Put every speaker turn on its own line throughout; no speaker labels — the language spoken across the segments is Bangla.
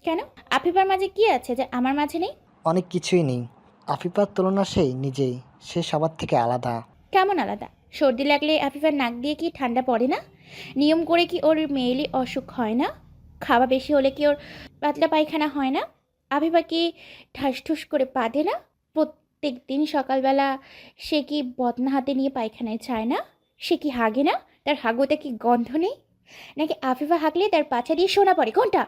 কেন? আফিফার মাঝে কি আছে যে আমার মাঝে নেই?
অনেক কিছুই নেই। আফিফার তুলনা সেই নিজেই, সে সবার থেকে আলাদা।
কেমন আলাদা? সর্দি লাগলে আফিফার নাক দিয়ে কি ঠান্ডা পড়ে না? নিয়ম করে কি ওর মেয়েলি অসুখ হয় না? খাওয়া বেশি হলে কি ওর পাতলা পায়খানা হয় না? আফিফা কি ঠাসঠুস করে পাদে না? প্রত্যেক দিন সকালবেলা সে কি বদনা হাতে নিয়ে পায়খানায় যায় না? সে কি হাগে না? তার হাগুতে কি গন্ধ নেই? নাকি আফিফা হাগলে তার পাছা দিয়ে সোনা পড়ে, কোনটা?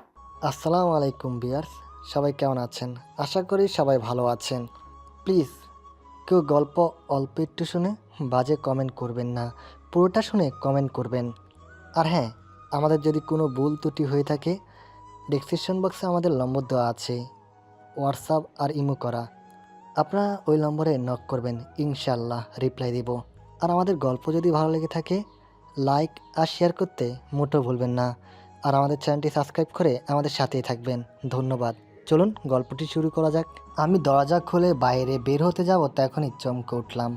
আসসালামু আলাইকুম ভিউয়ার্স, সবাই কেমন আছেন? আশা করি সবাই ভালো আছেন। প্লিজ কেউ গল্প অল্প একটু শুনে বাজে কমেন্ট করবেন না, পুরোটা শুনে কমেন্ট করবেন। আর হ্যাঁ, আমাদের যদি কোনো ভুল ত্রুটি হয়ে থাকে, ডেসক্রিপশন বক্সে আমাদের নম্বর দেওয়া আছে, হোয়াটসঅ্যাপ আর ইমো করা। আপনারা ওই নম্বরে নক করবেন, ইনশাল্লাহ রিপ্লাই দেব। আর আমাদের গল্প যদি ভালো লেগে থাকে, লাইক আর শেয়ার করতে মোটেও ভুলবেন না। আর আমাদের চ্যানেলটি সাবস্ক্রাইব করে আমাদের সাথেই থাকবেন। ধন্যবাদ। চলুন গল্পটি শুরু করা যাক। আমি দরজা খুলে বাইরে বের হতে যাব, তখনই চমকে উঠলাম।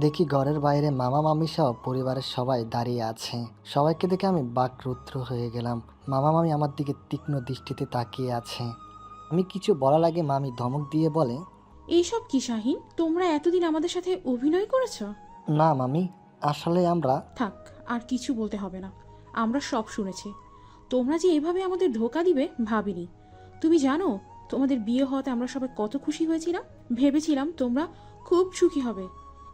দেখি ঘরের বাইরে মামা মামি সহ পরিবারের সবাই দাঁড়িয়ে আছে। সবাইকে দেখে আমি বাকরুদ্ধ হয়ে গেলাম। মামা মামি আমার দিকে তীক্ষ্ণ দৃষ্টিতে তাকিয়ে আছে। আমি কিছু বলার আগে মামি ধমক দিয়ে বলে,
এইসব কি শাহিন? তোমরা এতদিন আমাদের সাথে অভিনয় করেছো?
না মামি, আসলে আমরা
থাক, আর কিছু বলতে হবে না। আমরা সব শুনেছি। তোমরা যে এভাবে আমাদের ধোকা দিবে ভাবিনি। তুমি জানো তোমাদের বিয়ে হওয়াতে আমরা সবাই কত খুশি হয়েছিলাম। ভেবেছিলাম তোমরা খুব সুখী হবে।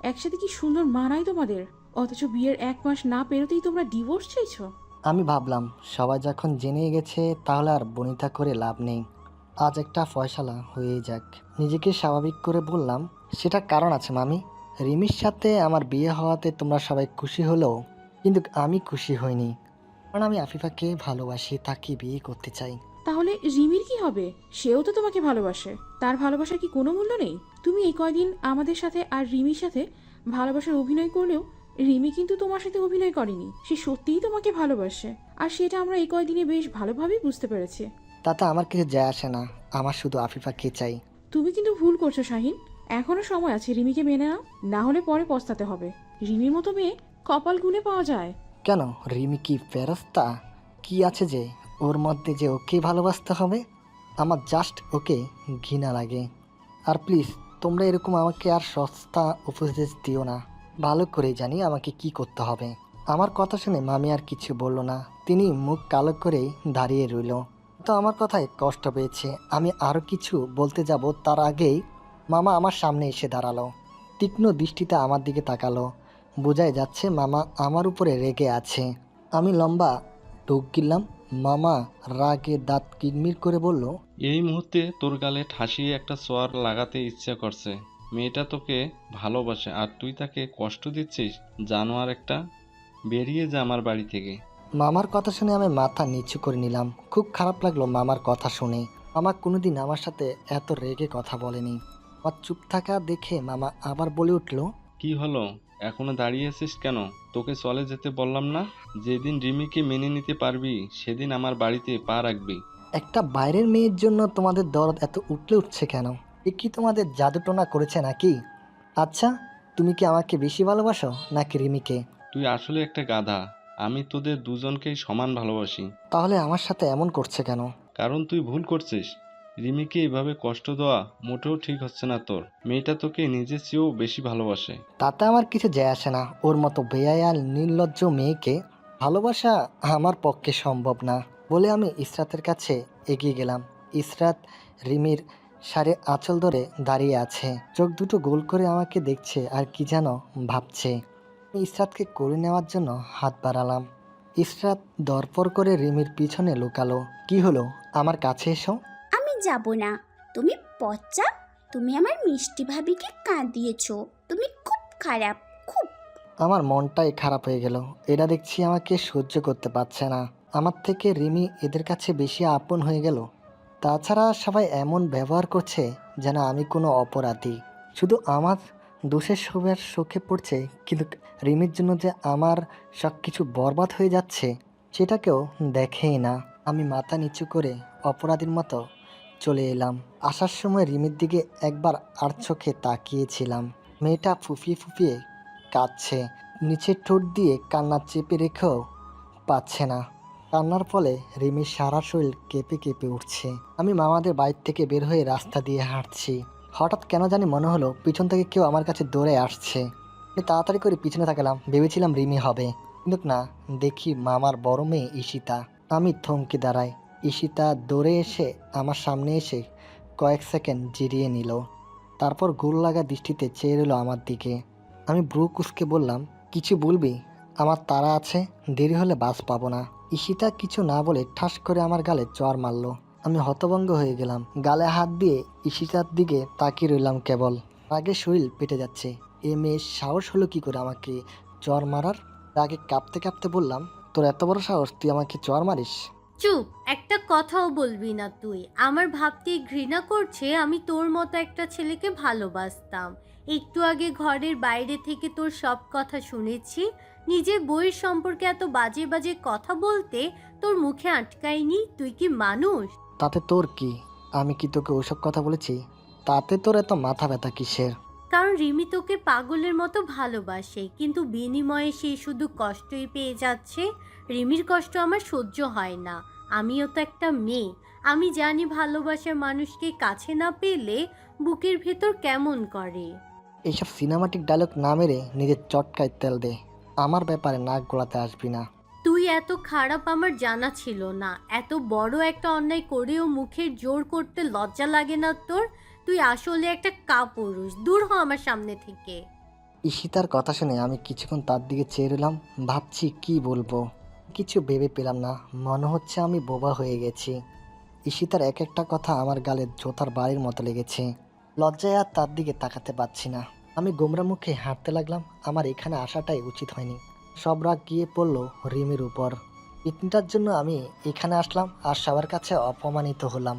একসাথে কি সুন্দর মানায় তোমাদের। অথচ বিয়ের 1 মাস না পেরোতেই তোমরা ডিভোর্স চাইছো।
আমি ভাবলাম সবাই যখন জেনে গেছে তাহলে আর বনিতা করে লাভ নেই, আজ একটা ফয়সালা হয়ে যাক। নিজেকে স্বাভাবিক করে বললাম, সেটা কারণ আছে মামি। রিমির সাথে আমার বিয়ে হওয়াতে তোমরা সবাই খুশি হলেও কিন্তু আমি খুশি হইনি, কারণ আমি আফিফাকে ভালোবাসি, তাকে বিয়ে করতে চাই।
তাহলে রিমির কি হবে? সেও তো তোমাকে ভালোবাসে। তার ভালোবাসার কি কোনো মূল্য নেই? তুমি এই কয়দিন আমাদের সাথে আর রিমির সাথে ভালোবাসার অভিনয় করলেও রিমি কিন্তু তোমার সাথে অভিনয় করেনি। সে সত্যিই তোমাকে ভালোবাসে। আর সেটা আমরা এই কয়দিনে বেশ ভালোভাবেই বুঝতে পেরেছি।
তাতে আমার কিছু যায় আসে না, আমার শুধু আফিফাকে চাই।
তুমি কিন্তু ভুল করছো শাহিন। এখনো সময় আছে, রিমিকে মেনে নাও। না হলে পরে পস্তাতে হবে। রিমির মতো মেয়ে কপাল গুনে পাওয়া যায়।
কেন, রিমি কি ফেরস্তা? কি আছে যে ওর মধ্যে যে ওকে ভালোবাসতে হবে? আমার জাস্ট ওকে ঘৃণা লাগে। আর প্লিজ তোমরা এরকম আমাকে আর সস্তা উপদেশ দিও না। ভালো করেই জানি আমাকে কি করতে হবে। আমার কথা শুনে মামি আর কিছু বলল না, তিনি মুখ কালো করেই দাঁড়িয়ে রইল। তো আমার কথায় কষ্ট পেয়েছে। আমি আরও কিছু বলতে যাব তার আগেই মামা আমার সামনে এসে দাঁড়ালো। তীক্ষ্ণ দৃষ্টিতে আমার দিকে তাকালো। বোঝাই যাচ্ছে মামা আমার উপরে রেগে আছে। আমি লম্বা ঢোক গিললাম। মামা রাগে দাঁত কিরমির করে বলল,
এই মুহূর্তে তোর গালে ঠাসিয়ে একটা চোয়ার লাগাতে ইচ্ছা করছে। মেয়েটা তোকে ভালোবাসে আর তুই তাকে কষ্ট দিচ্ছিস। জানোয়ার একটা, বেরিয়ে যা আমার বাড়ি থেকে।
মামার কথা শুনে আমি মাথা নিচু করে নিলাম। খুব খারাপ লাগলো মামার কথা শুনে। মামা কোনোদিন আমার সাথে এত রেগে কথা বলেনি। আমার চুপ থাকা দেখে মামা আবার বলে উঠল,
কি হলো, এখনো দাঁড়িয়ে আছিস কেন? তোকে চলে যেতে বললাম না? যেদিন রিমিকে মেনে নিতে পারবি সেদিন আমার বাড়িতে পা রাখবি।
একটা বাইরের মেয়ের জন্য তোমাদের দরদ এত উঠলে উঠছে কেন? এ কি তোমাদের জাদুটোনা করেছে নাকি? আচ্ছা, তুমি কি আমাকে বেশি ভালোবাসো নাকি রিমিকে?
তুই আসলে একটা গাধা। আমি তোদের দুজনকেই সমান ভালোবাসি।
তাহলে আমার সাথে এমন করছে কেন?
কারণ তুই ভুল করছিস। রিমিকে এভাবে কষ্ট দেওয়া মোটেও ঠিক হচ্ছে না তোর। মেয়েটা তোকে নিজের চেয়েও বেশি ভালোবাসে।
তাতে আমার কিছু যায় আসে না। ওর মতো বেয়াই আর নির্লজ্জ মেয়েকে ভালোবাসা আমার পক্ষে সম্ভব না বলে আমি ইসরাতের কাছে এগিয়ে গেলাম। ইসরাত রিমির শাড়ির আঁচল ধরে দাঁড়িয়ে আছে, চোখ দুটো গোল করে আমাকে দেখছে আর কি যেন ভাবছে। আমি ইসরাতকে করে নেওয়ার জন্য হাত বাড়ালাম। ইসরাত দরপর করে রিমির পিছনে লুকালো। কি হলো, আমার কাছে এসো।
আমি যাব না। তুমি পচা। তুমি আমার মিষ্টি ভাবিকে কাঁদিয়েছো। তুমি খুব খারাপ, খুব।
আমার মনটাই খারাপ হয়ে গেল। এরা দেখছি আমাকে সহ্য করতে পারছে না। আমার থেকে রিমি এদের কাছে বেশি আপন হয়ে গেল। তাছাড়া সবাই এমন ব্যবহার করছে যেন আমি কোনো অপরাধী, শুধু আমার দোষের সবার চোখে পড়ছে, কিন্তু রিমির জন্য যে আমার সব কিছু বরবাদ হয়ে যাচ্ছে সেটাকেও দেখেই না। আমি মাথা নিচু করে অপরাধীর মতো চলে এলাম। আসার সময় রিমির দিকে একবার আর চোখে তাকিয়েছিলাম। মেয়েটা ফুপিয়ে ফুপিয়ে কাঁদছে, নিচের ঠোঁট দিয়ে কান্না চেপে রেখেও পাচ্ছে না। কান্নার ফলে রিমির সারা শরীর কেঁপে কেঁপে উঠছে। আমি মামাদের বাইর থেকে বের হয়ে রাস্তা দিয়ে হাঁটছি। হঠাৎ কেন জানি মনে হলো পিছন থেকে কেউ আমার কাছে দৌড়ে আসছে। আমি তাড়াতাড়ি করে পিছনে তাকালাম, ভেবেছিলাম রিমি হবে, কিন্তু না, দেখি মামার বড় মেয়ে ঈশিতা। আমি থমকে দাঁড়াই। ঈশিতা দৌড়ে এসে আমার সামনে এসে কয়েক সেকেন্ড জিরিয়ে নিল, তারপর গোল লাগা দৃষ্টিতে চেয়ে রইল আমার দিকে। আমি ব্রু কুঁচকে বললাম, কিছু বলবি? আমার তাড়া আছে, দেরি হলে বাস পাবো না। ঈশিতা কিছু না বলে ঠাস করে আমার গালে চড় মারল। আমি হতভম্ব হয়ে গেলাম, গালে হাত দিয়ে ঈশিতার দিকে তাকিয়ে রইলাম কেবল। আগে শরীর পেটে যাচ্ছে। এ মেয়ের সাহস হলো কি করে আমাকে চড় মারার? আগে কাঁপতে কাঁপতে বললাম, তোর এত বড় সাহস, তুই আমাকে চড় মারিস?
চুপ, একটা কথাও বলবি না তুই। আমার ভাবতেই ঘৃণা করছে আমি তোর মতো একটা ছেলেকে ভালোবাসতাম। একটু আগে ঘরের বাইরে থেকে তোর সব কথা শুনেছি। নিজের বইয়ের সম্পর্কে এত বাজে বাজে কথা বলতে তোর মুখে আটকায়নি? তুই কি মানুষ?
তাতে তোর কি? আমি কি তোকে ওসব কথা বলেছি? তাতে তোর এত মাথা ব্যথা কিসের?
কারণ রিমি তোকে পাগলের মতো ভালোবাসে, কিন্তু বিনিময়ে সে শুধু কষ্টই পেয়ে যাচ্ছে। রিমির কষ্ট আমার সহ্য হয় না। আমিও তো একটা মেয়ে, আমি জানি ভালোবাসার মানুষকে কাছে না পেলে বুকের ভেতর কেমন করে।
এইসব সিনেমাটিক ডায়লগ না মেরে নিজের চটকায় তেল দে। আমার ব্যাপারে নাক গলাতে আসবি না।
তুই এত খারাপ আমার জানা ছিল না। এত বড় একটা অন্যায় করেও মুখের জোর করতে লজ্জা লাগে না তোর? তুই আসলে একটা কাপুরুষ। দূর হ আমার সামনে থেকে।
ঈশিতার কথা শুনে আমি কিছুক্ষণ তার দিকে চেয়ে রইলাম, ভাবছি কি বলবো। কিছু ভেবে পেলাম না, মনে হচ্ছে আমি বোবা হয়ে গেছি। ঈশিতার এক একটা কথা আমার গালে জোতার বাড়ির মতো লেগেছে। লজ্জায় আর তার দিকে তাকাতে পারছি না। আমি গোমরা মুখে হাঁটতে লাগলাম। আমার এখানে আসাটাই উচিত হয়নি। সব রাগ গিয়ে পড়লো রিমির উপর। ইতনিটার জন্য আমি এখানে আসলাম আর সবার কাছে অপমানিত হলাম।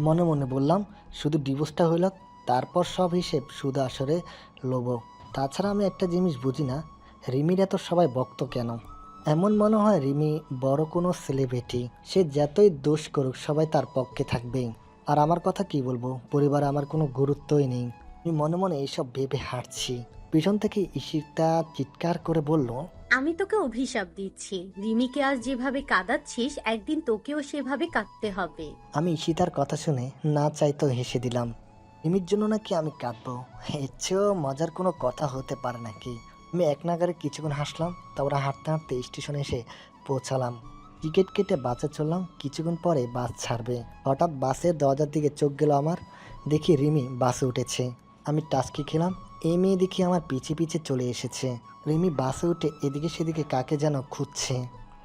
মনে মনে বললাম, শুধু ডিভোর্সটা হইল, তারপর সব হিসেব সুদ আসরে লব। তাছাড়া আমি একটা জিনিস বুঝি না, রিমির এত সবাই ভক্ত কেন? এমন মনে হয় রিমি বড় কোনো সেলিব্রিটি, সে যতই দোষ করুক সবাই তার পক্ষে থাকবেই। আর আমার কথা কি বলবো, পরিবারে আমার কোনো গুরুত্বই নেই। আমি মনে মনে এইসব ভেবে হাঁটছি। পিছন থেকে ঈশিতা চিৎকার করে বলল,
আমি তোকে অভিশাপ দিচ্ছি। রিমিকে আজ যেভাবে কাঁদাচ্ছিস, একদিন তোকেও সেভাবে কাঁদতে হবে।
আমি ঈশিতার কথা শুনে না চাইতেও হেসে দিলাম। রিমির জন্য নাকি আমি কাঁদবো? এর চেয়েও মজার কোনো কথা হতে পারে নাকি? আমি এক নাগারে কিছুক্ষণ হাসলাম, তারপরে হাঁটতে হাঁটতে স্টেশনে এসে পৌঁছালাম। টিকিট কেটে বাসে চললাম। কিছুক্ষণ পরে বাস ছাড়বে। হঠাৎ বাসের দরজার দিকে চোখ গেল আমার। দেখি রিমি বাসে উঠেছে। আমি টাস্কি খেলাম, এই মেয়ে দেখি আমার পিছে পিছে চলে এসেছে। রিমি বাসে উঠে এদিকে সেদিকে কাকে যেন খুঁজছে,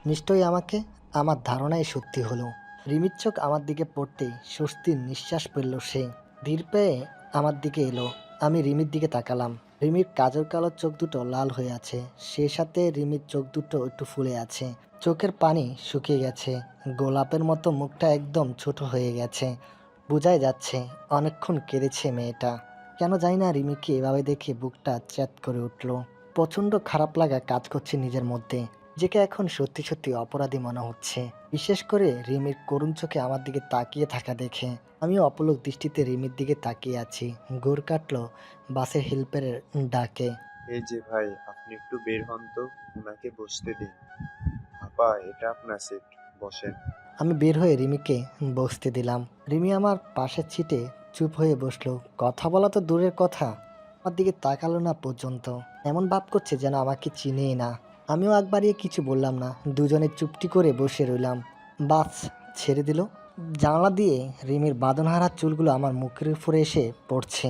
নিশ্চয়ই আমাকে। আমার ধারণাই সত্যি হলো। রিমির চোখ আমার দিকে পড়তেই স্বস্তির নিঃশ্বাস ফেলল সে। ধীর পেয়ে আমার দিকে এলো। আমি রিমির দিকে তাকালাম। রিমির কাজল কালো চোখ দুটো লাল হয়ে আছে, সে সাথে রিমির চোখ দুটো একটু ফুলে আছে। চোখের পানি শুকিয়ে গেছে, গোলাপের মতো মুখটা একদম ছোট হয়ে গেছে। বোঝাই যাচ্ছে অনেকক্ষণ কেঁদেছে মেয়েটা। কেন জানি না রিমিকে এভাবে দেখে বুকটা চ্যাত করে উঠল। প্রচণ্ড খারাপ লাগা কাজ করছে নিজের মধ্যে। নিজেকে এখন সত্যি সত্যি অপরাধী মনে হচ্ছে, বিশেষ করে রিমির করুণ চোখে আমার দিকে তাকিয়ে থাকা দেখে। আমিও অপলক দৃষ্টিতে রিমির দিকে তাকিয়ে আছি। ঘুর কাটলো বাসের হেল্পারের ডাকে।
এই যে ভাই, আপনি একটু বের হন তো, ওনাকে বসতে দিন। আপা, এটা আপনার সিট, বসেন।
আমি বের হয়ে রিমিকে বসতে দিলাম। রিমি আমার পাশের সিটে চুপ হয়ে বসলো। কথা বলা তো দূরের কথা, আমার দিকে তাকালো না পর্যন্ত। এমন ভাব করছে যেন আমাকে চিনেই না। আমিও আগ বাড়িয়ে কিছু বললাম না, দুজনে চুপটি করে বসে রইলাম। বাস ছেড়ে দিল। জানলা দিয়ে রিমির বাঁধনহারা চুলগুলো আমার মুখের উপরে এসে পড়ছে।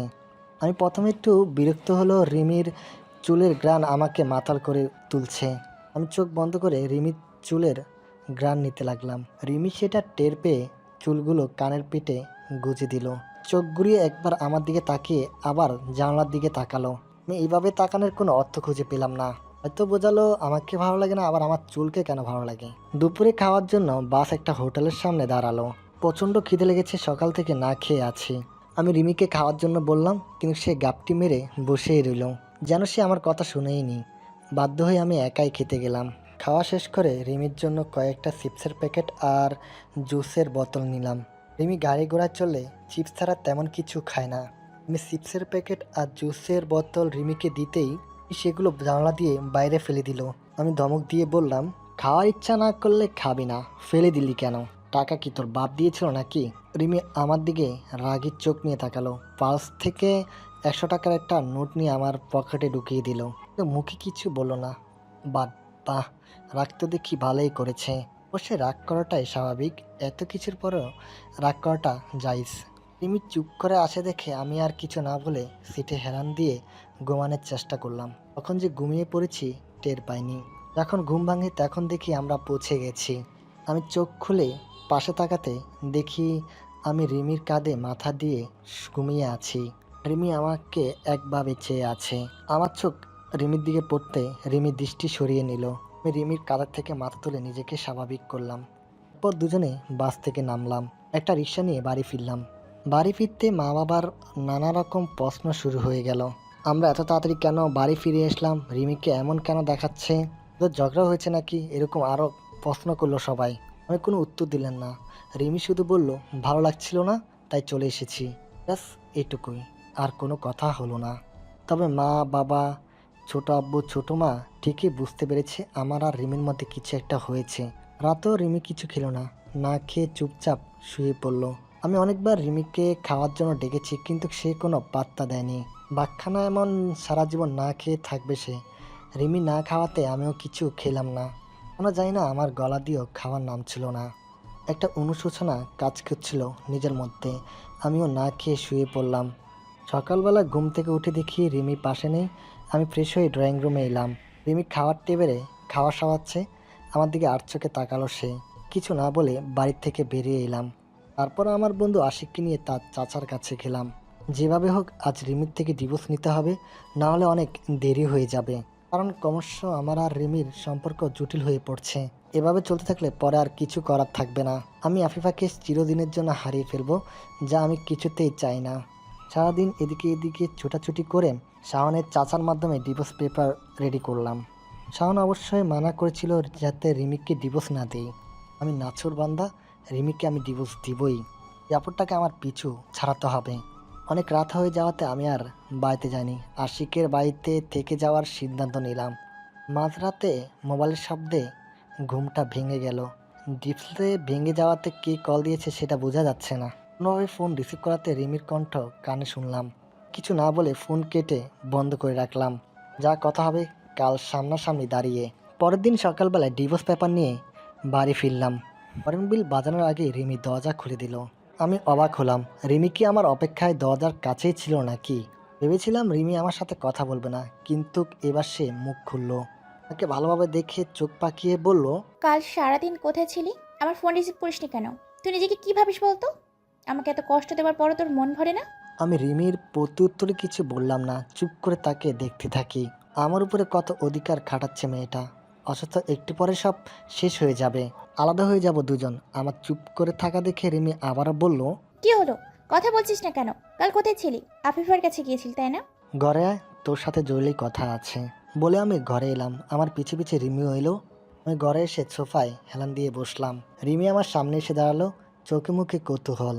আমি প্রথমে একটু বিরক্ত হলো, রিমির চুলের গ্রান আমাকে মাতাল করে তুলছে। আমি চোখ বন্ধ করে রিমির চুলের গ্রান নিতে লাগলাম। রিমি সেটা টের পেয়ে চুলগুলো কানের পিঠে গুজে দিল। চোখ ঘুরিয়ে একবার আমার দিকে তাকিয়ে আবার জানলার দিকে তাকালো। আমি এইভাবে তাকানোর কোনো অর্থ খুঁজে পেলাম না। হয়তো বোঝালো আমাকে ভালো লাগে না, আবার আমার চুলকে কেন ভালো লাগে। দুপুরে খাওয়ার জন্য বাস একটা হোটেলের সামনে দাঁড়ালো। প্রচণ্ড খিদে লেগেছে, সকাল থেকে না খেয়ে আছি। আমি রিমিকে খাওয়ার জন্য বললাম, কিন্তু সে গাপটি মেরে বসেই রইল, যেন সে আমার কথা শুনেই নি। বাধ্য হয়ে আমি একাই খেতে গেলাম। খাওয়া শেষ করে রিমির জন্য কয়েকটা চিপসের প্যাকেট আর জুসের বোতল নিলাম। রিমি গাড়ি ঘোড়ায় চললে চিপস ছাড়া তেমন কিছু খায় না। আমি চিপসের প্যাকেট আর জুসের বোতল রিমিকে দিতেই সেগুলো জানলা দিয়ে বাইরে ফেলে দিল। আমি ধমক দিয়ে বললাম, খাওয়ার ইচ্ছা না করলে খাবি না, ফেলে দিলি কেন? টাকা কি তোর বাপ দিয়েছিল নাকি? রিমি আমার দিকে রাগির চোখ নিয়ে তাকালো, পার্স থেকে 100 টাকার একটা নোট নিয়ে আমার পকেটে ঢুকিয়ে দিল। মুখে কিছু বলল না। বাহ, রাগ তো দেখি ভালোই করেছে। অবশ্যই রাগ করাটাই স্বাভাবিক, এত কিছুর পরেও রাগ করাটা জায়েজ। রিমি চুপ করে আসে দেখে আমি আর কিছু না বলে সিটে হেলান দিয়ে ঘুমানোর চেষ্টা করলাম। তখন যে ঘুমিয়ে পড়েছি টের পাইনি। যখন ঘুম ভাঙে তখন দেখি আমরা পৌঁছে গেছি। আমি চোখ খুলে পাশে তাকাতে দেখি আমি রিমির কাঁধে মাথা দিয়ে ঘুমিয়ে আছি। রিমি আমাকে একভাবে চেয়ে আছে। আমার চোখ রিমির দিকে পড়তে রিমি দৃষ্টি সরিয়ে নিল। আমি রিমির কাঁধ থেকে মাথা তুলে নিজেকে স্বাভাবিক করলাম। এরপর দুজনে বাস থেকে নামলাম, একটা রিক্সা নিয়ে বাড়ি ফিরলাম। বাড়ি ফিরতে মা বাবার নানা রকম প্রশ্ন শুরু হয়ে গেল। আমরা এত তাড়াতাড়ি কেন বাড়ি ফিরে আসলাম, রিমিকে এমন কেন দেখাচ্ছে, ওদের ঝগড়া হয়েছে নাকি, এরকম আরও প্রশ্ন করলো সবাই। আমি কোনো উত্তর দিলেন না। রিমি শুধু বলল, ভালো লাগছিল না তাই চলে এসেছি, ব্যাস এইটুকুই, আর কোনো কথা হলো না। তবে মা বাবা, ছোট আব্বু, ছোট মা ঠিকই বুঝতে পেরেছে আমার আর রিমির মধ্যে কিছু একটা হয়েছে। রাতেও রিমি কিছু খেলো না, না খেয়ে চুপচাপ শুয়ে পড়লো। আমি অনেকবার রিমিকে খাওয়ার জন্য ডেকেছি, কিন্তু সে কোনো পাত্তা দেয়নি। বাকখানা এমন সারা জীবন না খেয়ে থাকবে সে। রিমি না খাওয়াতে আমিও কিছু খেলাম না। কোনো জানি না আমার গলা দিয়েও খাওয়ার নাম ছিল না। একটা অনুশোচনা কাজ করছিল নিজের মধ্যে। আমিও না খেয়ে শুয়ে পড়লাম। সকালবেলা ঘুম থেকে উঠে দেখি রিমি পাশে নেই। আমি ফ্রেশ হয়ে ড্রয়িং রুমে এলাম। রিমি খাওয়ার টেবিলে খাওয়া সাওয়াচ্ছে। আমার দিকে আর চোখে তাকালো সে। কিছু না বলে বাড়ির থেকে বেরিয়ে এলাম। তারপর আমার বন্ধু আশিককে নিয়ে তার চাচার কাছে গেলাম। যেভাবে হোক আজ রিমির থেকে ডিভোর্স নিতে হবে, না হলে অনেক দেরি হয়ে যাবে। কারণ ক্রমশ আমার আর রিমির সম্পর্ক জটিল হয়ে পড়ছে। এভাবে চলতে থাকলে পরে আর কিছু করার থাকবে না। আমি আফিফাকে চিরদিনের জন্য হারিয়ে ফেলবো, যা আমি কিছুতেই চাই না। সারাদিন এদিকে এদিকে ছোটাছুটি করে শাওনের চাচার মাধ্যমে ডিভোর্স পেপার রেডি করলাম। শাওন অবশ্যই মানা করেছিল যাতে রিমিকে ডিভোর্স না দেই। আমি নাছুর বান্দা, রিমিকে আমি ডিভোর্স দিবই। ব্যাপারটাকে আমার পিছু ছাড়াতে হবে। অনেক রাত হয়ে যাওয়াতে আমি আর বাড়িতে যাইনি। আশিকের বাড়িতে থেকে যাওয়ার সিদ্ধান্ত নিলাম। মাঝরাতে মোবাইলের শব্দে ঘুমটা ভেঙে গেল। ডিসপ্লে ভেঙে যাওয়াতে কে কল দিয়েছে সেটা বোঝা যাচ্ছে না। কোনোভাবে ফোন রিসিভ করাতে রিমির কণ্ঠ কানে শুনলাম। কিছু না বলে ফোন কেটে বন্ধ করে রাখলাম। যা কথা হবে কাল সামনাসামনি দাঁড়িয়ে। পরের দিন সকালবেলায় ডিভোর্স পেপার নিয়ে বাড়ি ফিরলাম। হর্ন বিল বাজানোর আগে রিমি দরজা খুলে দিল। আমি অবাক হলাম। রিমি কি আমার অপেক্ষায় দরজার কাছেই ছিল নাকি? ভেবেছিলাম রিমি আমার সাথে কথা বলবে না, কিন্তু এবার সে মুখ খুলল। তাকে ভালোভাবে দেখে চোখ পাকিয়ে বলল,
কাল সারাদিন কোথায় ছিলি? আমার ফোন রিসিভ করিসনি কেন? তুই নিজেকে কি ভাবিস বলতো? আমাকে এত কষ্ট দেওয়ার পরও তোর মন ভরে না?
আমি রিমির প্রত্যুত্তরে কিছু বললাম না, চুপ করে তাকে দেখতে থাকি। আমার উপরে কত অধিকার খাটাচ্ছে মেয়েটা, অথচ একটু পরে সব শেষ হয়ে যাবে, আলাদা হয়ে যাব দুজন। আমার চুপ করে থাকা দেখে রিমি আবারও বলল,
কি হলো? কথা বলছিস না কেন? কাল কোথায় ছিলি? আফিফার কাছে গিয়েছিলি তাই না?
ঘরে আয়, তোর সাথে জরুরি কথা আছে। বলে আমি ঘরে এলাম। আমার পিছে পিছে রিমিও এলো। আমি ঘরে এসে সোফায় হেলান দিয়ে বসলাম। রিমি আমার সামনে এসে দাঁড়ালো, চোখে মুখে কৌতূহল।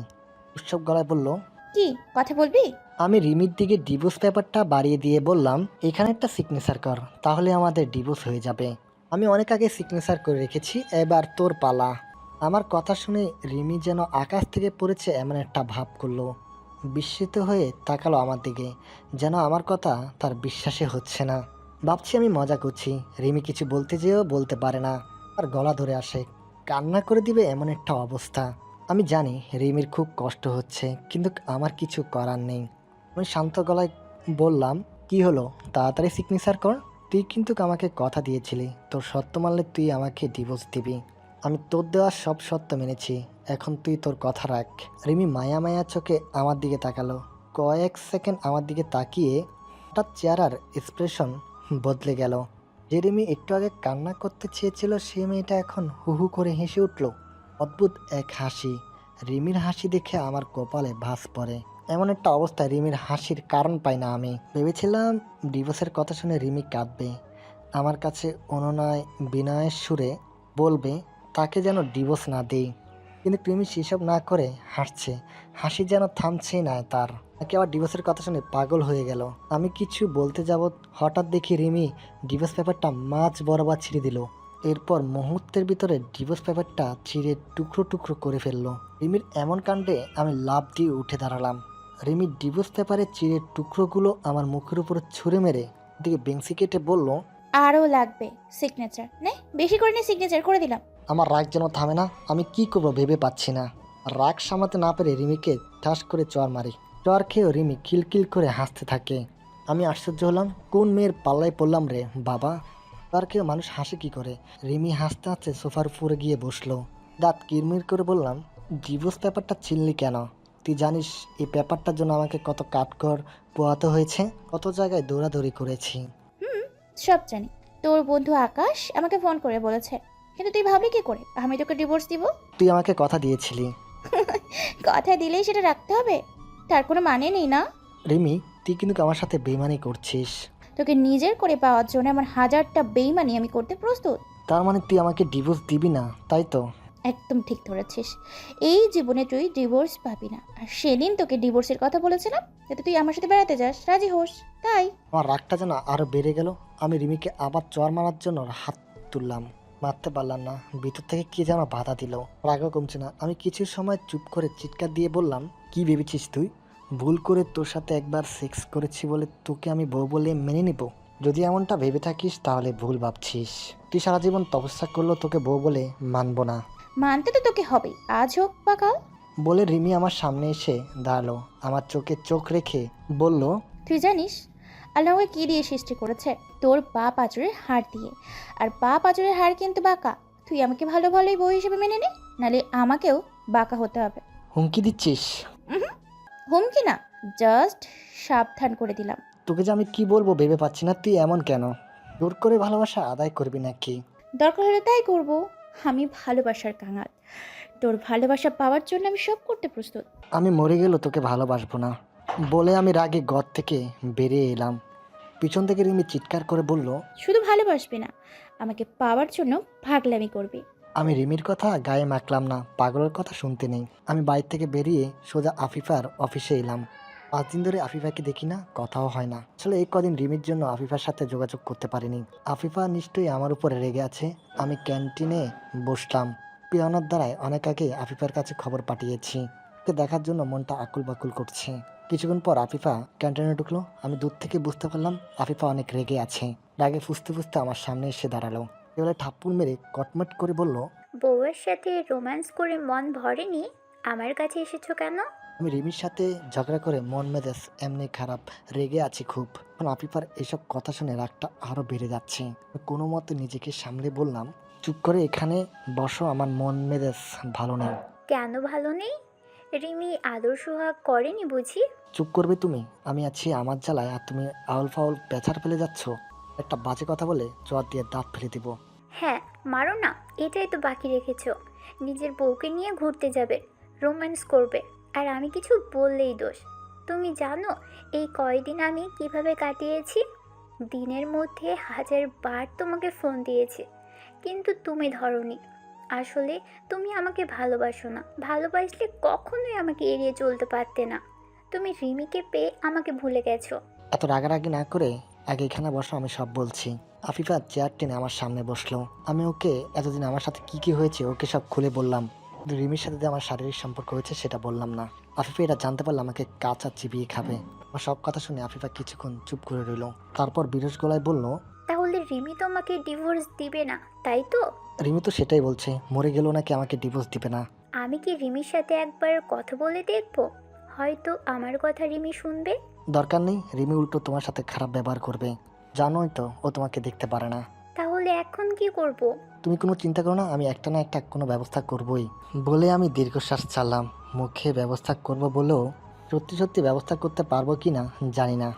উৎসব গলায় বলল,
কি কথা বলবি?
আমি রিমির দিকে ডিভোর্স পেপারটা বাড়িয়ে দিয়ে বললাম, এখানে একটা সিগনেচার কর, তাহলে আমাদের ডিভোর্স হয়ে যাবে। আমি অনেক আগে সিগনেচার করে রেখেছি, এবার তোর পালা। আমার কথা শুনে রিমি যেন আকাশ থেকে পড়েছে এমন একটা ভাব করলো। বিস্মিত হয়ে তাকালো আমার দিকে, যেন আমার কথা তার বিশ্বাসে হচ্ছে না। ভাবছি আমি মজা করছি, রিমি কিছু বলতে যেও বলতে পারে না, আর গলা ধরে আসে, কান্না করে দিবে এমন একটা অবস্থা। আমি জানি রিমির খুব কষ্ট হচ্ছে, কিন্তু আমার কিছু করার নেই। আমি শান্ত গলায় বললাম, কি হলো, তাড়াতাড়ি সিগনেচার কর। তুই কিন্তু আমাকে কথা দিয়েছিলি, তোর সত্য মানলে তুই আমাকে ডিভোর্স দিবি। আমি তোর দেওয়ার সব সত্য মেনেছি, এখন তুই তোর কথা রাখ। রিমি মায়া মায়া চোখে আমার দিকে তাকালো। কয়েক সেকেন্ড আমার দিকে তাকিয়ে হঠাৎ চেহারার এক্সপ্রেশন বদলে গেল। যে রিমি একটু আগে কান্না করতে চেয়েছিল, সে মেয়েটা এখন হু হু করে হেসে উঠল। অদ্ভুত এক হাসি, রিমির হাসি দেখে আমার কপালে ভাঁজ পড়ে। এমন একটা অবস্থায় রিমির হাসির কারণ পাই না আমি। ভেবেছিলাম ডিভোর্সের কথা শুনে রিমি কাঁদবে, আমার কাছে অনুনয় বিনয়ের সুরে বলবে তাকে যেন ডিভোর্স না দেই, কিন্তু রিমি সেসব না করে হাসছে, হাসি যেন থামছেই না তার। তাকে আবার ডিভোর্সের কথা শুনে পাগল হয়ে গেল। আমি কিছু বলতে যাব, হঠাৎ দেখি রিমি ডিভোর্স পেপারটা মাঝ বরাবর ছিঁড়ে দিল। এরপর মুহূর্তের ভিতরে ডিভোর্স পেপারটা ছিঁড়ে টুকরো টুকরো করে ফেললো। রিমির এমন কাণ্ডে আমি লাফ দিয়ে উঠে দাঁড়ালাম। রিমির ডিভোর্স পেপারে চিড়ে টুকরোগুলো আমার মুখের উপরে ছুঁড়ে মেরে দিকে বেঞ্চি কেটে বলল,
আরও লাগবে সিগনেচার, নে বেশি করে নে, সিগনেচার করে দিলাম।
আমার রাগ যেন থামে না, আমি কি করবো ভেবে পাচ্ছি না। রাগ সামলাতে না পেরে রিমিকে ঠাস করে চর মারি। চর খেয়েও রিমি কিলকিল করে হাসতে থাকে। আমি আশ্চর্য হলাম, কোন মেয়ের পাল্লায় পড়লাম রে বাবা। চর খেয়েও মানুষ হাসে কি করে। রিমি হাসতে হাসতে সোফার উপরে গিয়ে বসলো। দাঁত কিরমির করে বললাম, ডিভোর্স পেপারটা ছিনলি কেন? তুই জানিস এই পেপারটার জন্য আমাকে কত কাঠখড় পোহাতে হয়েছে, কত জায়গায় দৌড়াদৌড়ি করেছি।
সব জানি। তোর বন্ধু আকাশ আমাকে ফোন করে বলেছে, কিন্তু তুই ভাবলি কি করে আমি তোকে ডিভোর্স দিব?
তুই আমাকে কথা দিয়েছিলি।
কথা দিলেই সেটা রাখতে হবে, তার কোনো মানে নেই না।
রিমি, তুই কিন্তু আমার সাথে বেইমানি করছিস।
তোকে নিজের করে পাওয়ার জন্য আমার হাজারটা বেইমানি আমি করতে প্রস্তুত।
তার মানে তুই আমাকে ডিভোর্স দিবি না, তাই তো?
একদম ঠিক ধরেছিস। এই জীবনে তুই ডিভোর্স পাবি না। আর সেদিন তোকে ডিভোর্সের কথা বলেছিলাম যাতে তুই আমার সাথে বেড়াতে যাস, রাজি হোস, তাই।
আমার রাগটা যেন আরো বেড়ে গেল। আমি রিমিকে আবার চর মারার জন্য হাত তুললাম, মারতে পারলাম না। ভিতর থেকে কি যেন বাধা দিল, রাগও কমছে না। আমি কিছু সময় চুপ করে চিৎকার দিয়ে বললাম, কি ভেবেছিস তুই? ভুল করে তোর সাথে একবার সেক্স করেছি বলে তোকে আমি বউ বলে মেনে নিব? যদি এমনটা ভেবে থাকিস তাহলে ভুল ভাবছিস। তুই সারা জীবন তপস্যা করলেও তোকে বউ বলে মানবো না।
মানতে তো তোকে হবেই, আজ হোক বা কাল।
বলে রিমি আমার সামনে এসে দাঁড়ালো, আমার চোখে চোখ রেখে বলল,
তুই জানিস আল্লাহ আমাকে কি দিয়ে সৃষ্টি করেছে? তোর পা পাঁচরের হাড় দিয়ে। আর পা পাঁচরের হাড় কিন্তু বাঁকা। তুই আমাকে ভালো ভালোই বউ হিসেবে মেনে নে, নালে আমাকেও বাঁকা হতে হবে।
হুমকি দিচ্ছিস?
হুমকি না, জাস্ট সাবধান করে দিলাম।
তোকে যে আমি কি বলবো ভেবে পাচ্ছি না। তুই এমন কেন? জোর করে ভালোবাসা আদায় করবি নাকি?
দরকার হলে তাই করব। আমি ভালোবাসার কাঙাল। তোর ভালোবাসা পাওয়ার জন্য আমি সব করতে প্রস্তুত।
আমি মরে গেলেও তোকে ভালোবাসবো না বলে আমি রাগে ঘর থেকে বেরিয়ে এলাম। পিছন থেকে রিমি চিৎকার করে বলল,
শুধু ভালোবাসবি না, আমাকে পাওয়ার জন্য পাগলামি করবি।
আমি রিমির কথা গায়ে মাখলাম না, পাগলের কথা শুনতে নেই। আমি বাড়ি থেকে বেরিয়ে সোজা আফিফার অফিসে এলাম। 5 দিন ধরে আফিফাকে দেখি না, কথাও হয় না। আসলে এই কদিন রিমির জন্য আফিফার সাথে যোগাযোগ করতে পারিনি। আফিফা নিশ্চয়ই আমার উপরে রেগে আছে। আমি ক্যান্টিনে বসলাম। পিয়নের দ্বারাই অনেক আগে আফিফার কাছে খবর পাঠিয়েছি। ওকে দেখার জন্য মনটা আকুল বাকুল করছে। কিছুক্ষণ পর আফিফা ক্যান্টিনে ঢুকলো। আমি দূর থেকে বুঝতে পারলাম আফিফা অনেক রেগে আছে। রাগে ফুসতে ফুসতে আমার সামনে এসে দাঁড়ালো। এবারে ঠাপ্পুর মেরে কটমট করে বলল,
বউয়ের সাথে রোম্যান্স করে মন ভরেনি, আমার কাছে এসেছো কেন?
আমি রিমির সাথে ঝগড়া করে মন মেজাজ এমনি খারাপ, রেগে আছি খুব। এখন আফিফার এসব কথা শুনে রাগটা আরো বেড়ে যাচ্ছে। কোনো মতে নিজেকে সামলে বললাম, চুপ করে এখানে বসো, আমার মন মেজাজ ভালো নেই।
কেন ভালো নেই? রিমি আদর সোহাগ করেনি বুঝি?
চুপ করবে তুমি? আমি আছি আমার জ্বালায় আর তুমি আউল ফাউল পেছার ফেলে যাচ্ছ। একটা বাজে কথা বলে চোয়ার দিয়ে দাঁত ফেলে দিব।
হ্যাঁ, মারো না, এটাই তো বাকি রেখেছো। নিজের বউকে নিয়ে ঘুরতে যাবে, রোম্যান্স করবে, আর আমি কিছু বললেই দোষ। তুমি জানো এই কয়দিন আমি কিভাবে কাটিয়েছি? দিনের মধ্যে 1000 বার তোমাকে ফোন দিয়েছি, কিন্তু তুমি ধরোনি। আসলে তুমি আমাকে ভালোবাসো না, ভালোবাসলে কখনোই আমাকে এড়িয়ে চলতে পারতে না। তুমি রিমিকে পেয়ে আমাকে ভুলে গেছো।
এত রাগারাগি না করে আগে এখানে বসো, আমি সব বলছি। আফিফা চেয়ার টেনে আমার সামনে বসলো। আমি ওকে এতদিন আমার সাথে কি কি হয়েছে ওকে সব খুলে বললাম। কিন্তু রিমির সাথে যে আমার শারীরিক সম্পর্ক হয়েছে সেটা বললাম না। আফিফা এটা জানতে পারলে আমাকে কাঁচা চিবিয়ে খাবে। আমার সব কথা শুনে আফিফা কিছুক্ষণ চুপ করে রইল। তারপর বিরস গলায় বলল,
তাহলে রিমি তোমাকে ডিভোর্স দিবে না, তাই তো?
রিমি তো সেটাই বলছে, মরে গেলেও নাকি আমাকে ডিভোর্স দিবে না।
আমি কি রিমির সাথে একবার কথা বলে দেখবো? হয়তো আমার কথা রিমি শুনবে।
দরকার নেই, রিমি উল্টো তোমার সাথে খারাপ ব্যবহার করবে। জানোই তো ও তোমাকে দেখতে পারে না।
তাহলে এখন কি করব?
তুমি কোনো চিন্তা করো না, আমি একটা না একটা কোনো ব্যবস্থা করবই। বলে আমি দীর্ঘশ্বাস ছাড়লাম। মুখে ব্যবস্থা করব বলেও সত্যি সত্যি ব্যবস্থা করতে পারবো কি না জানি না।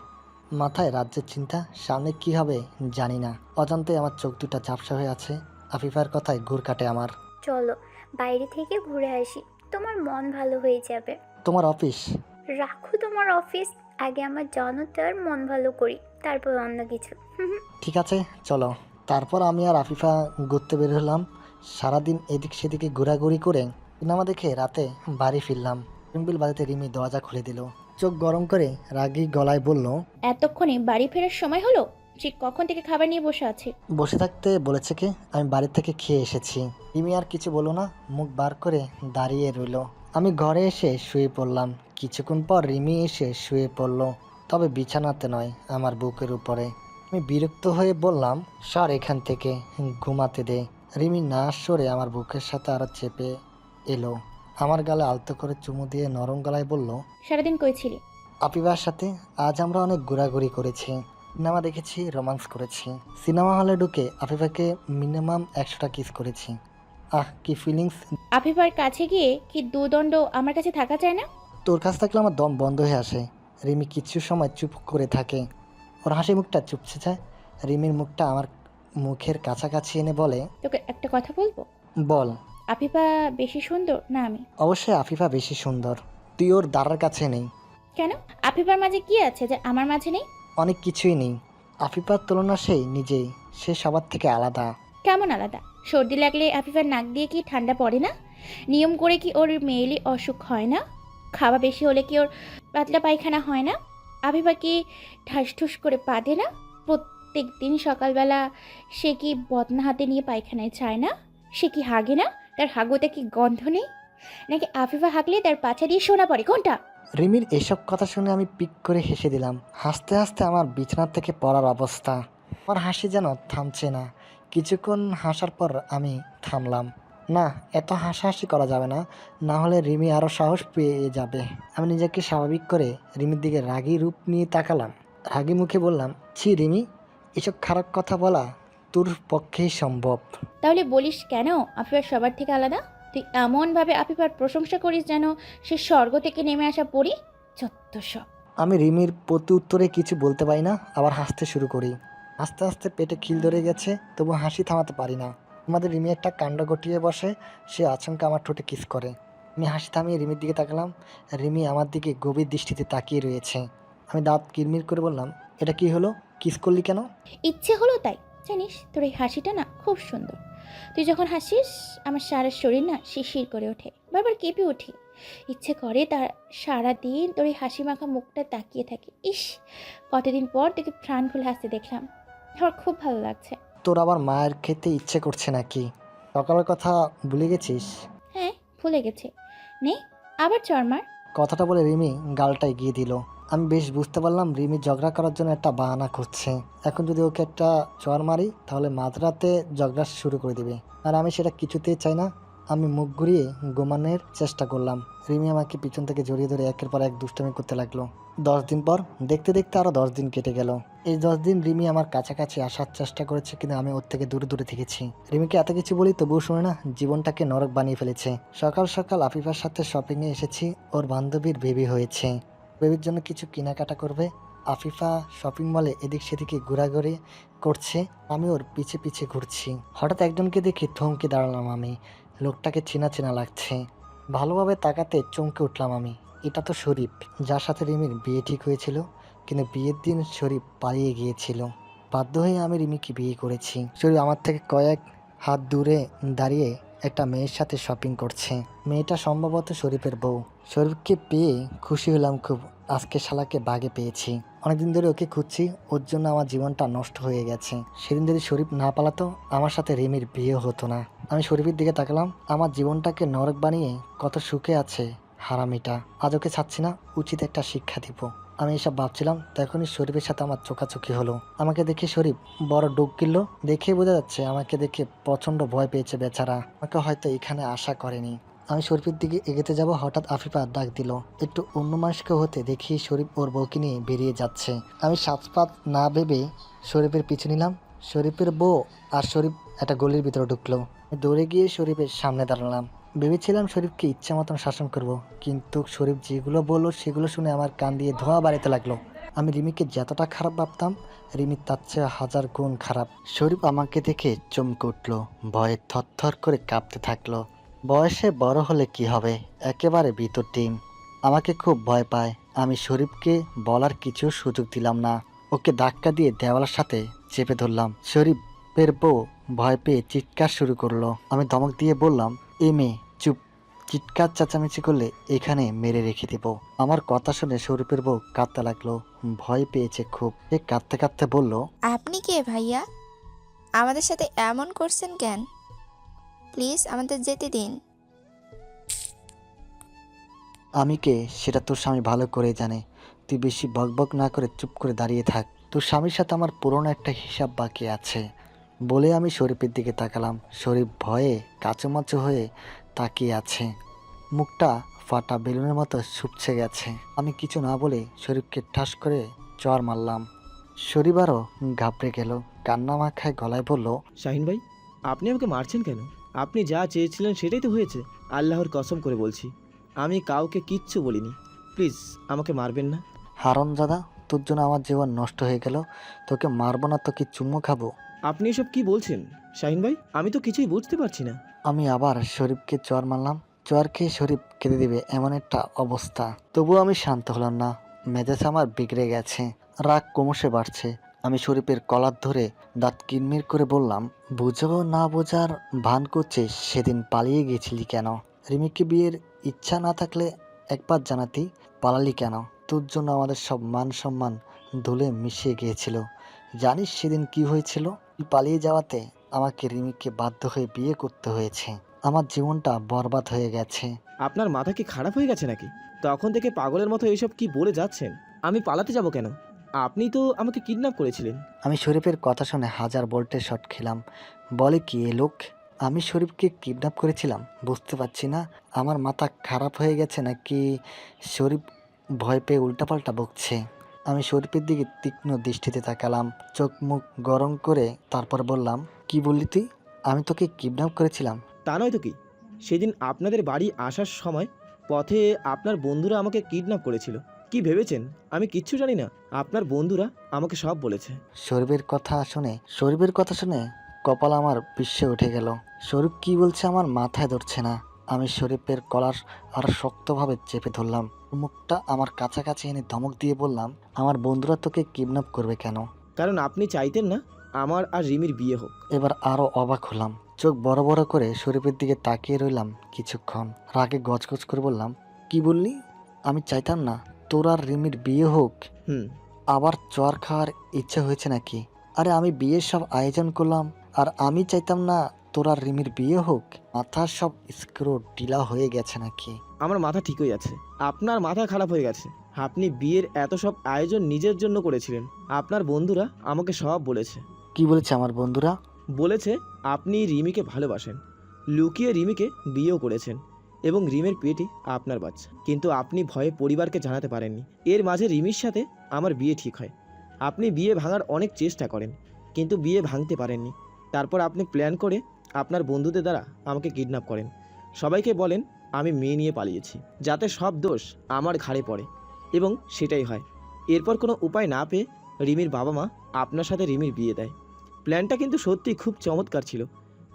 মাথায় রাজ্যের চিন্তা, সামনে কি হবে জানি না। অজান্তে আমার চোখ দুটা ঝাপসা হয়ে আছে। আফিফার কথায় ঘুর কাটে আমার।
চলো বাইরে থেকে ঘুরে আসি, তোমার মন ভালো হয়ে যাবে।
তোমার অফিস?
রাখো তোমার অফিস, আগে আমার জনতার মন ভালো করি, তারপর অন্য কিছু।
ঠিক আছে, চলো। তারপর আমি আর আফিফা ঘুরতে বের হলাম। সারাদিন এদিক সেদিকে ঘোরাঘুরি করে সিনেমা দেখে রাতে বাড়ি ফিরলাম। রিংবিল বাজাতে রিমি দরজা খুলে দিল। চোখ গরম করে রাগী গলায় বলল,
এতক্ষণে বাড়ি ফেরার সময় হলো? ঠিক কখন থেকে খাবার নিয়ে বসে আছি।
বসে থাকতে বলেছে কে? আমি বাড়ি থেকে খেয়ে এসেছি। রিমি আর কিছু বলল না, মুখ বার করে দাঁড়িয়ে রইল। আমি ঘরে এসে শুয়ে পড়লাম। কিছুক্ষণ পর রিমি এসে শুয়ে পড়ল, তবে বিছানাতে নয়, আমার বুকের উপরে। আমি বিরক্ত হয়ে বললাম, সর এখান থেকে, ঘুমাতে দে। রিমি না সরে আমার বুকের সাথে আরো চেপে এলো। আমার গালে আলতো করে চুমু দিয়ে নরম গলায় বলল,
সারাদিন কই ছিলি?
আপিবার সাথে আজ আমরা অনেক ঘোরাঘুরি করেছি, সিনেমা দেখেছি, রোমান্স করেছি। সিনেমা হলে ঢুকে আফিফাকে মিনিমাম 100টা কিস করেছি। আহ, কি ফিলিংস!
আফিফার কাছে গিয়ে কি দুদণ্ড আমার কাছে থাকা যায় না?
তোর কাছ থাকলে আমার দম বন্ধ হয়ে আসে। রিমি কিছু সময় চুপ করে থাকে। ওর হাসি মুখটা চুপসে যায়। রিমির মুখটা আমার মুখের কাছাকাছি এনে বলে,
তোকে একটা কথা বলবো?
বল।
আফিফা বেশি সুন্দর না আমি?
অবশ্যই আফিফা বেশি সুন্দর, তুই ওর দ্বারার কাছে নেই।
কেন? আফিফার মাঝে কি আছে যে আমার মাঝে নেই?
অনেক কিছুই নেই। আফিফার তুলনা সেই নিজেই, সে সবার থেকে আলাদা।
কেমন আলাদা? সর্দি লাগলে আফিফার নাক দিয়ে কি ঠান্ডা পড়ে না? নিয়ম করে কি ওর মেয়েলি অসুখ হয় না? খাওয়া বেশি হলে কি ওর পাতলা পায়খানা হয় না? আফিফা কি ঠাস করে পাদে না? প্রত্যেক দিন সকালবেলা সে কি বদনা হাতে নিয়ে পায়খানায় যায় না? সে কি হাগে না? তার হাগুতে কি গন্ধ নেই? নাকি আফিফা হাগলে তার পাছা দিয়ে সোনা পড়ে? কোনটা?
রিমির এসব কথা শুনে আমি পিক করে হেসে দিলাম। হাসতে হাসতে আমার বিছানা থেকে পড়ার অবস্থা। আমার হাসি যেন থামছে না। কিছুক্ষণ হাসার পর আমি থামলাম। না, এত হাসাহাসি করা যাবে না, না হলে রিমি আরও সাহস পেয়ে যাবে। আমি নিজেকে স্বাভাবিক করে রিমির দিকে রাগী রূপ নিয়ে তাকালাম। রাগী মুখে বললাম, ছি রিমি, এসব খারাপ কথা বলা তোর পক্ষেই সম্ভব।
তাহলে বলিস কেন আফিফা সবার থেকে আলাদা? তুই এমনভাবে আফিফার প্রশংসা করিস যেন সে স্বর্গ থেকে নেমে আসা পড়ি। চত্ব সব।
আমি রিমির প্রতি উত্তরে কিছু বলতে পারি না, আবার হাসতে শুরু করি। আস্তে আস্তে পেটে খিল ধরে গেছে, তবু হাসি থামাতে পারি না। আমাদের রিমি একটা কাণ্ড ঘটিয়ে বসে, সে আচমকা আমার ঠোঁটে কিস করে। আমি হাসি থামিয়ে রিমির দিকে তাকালাম। রিমি আমার দিকে গভীর দৃষ্টিতে তাকিয়ে রয়েছে। আমি দাঁত কিরমির করে বললাম, এটা কি হলো? কিস করলি কেন?
ইচ্ছে হলো তাই। জানিস তোর এই হাসিটা না খুব সুন্দর। তুই যখন হাসিস আমার সারা শরীর না শিরশির করে ওঠে, বারবার কেঁপে উঠি। ইচ্ছে করে তার সারাদিন তোর এই হাসি মাখা মুখটা তাকিয়ে থাকি। ইস, কতদিন পর তোকে প্রাণ খুলে হাসতে দেখলাম, আমার খুব ভালো লাগছে।
তোর আবার মায়ের খেতে ইচ্ছে করছে নাকি? সকালের কথা ভুলে গেছিস?
হ্যাঁ, ভুলে গেছে। নে আবার চরমার।
কথাটা বলে রিমি গালটা এগিয়ে দিল। আমি বেশ বুঝতে পারলাম রিমি ঝগড়া করার জন্য একটা বাহানা খুঁজছে। এখন যদি ওকে একটা চর মারি তাহলে মাঝরাতে ঝগড়া শুরু করে দিবে, আর আমি সেটা কিছুতেই চাই না। আমি মুখ ঘুরিয়ে ঘুমানোর চেষ্টা করলাম। রিমি আমাকে পিছন থেকে জড়িয়ে ধরে একের পর এক দুষ্টামি করতে লাগলো। 10 দিন পর, দেখতে দেখতে আরও 10 দিন কেটে গেল। এই 10 দিন রিমি আমার কাছাকাছি আসার চেষ্টা করেছে, কিন্তু আমি ওর থেকে দূরে দূরে থেকেছি। রিমিকে এত কিছু বলি তবুও শুনে না, জীবনটাকে নরক বানিয়ে ফেলেছে। সকাল সকাল আফিফার সাথে শপিংয়ে এসেছি, ওর বান্ধবীর বেবি হয়েছে। বেবির জন্য কিছু কেনাকাটা করবে। আফিফা শপিং মলে এদিক সেদিকে ঘোরাঘুরি করছে, আমি ওর পিছে পিছে ঘুরছি। হঠাৎ একজনকে দেখে থমকে দাঁড়ালাম আমি। লোকটাকে চেনা চেনা লাগছে। ভালোভাবে তাকাতে চমকে উঠলাম আমি। এটা তো শরীফ, যার সাথে রিমির বিয়ে ঠিক হয়েছিল, কিন্তু বিয়ের দিন শরীফ পালিয়ে গিয়েছিল। বাধ্য হয়ে আমি রিমিকে বিয়ে করেছি। শরীফ আমার থেকে কয়েক হাত দূরে দাঁড়িয়ে একটা মেয়ের সাথে শপিং করছে। মেয়েটা সম্ভবত শরীফের বউ। শরীফকে পেয়ে খুশি হলাম খুব। আজকে শালাকে বাগে পেয়েছি। অনেকদিন ধরে ওকে খুঁজছি, ওর জন্য আমার জীবনটা নষ্ট হয়ে গেছে। সেদিন যদি শরীফ না পালাতো আমার সাথে রিমির বিয়ে হতো না। আমি শরীফের দিকে তাকালাম। আমার জীবনটাকে নরক বানিয়ে কত সুখে আছে হারামিটা। আজ ওকে ছাড়ছি না, উচিত একটা শিক্ষা দিব। আমি এসব ভাবছিলাম, তখনই শরীফের সাথে আমার চোখাচোখি হলো। আমাকে দেখে শরীফ বড় ডুব গিলল। দেখে বোঝা যাচ্ছে আমাকে দেখে প্রচণ্ড ভয় পেয়েছে বেচারা। আমাকে হয়তো এখানে আশা করেনি। আমি শরীফের দিকে এগোতে যাব, হঠাৎ আফিফা ডাক দিল। একটু অন্য মানুষকে হতে দেখি শরীফ ওর বউকে নিয়ে বেরিয়ে যাচ্ছে। আমি সাজপাত না ভেবে শরীফের পিছু নিলাম। শরীফের বউ আর শরীফ একটা গলির ভিতরে ঢুকলো। দৌড়ে গিয়ে শরীফের সামনে দাঁড়ালাম। ভেবেছিলাম শরীফকে ইচ্ছা মতন শাসন করব, কিন্তু শরীফ যেগুলো বললো সেগুলো শুনে আমার কান দিয়ে ধোঁয়া বাড়িতে লাগলো। আমি রিমিকে যতটা খারাপ ভাবতাম, রিমি তার চেয়ে 1000 গুণ খারাপ। শরীফ আমাকে দেখে চমকে উঠলো, ভয়ে থরথর করে কাঁপতে থাকলো। বয়সে বড় হলে কি হবে, একেবারে ভিতর টিম। আমাকে খুব ভয় পায়। আমি শরীফকে বলার কিছু সুযোগ দিলাম না, ওকে ধাক্কা দিয়ে দেওয়ালের সাথে চেপে ধরলাম। শরীফের বউ ভয় পেয়ে চিৎকার শুরু করলো। আমি ধমক দিয়ে বললাম, এ মেয়ে চুপ, চিৎকার চেঁচামেচি করলে এখানে মেরে রেখে দেব। আমার কথা শুনে শরীফের বউ কাঁদতে লাগলো, ভয় পেয়েছে খুব। এ কাঁদতে কাঁদতে বলল,
আপনি কে ভাইয়া? আমাদের সাথে এমন করছেন কেন? প্লিজ আমাদের যেতে দিন।
আমি কে সেটা তোর স্বামী ভালো করে জানে। তুই বেশি বকবক না করে চুপ করে দাঁড়িয়ে থাক। তোর স্বামীর সাথে আমার পুরনো একটা হিসাব বাকি আছে। বলে আমি শরীফের দিকে তাকালাম। শরীফ ভয়ে কাচুমাচু হয়ে তাকিয়ে আছে, মুখটা ফাটা বেলুনের মতো শুপছে গেছে। আমি কিছু না বলে শরীফকে ঠাস করে চর মারলাম। শরীফ আরও ঘাবড়ে গেল, কান্না মাখায় গলায় বলল,
শাহিন ভাই, আপনি আমাকে মারছেন কেন? আপনি যা চেয়েছিলেন সেটাই তো হয়েছে। আল্লাহর কসম করে বলছি, আমি কাউকে কিচ্ছু বলিনি। প্লিজ আমাকে মারবেন না।
হারামজাদা, তোর জন্য আমার জীবন নষ্ট হয়ে গেল। তোকে মারবো না তো কি চুম্মু খাবো?
আপনি এসব কি বলছেন শাহিন ভাই? আমি তো কিছুই বুঝতে পারছি না।
আমি আবার শরীফকে চর মারলাম। চর খেয়ে শরীফ কেঁদে দিবে এমন একটা অবস্থা। তবুও আমি শান্ত হলাম না। মেজাজ আমার বিগড়ে গেছে, রাগ ক্রমশে বাড়ছে। আমি শরীফের কলার ধরে দাঁত কিরমির করে বললাম, বুঝাবো না বোঝার ভান করছিস? সেদিন পালিয়ে গেছিলি কেন? রিমিকে বিয়ের ইচ্ছা না থাকলে একবার জানাতি, পালালি কেন? তোর জন্য আমাদের সব মান সম্মান ধুলে মিশিয়ে গিয়েছিল। জানিস সেদিন কি হয়েছিল? তুই পালিয়ে যাওয়াতে আমাকে রিমিকে বাধ্য হয়ে বিয়ে করতে হয়েছে। আমার জীবনটা বরবাদ হয়ে গেছে।
আপনার মাথা কি খারাপ হয়ে গেছে নাকি? তখন থেকে পাগলের মতো এইসব কি বলে যাচ্ছেন? আমি পালাতে যাব কেন? আপনি তো আমাকে কিডন্যাপ করেছিলেন।
আমি শরীফের কথা শুনে হাজার ভোল্টের শট খেলাম। বলে কি এ লোক, আমি শরীফকে কিডন্যাপ করেছিলাম? বুঝতে পারছি না আমার মাথা খারাপ হয়ে গেছে নাকি শরীফ ভয় পেয়ে উল্টাপাল্টা বকছে। আমি শরীফের দিকে তীক্ষ্ণ দৃষ্টিতে তাকালাম, চোখ মুখ গরম করে তারপর বললাম, কি বললি তুই? আমি তোকে কিডন্যাপ করেছিলাম?
তা নয় তো কি, সেদিন আপনাদের বাড়ি আসার সময় পথে আপনার বন্ধুরা আমাকে কিডন্যাপ করেছিল। কি ভেবেছেন আমি কিচ্ছু জানি না? আপনার বন্ধুরা আমাকে সব বলেছে।
শরীফের কথা শুনে কপাল আমার পিষে উঠে গেল। শরীফ কি বলছে আমার মাথায় ধরছে না। আমি শরীফের কলার আর শক্তভাবে চেপে ধরলাম। মুখটা আমার কাছাকাছি এনে ধমক দিয়ে বললাম, আমার বন্ধুরা তোকে কিডন্যাপ করবে কেন?
কারণ আপনি চাইতেন না আমার আর রিমির বিয়ে হোক।
এবার আরো অবাক হলাম। চোখ বড় বড় করে শরীফের দিকে তাকিয়ে রইলাম কিছুক্ষণ। রাগে গজগজ করে বললাম, কি বললি? আমি চাইতাম না তোর আর রিমির বিয়ে হোক?
হুম।
আবার চর খাওয়ার ইচ্ছে হয়েছে নাকি? আরে আমি বিয়ের সব আয়োজন করলাম আর আমি চাইতাম না তোর আর রিমির বিয়ে হোক? মাথার সব স্ক্রু ঢিলা হয়ে গেছে নাকি?
আমার মাথা ঠিকই আছে, আপনার মাথা খারাপ হয়ে গেছে। আপনি বিয়ের এত সব আয়োজন নিজের জন্য করেছিলেন। আপনার বন্ধুরা আমাকে সব বলেছে।
কি বলেছে আমার বন্ধুরা?
বলেছে আপনি রিমিকে ভালোবাসেন, লুকিয়ে রিমিকে বিয়েও করেছেন এবং রিমের পেটে আপনার বাচ্চা। কিন্তু আপনি ভয়ে পরিবারকে জানাতে পারেননি। এর মাঝে রিমির সাথে আমার বিয়ে ঠিক হয়। আপনি বিয়ে ভাঙার অনেক চেষ্টা করেন কিন্তু বিয়ে ভাঙতে পারেননি। তারপর আপনি প্ল্যান করে আপনার বন্ধুদের দ্বারা আমাকে কিডন্যাপ করেন। সবাইকে বলেন আমি মেয়ে নিয়ে পালিয়েছি, যাতে সব দোষ আমার ঘাড়ে পড়ে, এবং সেটাই হয়। এরপর কোনো উপায় না পেয়ে রিমির বাবা মা আপনার সাথে রিমির বিয়ে দেয়। প্ল্যানটা কিন্তু সত্যিই খুব চমৎকার ছিল,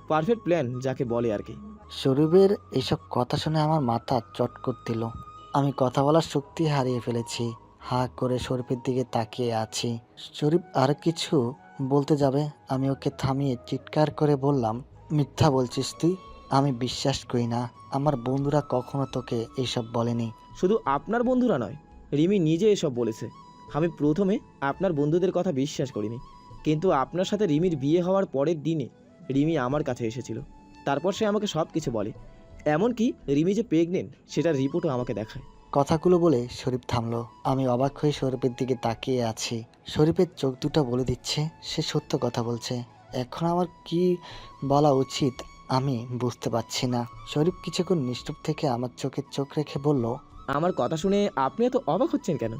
পারফেক্ট প্ল্যান যাকে বলে আর কি।
শরীফের এইসব কথা শুনে আমার মাথা চটকর দিল। আমি কথা বলার শক্তি হারিয়ে ফেলেছি। হা করে শরীফের দিকে তাকিয়ে আছি। শরীফ আর কিছু বলতে যাবে, আমি ওকে থামিয়ে চিৎকার করে বললাম, মিথ্যা বলছিস তুই, আমি বিশ্বাস করি না। আমার বন্ধুরা কখনো তোকে এইসব বলেনি।
শুধু আপনার বন্ধুরা নয়, রিমি নিজে এসব বলেছে। আমি প্রথমে আপনার বন্ধুদের কথা বিশ্বাস করিনি, কিন্তু আপনার সাথে রিমির বিয়ে হওয়ার পরের দিনে রিমি আমার কাছে এসেছিল। তারপর সে আমাকে সব কিছু বলে, এমনকি রিমি যে প্রেগনেন্ট সেটার রিপোর্টও আমাকে দেখায়।
কথাগুলো বলে শরীফ থামলো। আমি অবাক হয়ে শরীফের দিকে তাকিয়ে আছি। শরীফের চোখ দুটো বলে দিচ্ছে সে সত্য কথা বলছে। এখন আমার কি বলা উচিত আমি বুঝতে পারছি না। শরীফ কিছুক্ষণ নিশ্চুপ থেকে আমার চোখে চোখ রেখে বলল,
আমার কথা শুনে আপনি এত অবাক হচ্ছেন কেন?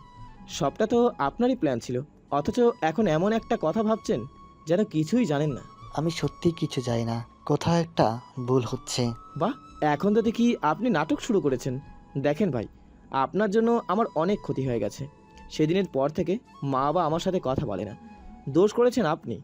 সবটা তো আপনারই প্ল্যান ছিল, অথচ এখন এমন একটা কথা ভাবছেন যেন কিছুই জানেন না।
আমি সত্যি কিছু জানি না, কোথাও একটা ভুল হচ্ছে।
বাহ, এখন তো দেখি আপনি নাটক শুরু করেছেন। দেখেন ভাই, আপনার জন্য আমার অনেক ক্ষতি হয়ে গেছে। সেদিনের পর থেকে মা বাবা আমার সাথে কথা বলে না। দোষ করেছেন আপনি,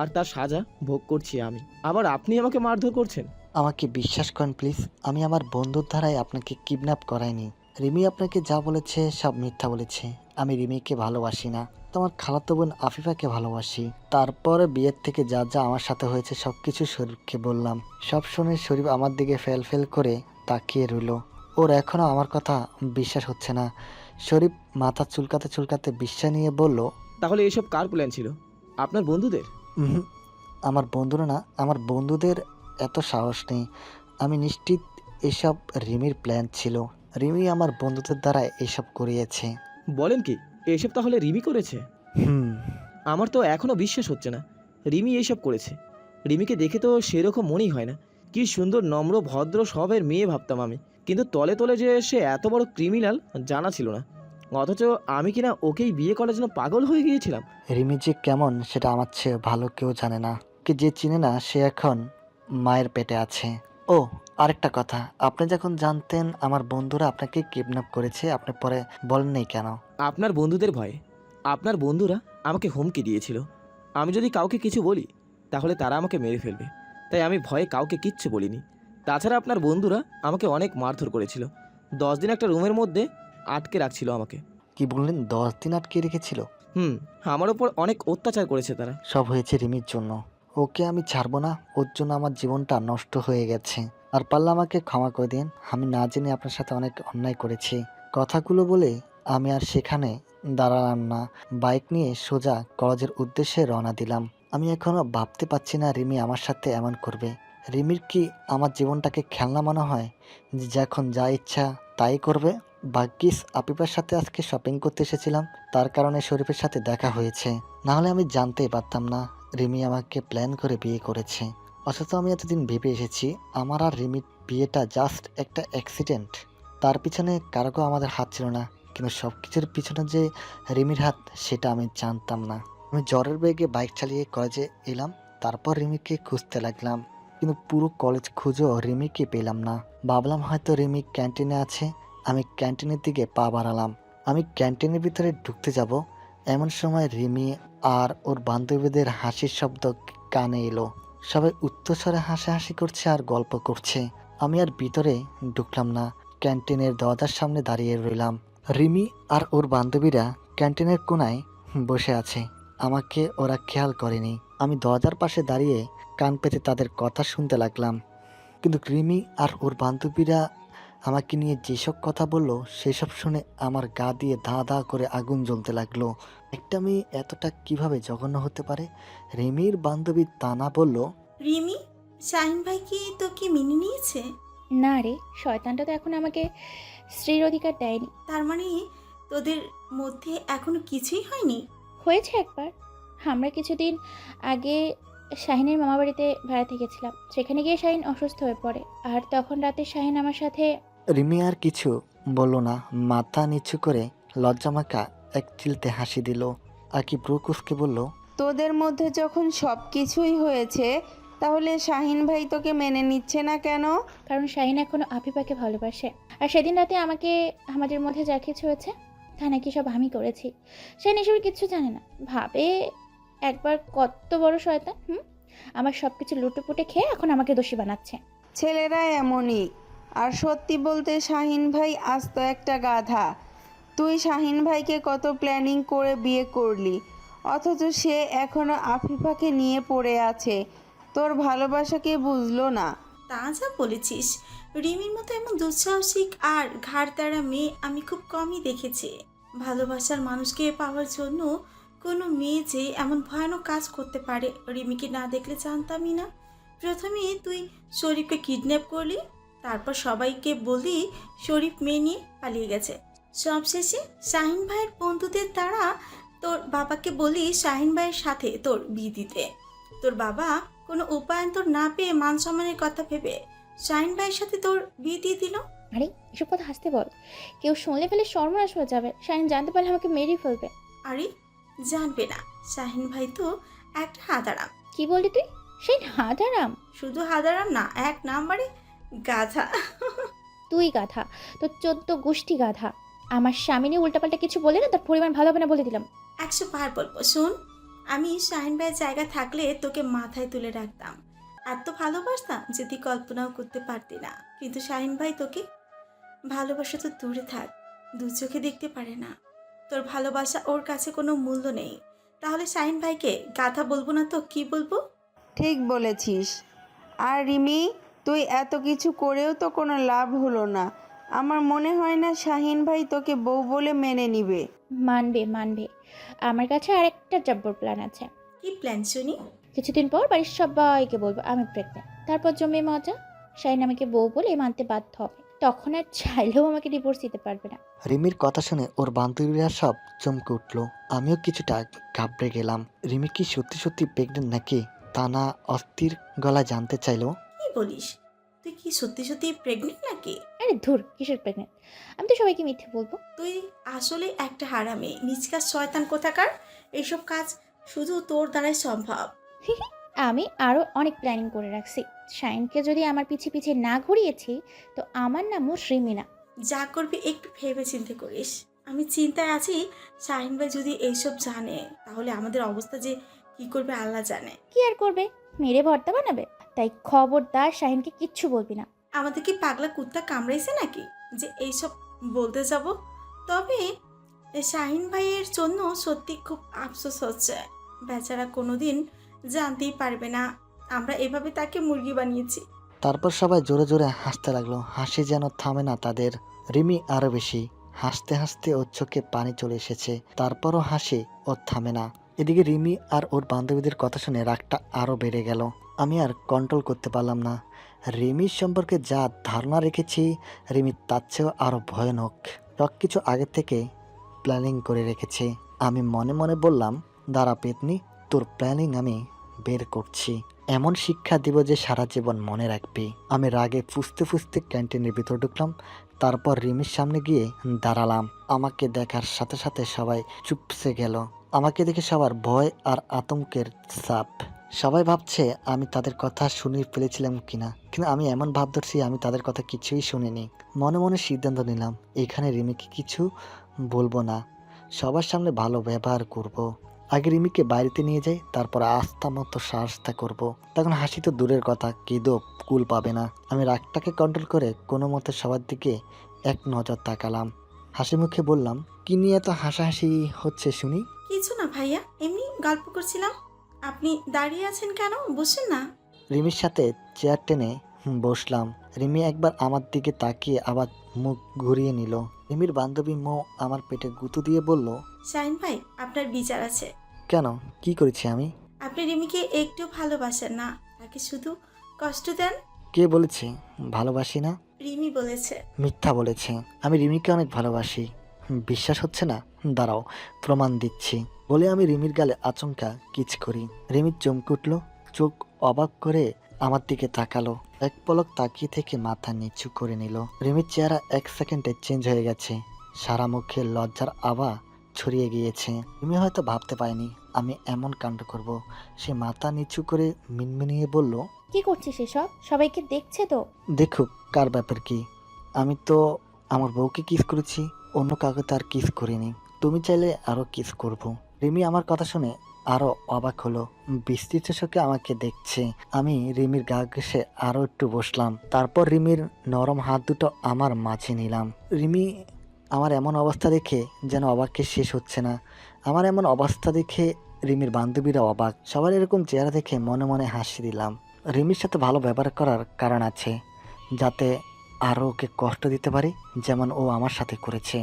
আর তার সাজা ভোগ করছি আমি। আবার আপনি আমাকে মারধর করছেন।
আমাকে বিশ্বাস করেন প্লিজ, আমি আমার বন্ধুর দ্বারাই আপনাকে কিডন্যাপ করাইনি। রিমি আপনাকে যা বলেছে সব মিথ্যা বলেছে। আমি রিমিকে ভালোবাসি না, তোমার খালাতো বোন আফিফাকে ভালোবাসি। তারপরে বিয়ের থেকে যা যা আমার সাথে হয়েছে সব কিছু শরীফকে বললাম। সব শুনে শরীফ আমার দিকে ফেল ফেল করে তাকিয়ে রইল। ওর এখনও আমার কথা বিশ্বাস হচ্ছে না। শরীফ মাথা চুলকাতে চুলকাতে বিশ্বাস নিয়ে বলল,
তাহলে এসব কার প্ল্যান ছিল? আপনার বন্ধুদের?
"উহুম, আমার বন্ধুরা না, আমার বন্ধুদের এত সাহস নেই। আমি নিশ্চিত এসব রিমির প্ল্যান ছিল। রিমি আমার বন্ধুদের দ্বারা এসব করিয়েছে।"
বলেন কি, এসব তাহলে রিমি করেছে?
হুম।
আমার তো এখনও বিশ্বাস হচ্ছে না রিমি এইসব করেছে। রিমিকে দেখে তো সেরকম মনেই হয় না। কি সুন্দর নম্র ভদ্র স্বভাবের মেয়ে ভাবতাম আমি, কিন্তু তলে তলে যে সে এত বড় ক্রিমিনাল জানা ছিল না। অথচ আমি কিনা ওকেই বিয়ে করার জন্য পাগল হয়ে গিয়েছিলাম।
রিমি যে কেমন সেটা আমার চেয়ে ভালো কেউ জানে না। কি যে চিনে না সে এখন মায়ের পেটে আছে। ও, আরেকটা কথা, আপনি যখন জানতেন আমার বন্ধুরা আপনাকে কিডন্যাপ করেছে, আপনি পরে বলেন নাই কেন?
আপনার বন্ধুদের ভয়ে। আপনার বন্ধুরা আমাকে হুমকি দিয়েছিল, আমি যদি কাউকে কিছু বলি তাহলে তারা আমাকে মেরে ফেলবে। তাই আমি ভয়ে কাউকে কিচ্ছু বলিনি। তাছাড়া আপনার বন্ধুরা আমাকে অনেক মারধর করেছিল। 10 দিন একটা রুমের মধ্যে আটকে রাখছিল আমাকে।
কি বললেন, 10 দিন আটকে রেখেছিল?
আমার ওপর অনেক অত্যাচার করেছে তারা।
সব হয়েছে রিমির জন্য। ওকে আমি ছাড়বো না, ওর জন্য আমার জীবনটা নষ্ট হয়ে গেছে। আর পারলে আমাকে ক্ষমা করে দিন, আমি না জেনে আপনার সাথে অনেক অন্যায় করেছি। কথাগুলো বলে আমি আর সেখানে দাঁড়ালাম না, বাইক নিয়ে সোজা কলেজের উদ্দেশ্যে রওনা দিলাম। আমি এখনো ভাবতে পারছি না রিমি আমার সাথে এমন করবে। রিমির কি আমার জীবনটাকে খেলনা মনে হয় যে যখন যা ইচ্ছা তাই করবে? ভাগ্যিস আপিফার সাথে আজকে শপিং করতে এসেছিলাম, তার কারণে শরীফের সাথে দেখা হয়েছে। না হলে আমি জানতেই পারতাম না রিমি আমাকে প্ল্যান করে বিয়ে করেছে। অথচ আমি এতদিন ভেবে এসেছি আমার আর রিমির বিয়েটা জাস্ট একটা অ্যাক্সিডেন্ট। তার পিছনে কারো আমাদের হাত ছিল না, কিন্তু সব কিছুর পিছনে যে রিমির হাত সেটা আমি জানতাম না। আমি জ্বরের বেগে বাইক চালিয়ে কলেজে এলাম, তারপর রিমিকে খুঁজতে লাগলাম, কিন্তু পুরো কলেজ খুঁজেও রিমিকে পেলাম না। ভাবলাম হয়তো রিমি ক্যান্টিনে আছে। আমি ক্যান্টিনের দিকে পা বাড়ালাম। আমি ক্যান্টিনের ভিতরে ঢুকতে যাব, এমন সময় রিমি আর ওর বান্ধবীদের হাসির শব্দ কানে এলো। সবাই উচ্চস্বরে হাসাহাসি করছে আর গল্প করছে। আমি আর ভিতরে ঢুকলাম না, ক্যান্টিনের দরজার সামনে দাঁড়িয়ে রইলাম। রিমি আর ওর বান্ধবীরা ক্যান্টিনের কোনায় বসে আছে, আমাকে ওরা খেয়াল করেনি। আমি দরজার পাশে দাঁড়িয়ে কান পেতে তাদের কথা শুনতে লাগলাম, কিন্তু রিমি আর ওর বান্ধবীরা আমাকে নিয়ে যেসব কথা বললো সেসব শুনে আমার গা দিয়ে ধা ধা করে আগুন জ্বলতে লাগলো। একটা মেয়ে এতটা কিভাবে জঘন্য হতে পারে? রিমির বান্ধবী তানা বলল,
রিমি, শাহিন ভাই কি তোকে মেনে নিয়েছে?
না রে, শয়তানটা তো এখন আমাকে স্ত্রীর অধিকার দেয়নি।
তার মানে তোদের মধ্যে এখনো কিছুই হয়নি?
হয়েছে একবার। আমরা কিছুদিন আগে শাহিনের মামাবাড়িতে ভাড়া থেকেছিলাম, সেখানে গিয়ে শাহিন অসুস্থ হয়ে পড়ে, আর তখন রাতে শাহিন আমার সাথে।
রিমি আর কিছু বলল না, মাথা নিচু করে লজ্জামাখা এক চিলতে হাসি দিল। আর কি ব্রুকুসকে বলল,
তোদের মধ্যে যখন সব কিছুই হয়েছে তাহলে শাহিন ভাই তোকে মেনে নিচ্ছে না কেন?
কারণ শাহিন এখনো আফিফাকে ভালোবাসে, আর সেদিন রাতে আমাদের মধ্যে যা কিছু হয়েছে তা নাকি সব আমি করেছি। শাহিন এসবের কিচ্ছু জানে না, ভাবে একবার কত বড় শয়তান। আমার সব কিছু লুটেপুটে খেয়ে এখন আমাকে দোষী বানাচ্ছে।
ছেলেরা এমনই। আর সত্যি বলতে শাহিন ভাই আস্ত একটা গাধা। তুই শাহিন ভাইকে কত প্ল্যানিং করে বিয়ে করলি, অথচ সে এখনো আফিফাকে নিয়ে পড়ে আছে। তোর ভালোবাসাকে বুঝলো না।
তা যা বলেছিস, রিমির মতো এমন দুঃসাহসিক আর ঘাড়তাড়া মেয়ে আমি খুব কমই দেখেছি। ভালোবাসার মানুষকে পাওয়ার জন্য কোনো মেয়ে যে এমন ভয়ানক কাজ করতে পারে রিমিকে না দেখলে জানতামই না। প্রথমে তুই শরীফকে কিডন্যাপ করলি, তারপর সবাইকে বললি শরীফ মেয়ে নিয়ে পালিয়ে গেছে। সবশেষে শাহিন ভাইয়ের বন্ধুদের দ্বারা তোর বাবাকে বলি শাহিন ভাইয়ের সাথে তোর বিয়ে দিতে। তোর বাবা কোনো উপায়ন্তর না পেয়ে মান সম্মানের কথা ভেবে শাহিন ভাইয়ের সাথে তোর বিয়ে দিয়ে দিল।
আরে এসব কথা হাসতে বল, কেউ শুনলে ফেলে সর্বনাশ হয়ে যাবে। শাহিন জানতে পারলে আমাকে মেরেই ফেলবে।
আরে জানবে না, শাহিন ভাই তো একটা হাদারাম।
কি বললি তুই? শাহিন হাদারাম?
শুধু হাদারাম না, এক নাম্বারে গাধা।
তুই গাধা, তোর 14 গোষ্ঠী গাধা। আমার স্বামী নিয়ে উল্টাপাল্টা কিছু বলে না, তার পরিমাণ ভালো হবে না বলে দিলাম।
100 বার বলবো, শোন, আমি শাহিন ভাইয়ের জায়গা থাকলে তোকে মাথায় তুলে রাখতাম। এত ভালোবাসতাম যে তুই কল্পনাও করতে পারতি না। কিন্তু শাহিন ভাই তোকে ভালোবাসা তো দূরে থাক, দু চোখে দেখতে পারে না। তোর ভালোবাসা ওর কাছে কোনো মূল্য নেই। তাহলে শাহিন ভাইকে গাধা বলবো না তো কি বলবো?
ঠিক বলেছিস। আর রিমি, তুই এত কিছু করেও তো কোনো লাভ হলো না। আমার মনে হয় না শাহিন ভাই তোকে বউ বলে মেনে নিবে।
মানবে মানবে। আমার কাছে আরেকটা জব্বর প্ল্যান আছে।
কি প্ল্যান শুনি?
কিছুদিন পর বাড়ির সবাইকে বলবো আমি প্রেগনেন্ট, তারপর জমে মজা। শাহিন আমাকে বউ বলে মানতে বাধ্য হবে, তখন আর চাইলেও আমাকে ডিভোর্স দিতে পারবে না।
রিমির কথা শুনে ওর বান্ধবীরা সব চমকে উঠল। আমিও কিছুটা ঘাবড়ে গেলাম। রিমি কি সত্যি সত্যি প্রেগনেন্ট নাকি তা না অস্থির গলায় জানতে চাইলো।
কি বলিস? তুই কি সত্যি সত্যি প্রেগনেন্ট নাকি?
আরে ধুর, কিসের প্রেগনেন্ট? আমি তো সবাইকে মিথ্যে বলবো।
তুই আসলে একটা হারামি, নিষ্কার শয়তান কোথাকার। এইসব কাজ শুধু তোর দ্বারাই সম্ভব।
আমি আরও অনেক প্ল্যানিং করে রাখছি। শাহিনকে যদি আমার পিছে পিছে না ঘুরিয়েছি তো আমার নামও শ্রীমিনা।
যা করবি একটু ভেবে চিন্তে করিস। আমি চিন্তায় আছি, শাহিন ভাই যদি এইসব জানে তাহলে আমাদের অবস্থা যে কি করবে আল্লাহ জানে।
কি আর করবে, মেরে ভর্তা বানাবে। তাই খবরদার শাহিনকে কিচ্ছু বলবি না।
আমাদের কি পাগলা কুত্তা কামড়াইছে নাকি যে এইসব বলতে যাব? তবে শাহিন ভাইয়ের জন্য সত্যি খুব আফসোস হচ্ছে। বেচারা কোনোদিন জানতেই পারবে না আমরা এভাবে তাকে মুরগি বানিয়েছি।
তারপর সবাই জোরে জোরে হাসতে লাগলো। হাসি যেন থামে না তাদের। রিমি আরো বেশি হাসতে হাসতে ওর চোখে পানি চলে এসেছে। তারপরও হাসি ওর থামে না। এদিকে রিমি আর ওর বান্ধবীদের কথা শুনে রাগটা আরো বেড়ে গেল। আমি আর কন্ট্রোল করতে পারলাম না। রিমির সম্পর্কে যা ধারণা রেখেছি রিমি তার চেয়েও আরো ভয়ানক। সব কিছু আগে থেকে প্ল্যানিং করে রেখেছে। আমি মনে মনে বললাম, দাঁড়া পেতনি, তোর প্ল্যানিং আমি বের করছি। এমন শিক্ষা দিব যে সারা জীবন মনে রাখবি। আমি রাগে ফুসতে ফুসতে ক্যান্টিনের ভিতর ঢুকলাম। তারপর রিমির সামনে গিয়ে দাঁড়ালাম। আমাকে দেখার সাথে সাথে সবাই চুপসে গেল। আমাকে দেখে সবার ভয় আর আতঙ্কের চাপ। সবাই ভাবছে আমি তাদের কথা শুনে ফেলেছিলাম কিনা, কিন্তু আমি এমন ভাব ধরছি আমি তাদের কথা কিছুই শুনিনি। মনে মনে সিদ্ধান্ত নিলাম এখানে রিমিকে কিছু বলবো না, সবার সামনে ভালো ব্যবহার করব। আগে রিমিকে বাড়িতে নিয়ে যাই, তারপর আস্থা মতো সাহসটা করব। তখন হাসি তো দূরের কথা, কেঁদেও কুল পাবে না। আমি রাগটাকে কন্ট্রোল করে কোনো মতে সবার দিকে এক নজর তাকালাম। হাসি মুখে বললাম, কি নিয়ে এত হাসাহাসি হচ্ছে শুনি?
কিছু না ভাইয়া, এমনি গল্প করছিলাম। আপনি দাঁড়িয়ে আছেন কেন? বসেন না।
রিমির সাথে চেয়ার টেনে বসলাম। রিমি একবার আমার দিকে তাকিয়ে আবার মুখ ঘুরিয়ে নিল। রিমির বান্ধবী মো আমার পেটে গুঁতো দিয়ে বলল,
শাহিন ভাই, আপনার বিচার আছে।
কেন, কি করেছি আমি?
আপনি রিমিকে একটু ভালোবাসেন না, তাকে শুধু কষ্ট দেন।
কে বলেছে ভালোবাসি না?
রিমি বলেছে।
মিথ্যা বলেছে। আমি রিমিকে অনেক ভালোবাসি। বিশ্বাস হচ্ছে না? দাঁড়াও, প্রমাণ দিচ্ছি। বলে আমি রিমির গালে আচমকা কিচ করি। রিমির চমকে উঠল, চোখ অবাক করে আমার দিকে তাকালো। এক পলক তাকিয়ে থেকে মাথা নিচু করে নিল। রিমির চেহারা এক সেকেন্ডে চেঞ্জ হয়ে গেছে। সারা মুখে লজ্জার আভা ছড়িয়ে গিয়েছে। রিমি হয়তো ভাবতে পারেনি আমি এমন কাণ্ড করব। সে মাথা নিচু করে মিনমিনিয়ে বলল,
কি করছিস এসব? সবাইকে দেখছে তো।
দেখুক, কার ব্যাপার কি? আমি তো আমার বউকে কিস করেছি, অন্য কাউকে তো আর কিস করিনি। তুমি চাইলে আরো কিস করব। রিমি আমার কথা শুনে আরো অবাক হলো। বিস্তৃত চোখে আমাকে দেখছে। আমি রিমির গা ঘেঁষে আরো একটু বসলাম। তারপর রিমির নরম হাত দুটো আমার মাঝে নিলাম। রিমি আমার এমন অবস্থা দেখে যেন অবাকের শেষ হচ্ছে না। আমার এমন অবস্থা দেখে রিমির বান্ধবীরা অবাক। সবার এরকম চেহারা দেখে মনে মনে হাসি দিলাম। রিমির সাথে ভালো ব্যবহার করার কারণ আছে, যাতে আরও ওকে কষ্ট দিতে পারি যেমন ও আমার সাথে করেছে।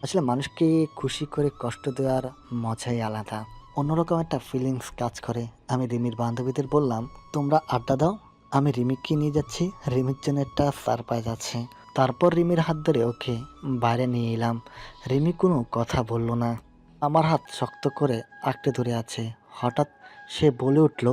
আসলে মানুষকে খুশি করে কষ্ট দেওয়ার মজাই আলাদা, অন্যরকম একটা ফিলিংস কাজ করে। আমি রিমির বান্ধবীদের বললাম, তোমরা আড্ডা দাও, আমি রিমিকে নিয়ে যাচ্ছি। রিমির জন্য একটা সারপ্রাইজ আছে। তারপর রিমির হাত ধরে ওকে বাইরে নিয়ে এলাম। রিমি কোনো কথা বলল না, আমার হাত শক্ত করে আঁকড়ে ধরে আছে। হঠাৎ সে বলে উঠল,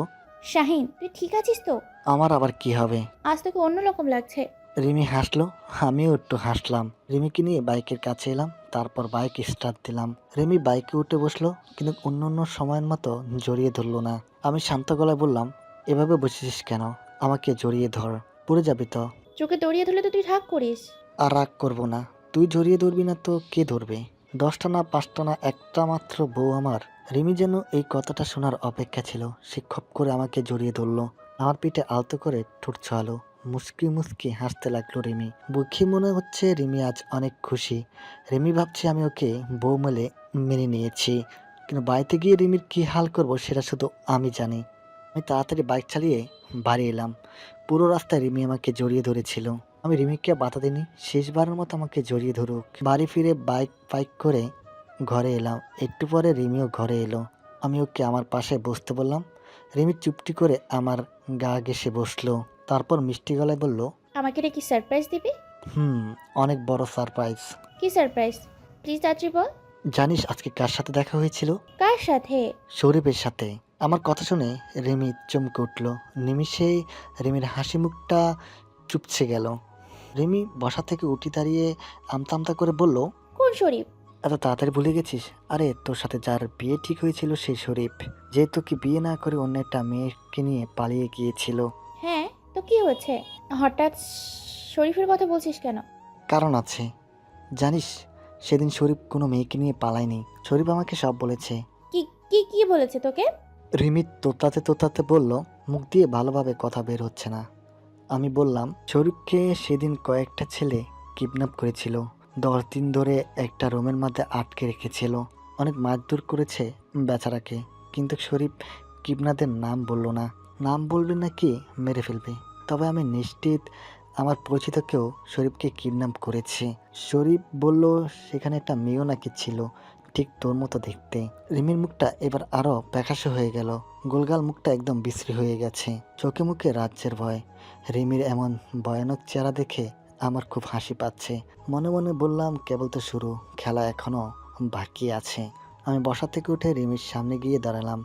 শাহিন, তুই ঠিক আছিস তো?
আমার আবার কি হবে?
আজ তোকে অন্যরকম লাগছে।
রিমি হাসলো, আমিও একটু হাসলাম। রিমিকে নিয়ে বাইকের কাছে এলাম, তারপর বাইক স্টার্ট দিলাম। রিমি বাইকে উঠে বসলো, কিন্তু অন্য সময়ের মতো জড়িয়ে ধরলো না। আমি শান্ত গলায় বললাম, এভাবে বসেছিস কেন? আমাকে জড়িয়ে ধর, পড়ে যাবি তো।
চোখে দড়িয়ে ধরলে তো তুই রাগ করিস।
আর রাগ করবো না। তুই জড়িয়ে ধরবি না তো কে ধরবে? 10টা না 5টা না, একটা মাত্র বউ আমার। রিমি যেন এই কথাটা শোনার অপেক্ষা ছিল। সে খপ করে আমাকে জড়িয়ে ধরলো। আমার পিঠে আলতো করে ঠোঁট ছোঁয়ালো। মুচকি মুচকি হাসতে লাগলো রিমি। বুঝি মনে হচ্ছে রিমি আজ অনেক খুশি। রিমি ভাবছে আমি ওকে বউ মেলে মেনে নিয়েছি, কিন্তু বাড়িতে গিয়ে রিমির কী হাল করব সেটা শুধু আমি জানি। আমি তাড়াতাড়ি বাইক চালিয়ে বাড়ি এলাম। পুরো রাস্তায় রিমি আমাকে জড়িয়ে ধরেছিল। আমি রিমিকে বাধা দিইনি, শেষবারের মতো আমাকে জড়িয়ে ধরুক। বাড়ি ফিরে বাইক করে ঘরে এলাম। একটু পরে রিমিও ঘরে এলো। আমি ওকে আমার পাশে বসতে বললাম। রিমি চুপটি করে আমার গা ঘেঁষে বসলো। তারপর মিষ্টি গলায় বলল,
আমাকে রে কি সারপ্রাইজ দিবি?
অনেক বড় সারপ্রাইজ।
কি সারপ্রাইজ? প্লিজ তাড়াতাড়ি বল।
জানিস আজকে কার সাথে দেখা হয়েছিল?
কার সাথে?
শরীফের সাথে। আমার কথা শুনে রিমি চমকে উঠল। নিমিষেই রিমির হাসি মুখটা চুপসে গেল। রিমি বসা থেকে উঠে দাঁড়িয়ে আমতা আমতা করে বলল,
কোন শরীফ?
এত তাড়াতাড়ি ভুলে গেছিস? আরে তোর সাথে যার বিয়ে ঠিক হয়েছিল সেই শরীফ, যে তোকে বিয়ে না করে অন্য একটা মেয়েকে নিয়ে পালিয়ে গিয়েছিল।
হ্যাঁ, তো কি হয়েছে? হঠাৎ শরীফের কথা বলছিস কেন?
কারণ আছে। জানিস সেদিন শরীফ কোনো মেয়েকে নিয়ে পালায়নি। শরীফ আমাকে সব বলেছে।
কি কি কি বলেছে তোকে?
রিমি তোতাতে তোতাতে বলল, মুখ দিয়ে ভালোভাবে কথা বের হচ্ছে না। আমি বললাম, শরীফকে সেদিন কয়েকটা ছেলে কিডন্যাপ করেছিল। 10 দিন ধরে একটা রুমের মধ্যে আটকে রেখেছিল। অনেক মারধর করেছে বেচারাকে, কিন্তু শরীফ কিডন্যাপের নাম বলল না। নাম বলবে না কি মেরে ফেলবে। তবে আমি নিশ্চিত আমার পরিচিত কেউ শরীফকে কিডন্যাপ করেছে। শরীফ বলল সেখানে একটা মেয়েও নাকি ছিল, ঠিক তোর মতো দেখতে। রিমির মুখটা এবার আরো প্যাকাশে হয়ে গেল। গোলগাল মুখটা একদম বিশ্রী হয়ে গেছে, চোখে মুখে রাজ্যের ভয়। রিমির এমন ভয়ানক চেহারা দেখে আমার খুব হাসি পাচ্ছে। মনে মনে বললাম, কেবল তো শুরু, খেলা এখনো বাকি আছে। আমি বসা থেকে উঠে রিমির সামনে গিয়ে দাঁড়ালাম।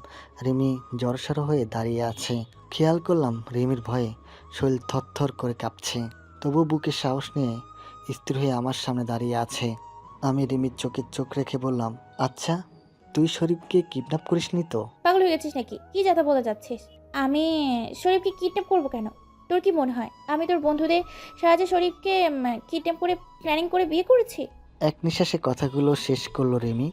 রিমি জড়সড় হয়ে দাঁড়িয়ে আছে। খেয়াল করলাম রিমির ভয়ে শরীর থরথর করে কাঁপছে, তবু বুকে সাহস নিয়ে স্থির হয়ে আমার সামনে দাঁড়িয়ে আছে। আমি রিমির চোখে চোখ রেখে বললাম, আচ্ছা তুই শরীফকে কিডন্যাপ করিসনি তো?
পাগল হয়ে গেছিস নাকি? কি যাতা বলে যাচ্ছিস? আমি শরীফকে কিডন্যাপ করবো কেন? তোর কি মনে হয় আমি তোর বন্ধুদের সাহায্যে শরীফকে কিডন্যাপ করে প্ল্যানিং করে বিয়ে করেছি?
এক নিঃশ্বাসে কথাগুলো শেষ করলো রিমি।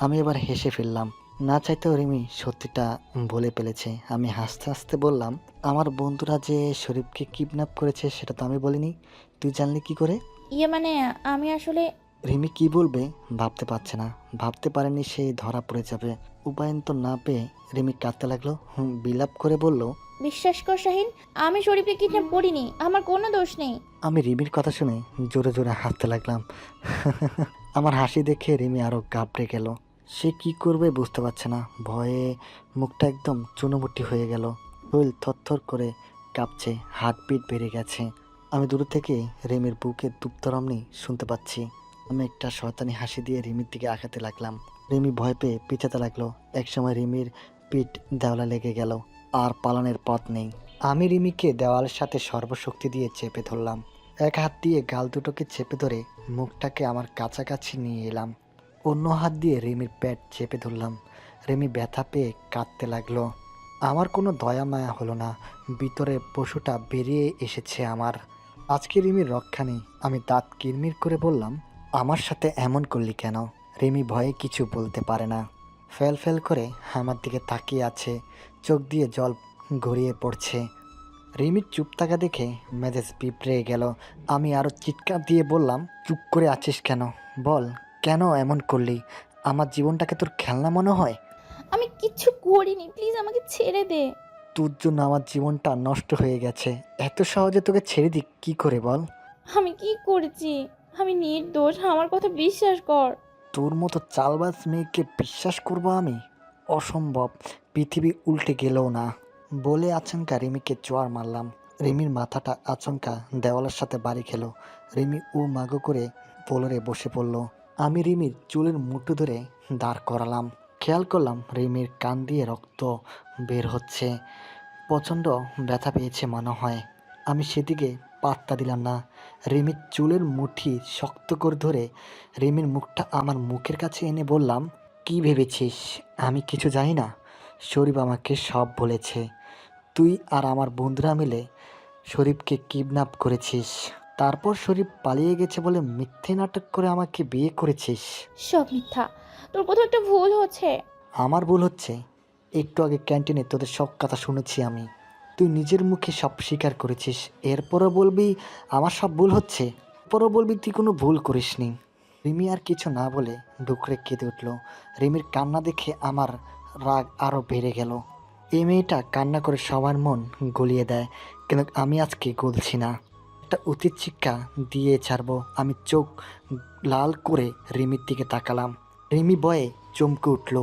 আমি এবার হেসে ফেললাম। না চাইতেও রিমি সত্যিটা বলে ফেলেছে। আমি হাসতে হাসতে বললাম, আমার বন্ধুরা যে শরীফকে কিডন্যাপ করেছে সেটা তো আমি বলিনি, তুই জানলি কি করে?
মানে আমি আসলে...
রিমি কি বলবে ভাবতে পারছে না। ভাবতে পারেনি সে ধরা পড়ে যাবে। উপায়ন্তর না পেয়ে রিমি কাঁদতে লাগলো। বিলাপ করে বলল,
বিশ্বাস কর শাহিন, আমি শরীফকে কিডন্যাপ করিনি, আমার কোনো দোষ নেই।
আমি রিমির কথা শুনে জোরে জোরে হাসতে লাগলাম। আমার হাসি দেখে রিমি আরো ঘাবড়ে গেল। সে কি করবে বুঝতে পারছে না। ভয়ে মুখটা একদম চুনোমুটি হয়ে গেল। শরীর থরথর করে কাঁপছে, হার্টবিট বেড়ে গেছে। আমি দূর থেকে রিমির বুকের দুপতরমনি শুনতে পাচ্ছি। আমি একটা শয়তানি হাসি দিয়ে রিমির দিকে আঘাতে লাগলাম। রিমি ভয় পেয়ে পিছাতে লাগলো। একসময় রিমির পিঠ দেওয়ালে লেগে গেল, আর পালানোর পথ নেই। আমি রিমিকে দেওয়ালের সাথে সর্বশক্তি দিয়ে চেপে ধরলাম। এক হাত দিয়ে গাল দুটোকে চেপে ধরে মুখটাকে আমার কাছাকাছি নিয়ে এলাম। অন্য হাত দিয়ে রিমির পেট চেপে ধরলাম। রিমি ব্যথা পেয়ে কাঁদতে লাগলো। আমার কোনো দয়া মায়া হলো না। ভিতরে পশুটা বেরিয়ে এসেছে আমার। আজকে রিমির রক্ষা নেই। আমি দাঁত কিরমির করে বললাম, আমার সাথে এমন করলি কেন? রিমি ভয়ে কিছু বলতে পারে না। ফেল ফেল করে আমার দিকে তাকিয়ে আছে, চোখ দিয়ে জল গড়িয়ে পড়ছে। রিমির চুপ থাকা দেখে মেজাজ পিঁপড়ে গেল। আমি আরও চিৎকার দিয়ে বললাম, চুপ করে আছিস কেন? বল, কেন এমন করলি? আমার জীবনটাকে তোর খেলনা মনে হয়?
আমি কিচ্ছু করিনি, প্লিজ আমাকে ছেড়ে দে।
তোর জন্য আমার জীবনটা নষ্ট হয়ে গেছে। এত সহজে তোকে ছেড়ে দিই কি করে বল?
আমি কি করেছি? আমি নির্দোষ, আমার কথা বিশ্বাস কর।
তোর মতো চালবাজ মেয়েকে বিশ্বাস করবো আমি? অসম্ভব, পৃথিবী উল্টে গেলেও না। বলে আচমকা রিমিকে চোয়ার মারলাম। রিমির মাথাটা আচমকা দেওয়ালের সাথে বাড়ি খেলো। রিমি ও মাগো করে ফ্লোরে বসে পড়লো। আমি রিমির চুলের মুঠো ধরে দাঁড় করালাম। খেয়াল করলাম রিমির কান দিয়ে রক্ত বের হচ্ছে। প্রচণ্ড ব্যথা পেয়েছে মনে হয়। আমি সেদিকে পাত্তা দিলাম না। রিমির চুলের মুঠি শক্ত করে ধরে রিমির মুখটা আমার মুখের কাছে এনে বললাম, কি ভেবেছিস আমি কিছু জানি না? শরীফ আমাকে সব বলেছে। তুই আর আমার বন্ধুরা মিলে শরীফকে কিডন্যাপ করেছিস। তারপর শরীফ পালিয়ে গেছে বলে মিথ্যে নাটক করে আমাকে বিয়ে করেছিস।
সব মিথ্যা। তোর কোথাও একটা ভুল হচ্ছে।
আমার ভুল হচ্ছে? একটু আগে ক্যান্টিনে তোদের সব কথা শুনেছি আমি। তুই নিজের মুখে সব স্বীকার করেছিস, এরপরও বলবি আমার সব ভুল হচ্ছে, পরও বলবি তুই কোনো ভুল করিসনি। রিমি আর কিছু না বলে ডুকরে কেঁদে উঠল। রিমির কান্না দেখে আমার রাগ আরও বেড়ে গেল। এই মেয়েটা কান্না করে সবার মন গলিয়ে দেয়, কিন্তু আমি আজকে গলছি না। একটা উচিত শিক্ষা দিয়ে ছাড়বো। আমি চোখ লাল করে রিমির দিকে তাকালাম। রিমি ভয়ে চমকে উঠল,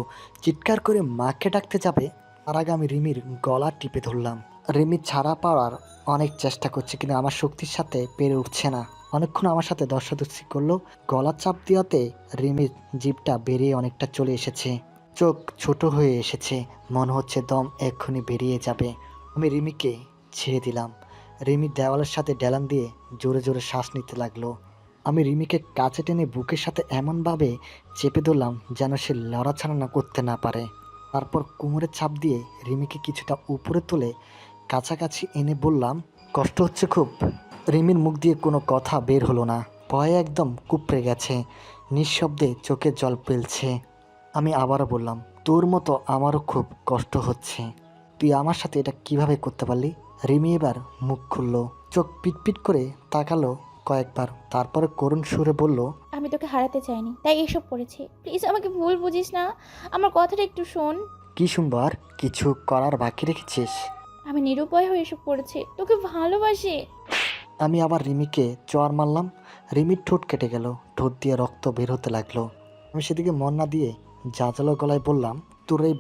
চিৎকার করে মাকে ডাকতে যাবে, তার আগে আমি রিমির গলা টিপে ধরলাম। রিমি ছাড়া পাওয়ার অনেক চেষ্টা করছে, কিন্তু আমার শক্তির সাথে পেরে উঠছে না। অনেকক্ষণ আমার সাথে দর্শাদর্শি করলো। গলা চাপ দেওয়াতে রিমির জিভটা বেরিয়ে অনেকটা চলে এসেছে, চোখ ছোট হয়ে এসেছে, মনে হচ্ছে দম এক্ষুনি বেরিয়ে যাবে। আমি রিমিকে ছেড়ে দিলাম। রিমি দেওয়ালের সাথে ডেলান দিয়ে জোরে জোরে শ্বাস নিতে লাগলো। আমি রিমিকে কাছে টেনে বুকের সাথে এমনভাবে চেপে ধরলাম যেন সে লড়াছাড়া না করতে না পারে। তারপর কোমরে চাপ দিয়ে রিমিকে কিছুটা উপরে তুলে কাছাকাছি এনে বললাম, কষ্ট হচ্ছে খুব? রিমির মুখ দিয়ে কোনো কথা বের হলো না, ভয়ে একদম কুঁপড়ে গেছে, নিঃশব্দে চোখে জল ফেলছে। আমি আবারও বললাম, তোর মতো আমারও খুব কষ্ট হচ্ছে, তুই আমার সাথে এটা কিভাবে করতে পারলি? রিমি এবার মুখ খুলল, চোখ পিটপিট করে তাকালো কয়েকবার, তারপরে করুণ সুরে বলল,
আমি তোকে হারাতে চাইনি, তাই এসব করেছি। প্লিজ আমাকে ভুল বুঝিস না, আমার কথাটা একটু শোন।
কি শুনবো আর? কিছু করার বাকি রেখেছিস?
আমি নিরুপায় হয়ে এসব করেছি, তোকে ভালোবাসি।
আমি আবার রিমিকে চড় মারলাম। রিমির ঠোঁট কেটে গেল, ঠোঁট দিয়ে রক্ত বের হতে লাগলো। আমি সেদিকে মন না দিয়ে জাজালো গলায় বললাম, তোর এই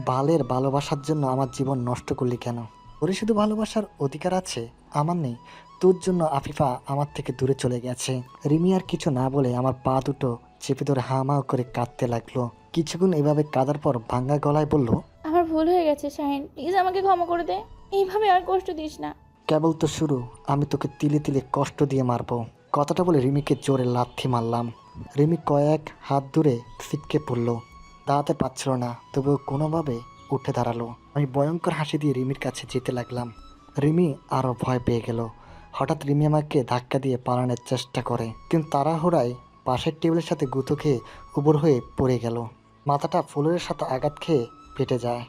বালের ভালোবাসার জন্য আমার জীবন নষ্ট করলি কেন? তোরে শুধু ভালোবাসার অধিকার আছে, আমার নেই। তোর জন্য আফিফা আমার থেকে দূরে চলে গেছে। রিমি আর কিছু না বলে আমার পা দুটো চেপে ধরে হামাও করে কাঁদতে লাগলো। কিছুক্ষণ এভাবে কাঁদার পর ভাঙ্গা গলায় বলল,
আমার ভুল হয়ে গেছে শাহিন, প্লিজ আমাকে ক্ষমা করে দে, এইভাবে আর কষ্ট দিস না।
কেবল তো শুরু, আমি তোকে তিলে তিলে কষ্ট দিয়ে মারবো। কথাটা বলে রিমিকে জোরে লাথি মারলাম। রিমি কয়েক হাত দূরে ছিটকে পড়ল, দাঁড়াতে পারছিল না, তবুও কোনোভাবে উঠে দাঁড়ালো। আমি ভয়ঙ্কর হাসি দিয়ে রিমির কাছে যেতে লাগলাম। রিমি আরও ভয় পেয়ে গেল। হঠাৎ রিমি আমাকে ধাক্কা দিয়ে পালানোর চেষ্টা করে, কিন্তু তাড়াহুড়ায় পাশের টেবিলের সাথে গুঁতো খেয়ে উবর হয়ে পড়ে গেল। মাথাটা ফুলের সাথে আঘাত খেয়ে ফেটে যায়,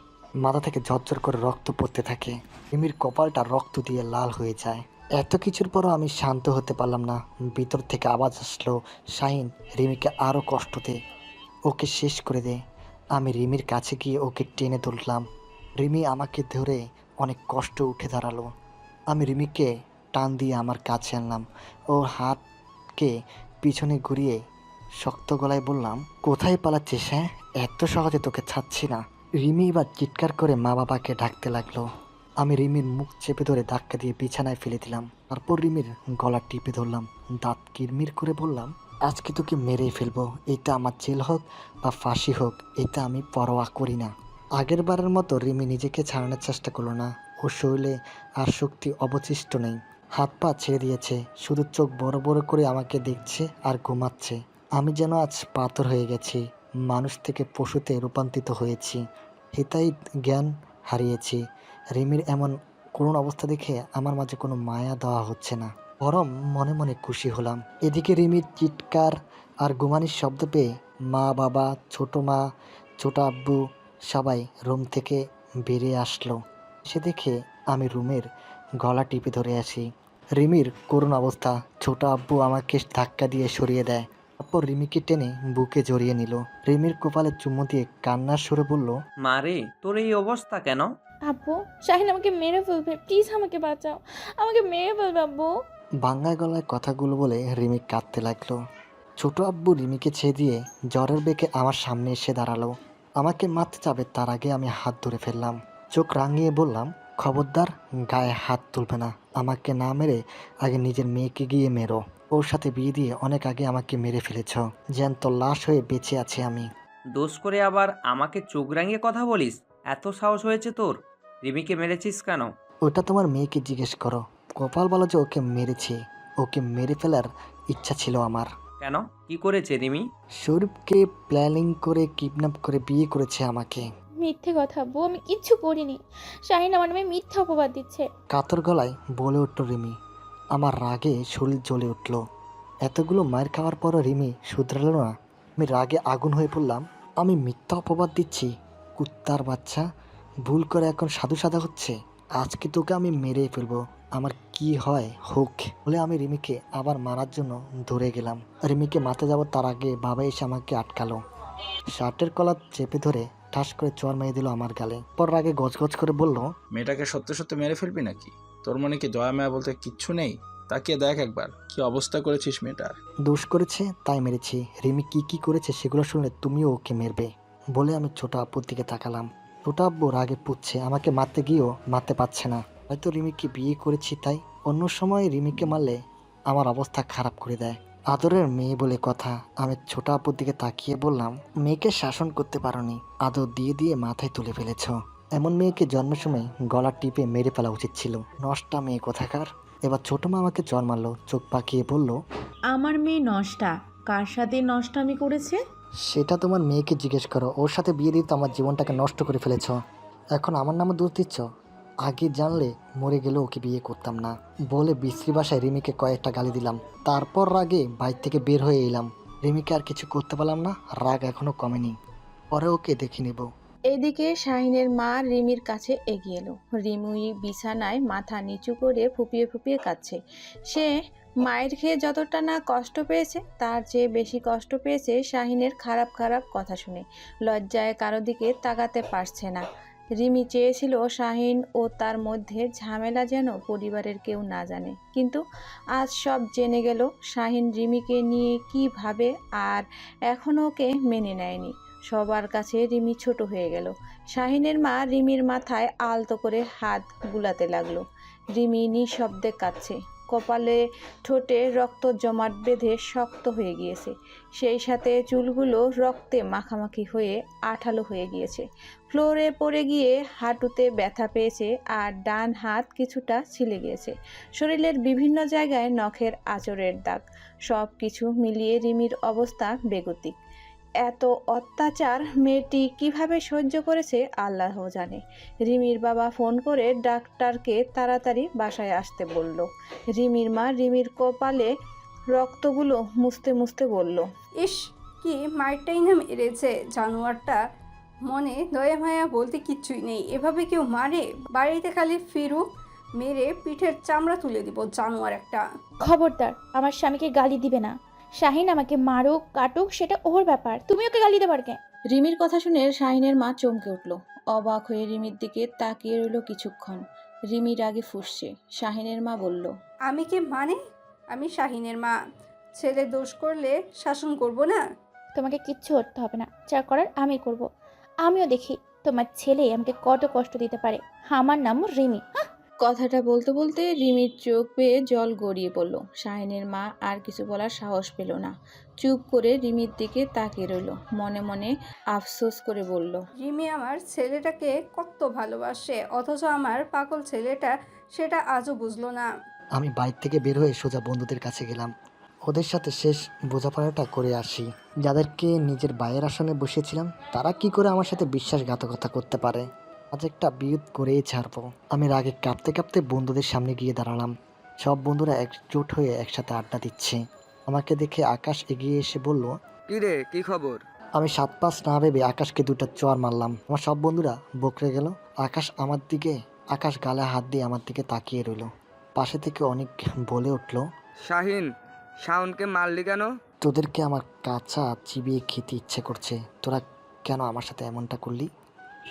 মাথা থেকে ঝরঝর করে রক্ত পড়তে থাকে। রিমির কপালটা রক্ত দিয়ে লাল হয়ে যায়। এত কিছুর পরও আমি শান্ত হতে পারলাম না। ভিতর থেকে আওয়াজ আসলো, শাহিন, রিমিকে আরও কষ্ট দে, ওকে শেষ করে দে। আমি রিমির কাছে গিয়ে ওকে টেনে তুললাম। রিমি আমাকে ধরে অনেক কষ্ট উঠে দাঁড়ালো। আমি রিমিকে টান দিয়ে আমার কাছে আনলাম। ওর হাতকে পিছনে ঘুরিয়ে শক্ত গলায় বললাম, কোথায় পালাচ্ছিস? হ্যাঁ, এত সহজে তোকে ছাড়ছি না। রিমি এবার চিৎকার করে মা বাবাকে ডাকতে লাগলো। আমি রিমির মুখ চেপে ধরে ধাক্কা দিয়ে বিছানায় ফেলে দিলাম। তারপর রিমির গলা টিপে ধরলাম, দাঁত কিরমির করে বললাম, আজকে তোকে মেরেই ফেলবো, এটা আমার জেল হোক বা ফাঁসি হোক, এটা আমি পরোয়া করি না। আগের বারের মতো রিমি নিজেকে ছাড়ানোর চেষ্টা করলো না। ওর শরীরে আর শক্তি অবশিষ্ট নেই, হাত পা ছেড়ে দিয়েছে, শুধু চোখ বড় বড় করে আমাকে দেখছে আর ঘুমাচ্ছে। আমি যেন আজ পাথর হয়ে গেছি, মানুষ থেকে পশুতে রূপান্তরিত হয়েছি, হিতাই জ্ঞান হারিয়েছি। রিমির এমন করুণ অবস্থা দেখে আমার মাঝে কোনো মায়া দেওয়া হচ্ছে না, বরং মনে মনে খুশি হলাম। এদিকে রিমির চিৎকার আর ঘুমানির শব্দ পেয়ে মা বাবা, ছোট মা, ছোট আব্বু সবাই রুম থেকে বেরিয়ে আসলো। সে দেখে আমি রুমের গলা টিপে ধরে আসি। রিমির করুণ অবস্থা, ছোট আব্বু আমাকে ধাক্কা দিয়ে সরিয়ে দেয়, তারপর রিমিকে টেনে বুকে জড়িয়ে নিল। রিমির কপালে চুমু দিয়ে কান্নার সুরে বলল,
মারে, তোর এই অবস্থা কেন?
আব্বু, শাহিন আমাকে মেরে ফেলবে, প্লিজ আমাকে বাঁচাও, আমাকে মেরে ফেলবে আব্বু।
ভাঙ্গা গলায় কথাগুলো বলে রিমি কাঁদতে লাগলো। ছোট আব্বু রিমিকে ছেড়ে দিয়ে জ্বরের বেগে আমার সামনে এসে দাঁড়ালো। আমাকে মারতে যাবে তার আগে আমি হাত ধরে ফেললাম। চোখ রাঙিয়ে বললাম, খবরদার গায়ে হাত তুলবে না, আমাকে না মেরে আগে নিজের মেয়েকে গিয়ে মেরো। ওর সাথে বিয়ে দিয়ে অনেক আগে আমাকে মেরে ফেলেছ, জ্যান্ত লাশ হয়ে বেঁচে আছি আমি।
দোষ করে আবার আমাকে চোখ রাঙিয়ে কথা বলিস? এত সাহস হয়েছে তোর? রিমিকে মেরেছিস কেন?
ওটা তোমার মেয়েকে জিজ্ঞেস করো। কপাল বলো যে ওকে মেরেছি, ওকে মেরে ফেলার ইচ্ছা ছিল আমার।
কেন, কি করেছে রিমি?
শরীফকে প্ল্যানিং করে কিডন্যাপ করে বিয়ে করেছে আমাকে।
মিথ্যে কথা আব্বু, আমি কিচ্ছু করিনি। শাহিন আমার নামে মিথ্যা অপবাদ দিচ্ছে।
কাতর গলায় বলে উঠল রিমি। আমার রাগে শরীর জ্বলে উঠল। এতগুলো মার খাওয়ার পরও রিমি শুধরালো না। আমি রাগে আগুন হয়ে পড়লাম। আমি মিথ্যা অপবাদ দিচ্ছি? কুত্তার বাচ্চা, ভুল করে এখন সাধু সাদা হচ্ছে। আজকে তোকে আমি মেরেই ফেলবো, আমার কি হয় হোক। বলে আমি রিমিকে আবার মারার জন্য ধরে গেলাম। রিমিকে মারতে যাব তার আগে বাবা এসে আমাকে আটকালো। শার্টের কলার চেপে ধরে ঠাস করে চর মেরে দিল আমার গালে। পর আগে গজগজ করে বলল,
মেয়েটাকে সত্যি সত্যি মেরে ফেলবি নাকি? তোর মনে কি দয়া মায়া বলতে কিচ্ছু নেই? তাকিয়ে দেখ একবার কি অবস্থা করেছিস মেয়েটার।
দোষ করেছে তাই মেরেছি, রিমি কি কি করেছে সেগুলো শুনলে তুমিও ওকে মেরবে। বলে আমি ছোট আব্বুর দিকে তাকালাম। ছোট আব্বু রাগে পুচ্ছে, আমাকে মারতে গিয়েও মারতে পারছে না। হয়তো রিমিকে বিয়ে করেছি তাই। অন্য সময় রিমিকে মারলে আমার অবস্থা খারাপ করে দেয়। আদরের মেয়ে বলে কথা। আমি ছোট আব্বুর দিকে তাকিয়ে বললাম, মেয়েকে শাসন করতে পারোনি, আদর দিয়ে দিয়ে মাথায় তুলে ফেলেছ। এমন মেয়েকে জন্মের সময় গলা টিপে মেরে ফেলা উচিত ছিল। নষ্টা মেয়ে কোথাকার। এবার ছোট মা আমাকে চর মারলো, চোখ পাকিয়ে বলল,
আমার মেয়ে নষ্টা? কার সাথে নষ্টামি করেছে?
সেটা তোমার মেয়েকে জিজ্ঞেস করো। ওর সাথে বিয়ে দিতে আমার জীবনটাকে নষ্ট করে ফেলেছ, এখন আমার নামে দোষ দিচ্ছ। আগে জানলে মরে গেলেও ওকে বিয়ে করতাম না। বলে বিশ্রী ভাষায় রিমিকে কয়েকটা গালি দিলাম। তারপর রাগে বাইর থেকে বের হয়ে এলাম। রিমিকে আর কিছু করতে পারলাম না, রাগ এখনো কমেনি। পরে ওকে দেখে নেব।
এদিকে শাহিনের মা রিমির কাছে এগিয়ে এলো। রিমি বিছানায় মাথা নিচু করে ফুপিয়ে ফুপিয়ে কাঁদছে। সে মায়ের খেয়ে যতটা না কষ্ট পেয়েছে তার চেয়ে বেশি কষ্ট পেয়েছে শাহিনের খারাপ খারাপ কথা শুনে। লজ্জায় কারো দিকে তাকাতে পারছে না। রিমি চেয়েছিল শাহিন ও তার মধ্যে ঝামেলা যেন পরিবারের কেউ না জানে, কিন্তু আজ সব জেনে গেল। শাহিন রিমিকে নিয়ে কী ভাবে, আর এখনও ওকে মেনে নেয়নি। সবার কাছে রিমি ছোট হয়ে গেল। শাহিনের মা রিমির মাথায় আলতো করে হাত বুলাতে লাগলো। রিমি নিঃশব্দে কাঁদছে। কপালে ঠোঁটে রক্ত জমাট বেঁধে শক্ত হয়ে গিয়েছে। সেই সাথে চুলগুলো রক্তে মাখামাখি হয়ে আঠালো হয়ে গিয়েছে। ফ্লোরে পড়ে গিয়ে হাঁটুতে ব্যথা পেয়েছে আর ডান হাত কিছুটা ছিলে গিয়েছে। শরীরের বিভিন্ন জায়গায় নখের আঁচড়ের দাগ। সব কিছু মিলিয়ে রিমির অবস্থা বেগতিক। এত অত্যাচার মেয়েটি কিভাবে সহ্য করেছে আল্লাহ জানে। রিমির বাবা ফোন করে ডাক্তারকে তাড়াতাড়ি বাসায় আসতে বলল। রিমির মা রিমির কপালে রক্তগুলো মুছতে মুছতে বলল,
ইস, কি মারটাই না মেরেছে জানোয়ারটা। মনে দয়া মায়া বলতে কিচ্ছুই নেই। এভাবে কেউ মারে? বাড়িতে খালি ফিরুক, মেরে পিঠের চামড়া তুলে দিব জানোয়ার একটা।
খবরদার আমার স্বামীকে গালি দিবে না। শাহিন আমাকে মারুক কাটুক সেটা ওর ব্যাপার, তুমি ওকে গালি দেবার কে?
রিমির কথা শুনে শাহিনের মা চমকে উঠল। অবাক হয়ে রিমির দিকে তাকিয়ে রইল কিছুক্ষণ। রিমি রাগে ফুঁসছে। শাহিনের মা বলল,
আমি কে মানে? আমি শাহিনের মা। ছেলে দোষ করলে শাসন করব না?
তোমাকে কিচ্ছু করতে হবে না, যা করার আমি করব। আমিও দেখি তোমার ছেলে আমাকে কত কষ্ট দিতে পারে। আমার নাম রিমি।
কথাটা বলতে বলতে রিমির চোখ বেয়ে জল গড়িয়ে পড়ল। শাহিনের মা আর কিছু বলার সাহস পেল না। চুপ করে রিমির দিকে তাকিয়ে রইল। মনে মনে আফসোস করে বলল,
রিমি আমার ছেলেটাকে কত ভালোবাসে, অথচ আমার পাগল ছেলেটা সেটা আজও বুঝলো না।
আমি বাইর থেকে বের হয়ে সোজা বন্ধুদের কাছে গেলাম। ওদের সাথে শেষ বোঝাপড়াটা করে আসি। যাদেরকে নিজের ভাইয়ের আসনে বসিয়েছিলাম তারা কি করে আমার সাথে বিশ্বাসঘাতকতা করতে পারে। আজ একটা বিয়ে করেই ছাড়বো। আমি রাগে কাঁপতে কাঁপতে বন্ধুদের সামনে গিয়ে দাঁড়ালাম। সব বন্ধুরা একজোট হয়ে একসাথে আড্ডা দিচ্ছে। আমাকে দেখে আকাশ এগিয়ে এসে বলল,
কি রে, কি খবর?
আমি 7-5 না ভেবে আকাশকে 2টা চর মারলাম। আমার সব বন্ধুরা বকরে গেল। আকাশ গালে হাত দিয়ে আমার দিকে তাকিয়ে রইল। পাশে থেকে অনেক বলে উঠল,
শাহিন, শাওনকে মারলি কেন?
তোদেরকে আমার কাঁচা চিবিয়ে খেতে ইচ্ছে করছে। তোরা কেন আমার সাথে এমনটা করলি?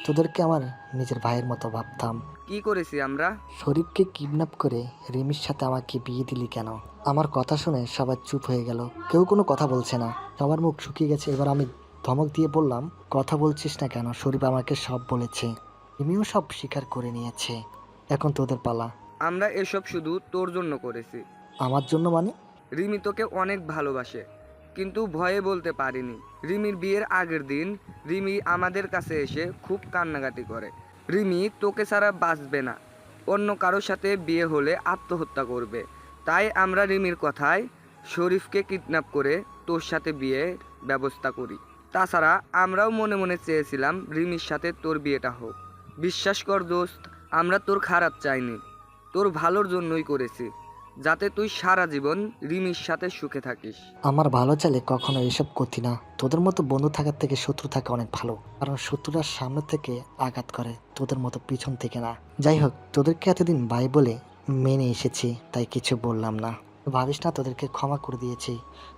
তোদেরকে আমার নিজের ভাইয়ের মতো ভাবতাম।
কি করেছি আমরা?
শরীফকে কিডন্যাপ করে রিমির সাথে আমাকে বিয়ে দিলি কেন? আমার কথা শুনে সবাই চুপ হয়ে গেল। কেউ কোনো কথা বলছে না। সবার মুখ শুকিয়ে গেছে। এবার আমি ধমক দিয়ে বললাম, কথা বলছিস না কেন? শরীফ আমাকে সব বলেছে, রিমিও সব স্বীকার করে নিয়েছে। এখন তোদের পালা।
আমরা এসব শুধু তোর জন্য করেছি।
আমার জন্য মানে?
রিমি তোকে অনেক ভালোবাসে, কিন্তু ভয়ে বলতে পারিনি। রিমির বিয়ের আগের দিন রিমি আমাদের কাছে এসে খুব কান্নাকাটি করে। রিমি তোকে ছাড়া বাঁচবে না, অন্য কারোর সাথে বিয়ে হলে আত্মহত্যা করবে। তাই আমরা রিমির কথায় শরীফকে কিডন্যাপ করে তোর সাথে বিয়ের ব্যবস্থা করি। তাছাড়া আমরাও মনে মনে চেয়েছিলাম রিমির সাথে তোর বিয়েটা হোক। বিশ্বাস কর দোস্ত, আমরা তোর খারাপ চাইনি, তোর ভালোর জন্যই করেছি। যাতে তুই সারা জীবন রিমির সাথে সুখে থাকিস।
আমার ভালো চাইলে কখনো এসব করতি না। তোদের মতো বন্ধু থাকার থেকে শত্রু থাকা অনেক ভালো, কারণ শত্রুরা সামনে থেকে আঘাত করে, তোদের মতো পিছন থেকে না। যাই হোক, তোদেরকে এতদিন ভাই বলে মেনে এসেছি, তাই কিছু বললাম না। ভাবিস না, তোদেরকে ক্ষমা করে দিয়েছি,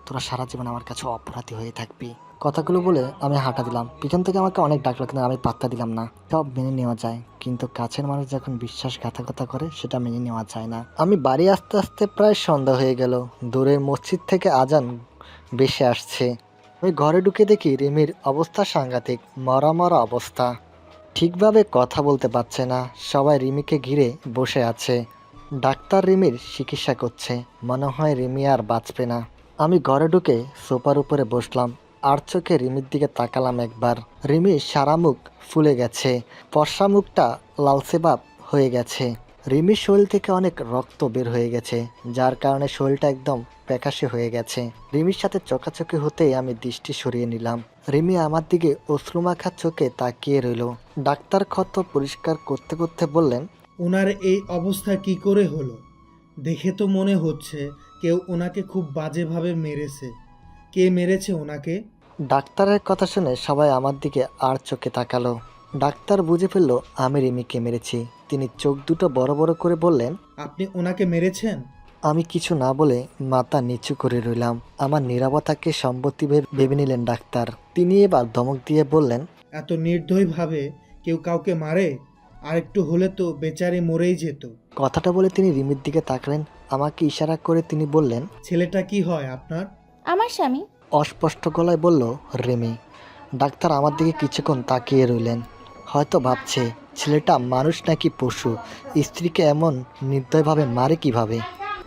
তোরা সারা জীবন আমার কাছে অপরাধী হয়ে থাকবি। কথাগুলো বলে আমি হাঁটা দিলাম। পিছন থেকে আমাকে অনেক ডাকলো, কিন্তু আমি পাত্তা দিলাম না। সব মেনে নেওয়া যায়, কিন্তু কাছের মানুষ যখন বিশ্বাসঘাতকতা করে সেটা মেনে নেওয়া যায় না। আমি বাড়ি আসতে আসতে প্রায় সন্ধ্যা হয়ে গেল। দূরের মসজিদ থেকে আজান ভেসে আসছে। আমি ঘরে ঢুকে দেখি রিমির অবস্থা সাংঘাতিক, মরা মরা অবস্থা। ঠিকভাবে কথা বলতে পারছে না। সবাই রিমিকে ঘিরে বসে আছে। ডাক্তার রিমির চিকিৎসা করছে। মনে হয় রিমি আর বাঁচবে না। আমি ঘরে ঢুকে সোফার উপরে বসলাম, আর চোখে রিমির দিকে তাকালাম একবার। রিমির সারা মুখ ফুলে গেছে, ফর্সা মুখটা লালচে ভাব হয়ে গেছে। রিমির শরীর থেকে অনেক রক্ত বের হয়ে গেছে, যার কারণে শরীরটা একদম প্যাকাশে হয়ে গেছে। রিমির সাথে চোখাচোখি হতেই আমি দৃষ্টি সরিয়ে নিলাম। রিমি আমার দিকে অশ্রুমাখা চোখে তাকিয়ে রইল। ডাক্তার ক্ষত পরিষ্কার করতে করতে বললেন,
ওনার এই অবস্থা কি করে হলো? দেখে তো মনে হচ্ছে কেউ ওনাকে খুব বাজেভাবে মেরেছে। কে মেরেছে ওনাকে?
ডাক্তারের কথা শুনে সবাই আমার দিকে আর চোখে তাকালো। ডাক্তার বুঝে ফেলল আমি রিমিকে মেরেছি। তিনি চোখ দুটো বড় বড় করে বললেন,
আপনি ওনাকে মেরেছেন?
আমি কিছু না বলে মাথা নিচু করে রইলাম। আমার নীরবতাকে সম্পত্তি ভেবে নিলেন ডাক্তার। তিনি এবার ধমক দিয়ে বললেন,
এত নির্দয়ভাবে কেউ কাউকে মারে? আর একটু হলে তো বেচারি মরেই যেত।
কথাটা বলে তিনি রিমির দিকে তাকালেন। আমাকে ইশারা করে তিনি বললেন,
ছেলেটা কি হয় আপনার?
আমার স্বামী।
অস্পষ্ট গলায় বলল রিমি। ডাক্তার আমার দিকে কিছুক্ষণ তাকিয়ে রইলেন। হয়তো ভাবছে ছেলেটা মানুষ নাকি পশু, স্ত্রীকে এমন নির্দয়ভাবে মারে কিভাবে।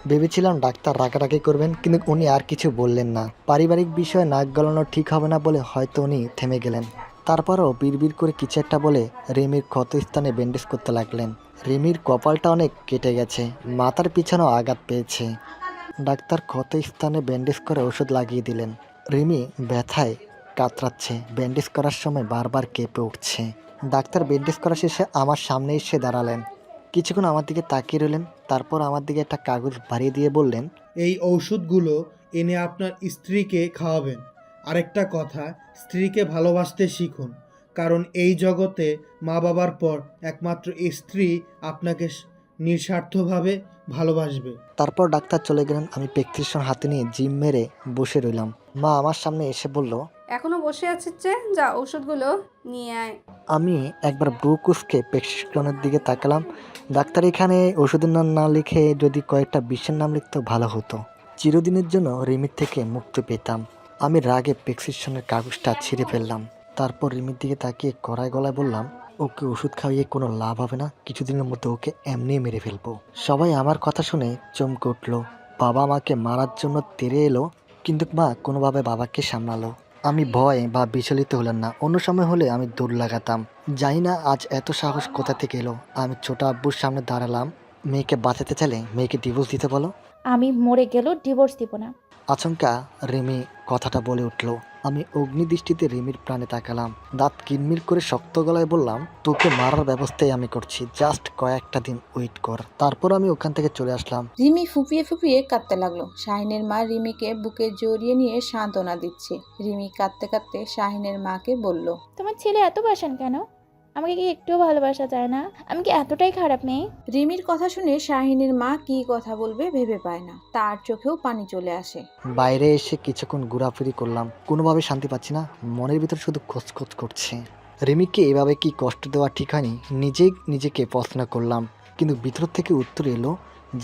ভেবেছিলাম ডাক্তার রাগারাগি করবেন, কিন্তু উনি আর কিছু বললেন না। পারিবারিক বিষয়ে নাক গলানো ঠিক হবে না বলে হয়তো উনি থেমে গেলেন। তারপরও বিড়বিড় করে কিছু একটা বলে রিমির ক্ষত স্থানে ব্যান্ডেজ করতে লাগলেন। রিমির কপালটা অনেক কেটে গেছে, মাথার পিছনেও আঘাত পেয়েছে। ডাক্তার ক্ষত স্থানে ব্যান্ডেজ করে ওষুধ লাগিয়ে দিলেন। রিমি ব্যথায় কাতরাচ্ছে, ব্যান্ডেজ করার সময় বারবার কেঁপে উঠছে। ডাক্তার ব্যান্ডেজ করা শেষে আমার সামনে এসে দাঁড়ালেন। কিছুক্ষণ আমার দিকে তাকিয়ে রইলেন, তারপর আমার দিকে একটা কাগজ বাড়িয়ে দিয়ে বললেন,
এই ঔষধগুলো এনে আপনার স্ত্রীকে খাওয়াবেন। আরেকটা কথা, স্ত্রীকে ভালোবাসতে শিখুন, কারণ এই জগতে মা বাবার পর একমাত্র স্ত্রী আপনাকে নিঃস্বার্থভাবে ভালোবাসবে।
তারপর ডাক্তার চলে গেলেন। আমি প্রেসক্রিপশন হাতে নিয়ে জিম মেরে বসে রইলাম। মা আমার সামনে এসে বলল,
এখনো বসে আছিস যে, যা ওষুধগুলো নিয়ে আয়।
আমি একবার ব্রু কুচকে প্রেসক্রিপশনের দিকে তাকালাম। ডাক্তার এখানে ওষুধের নাম না লিখে যদি কয়েকটা বিষের নাম লিখতো ভালো হতো। চিরদিনের জন্য রিমির থেকে মুক্তি পেতাম। আমি রাগে প্রেসক্রিপশনের কাগজটা ছিঁড়ে ফেললাম। তারপর রিমির দিকে তাকিয়ে কড়াই গলায় বললাম, ওকে ওষুধ খাইয়ে কোনো লাভ হবে না, কিছুদিনের মধ্যে ওকে এমনি মেরে ফেলবো। সবাই আমার কথা শুনে চমকে উঠলো। বাবা মাকে মারার জন্য তেড়ে এলো, কিন্তু মা কোনোভাবে বাবাকে সামলালো। আমি ভয় বা বিচলিত হলাম না। অন্য সময় হলে আমি দৌড় লাগাতাম। জানি না আজ এত সাহস কোথা থেকে এলো। আমি ছোট আব্বুর সামনে দাঁড়ালাম। মেয়েকে বাঁচাতে চাইলে মেয়েকে ডিভোর্স দিতে বলো।
আমি মরে গেলেও ডিভোর্স দিব না।
আচমকা রিমি কথাটা বলে উঠল। আমি অগ্নিদৃষ্টিতে রিমির প্রাণে তাকালাম। দাঁত কিরমির করে শক্ত গলায় বললাম, তোকে মারার ব্যবস্থাই আমি করছি, জাস্ট কয়েকটা দিন ওয়েট কর। তারপর আমি ওখান থেকে চলে আসলাম।
রিমি ফুপিয়ে ফুপিয়ে কাঁদতে লাগলো। শাহিনের মা রিমিকে বুকে জড়িয়ে নিয়ে সান্ত্বনা দিচ্ছে। রিমি কাঁদতে কাঁদতে শাহিনের মাকে বলল,
তোমার ছেলে এত বাসান কেন? আমাকে কি একটুও ভালোবাসা যায় না? আমি কি এতটাই খারাপ মেয়ে?
রিমির কথা শুনে শাহিনের মা কি কথা বলবে ভেবে পায় না। তার চোখেও পানি চলে আসে।
বাইরে এসে কিছুক্ষণ ঘোরাফেরি করলাম, কোনোভাবে শান্তি পাচ্ছি না। মনের ভিতর শুধু খোঁজখোঁজ করছে। রিমিকে এভাবে কি কষ্ট দেওয়া ঠিক হয়নি, নিজেকে প্রশ্ন করলাম। কিন্তু ভিতর থেকে উত্তর এলো,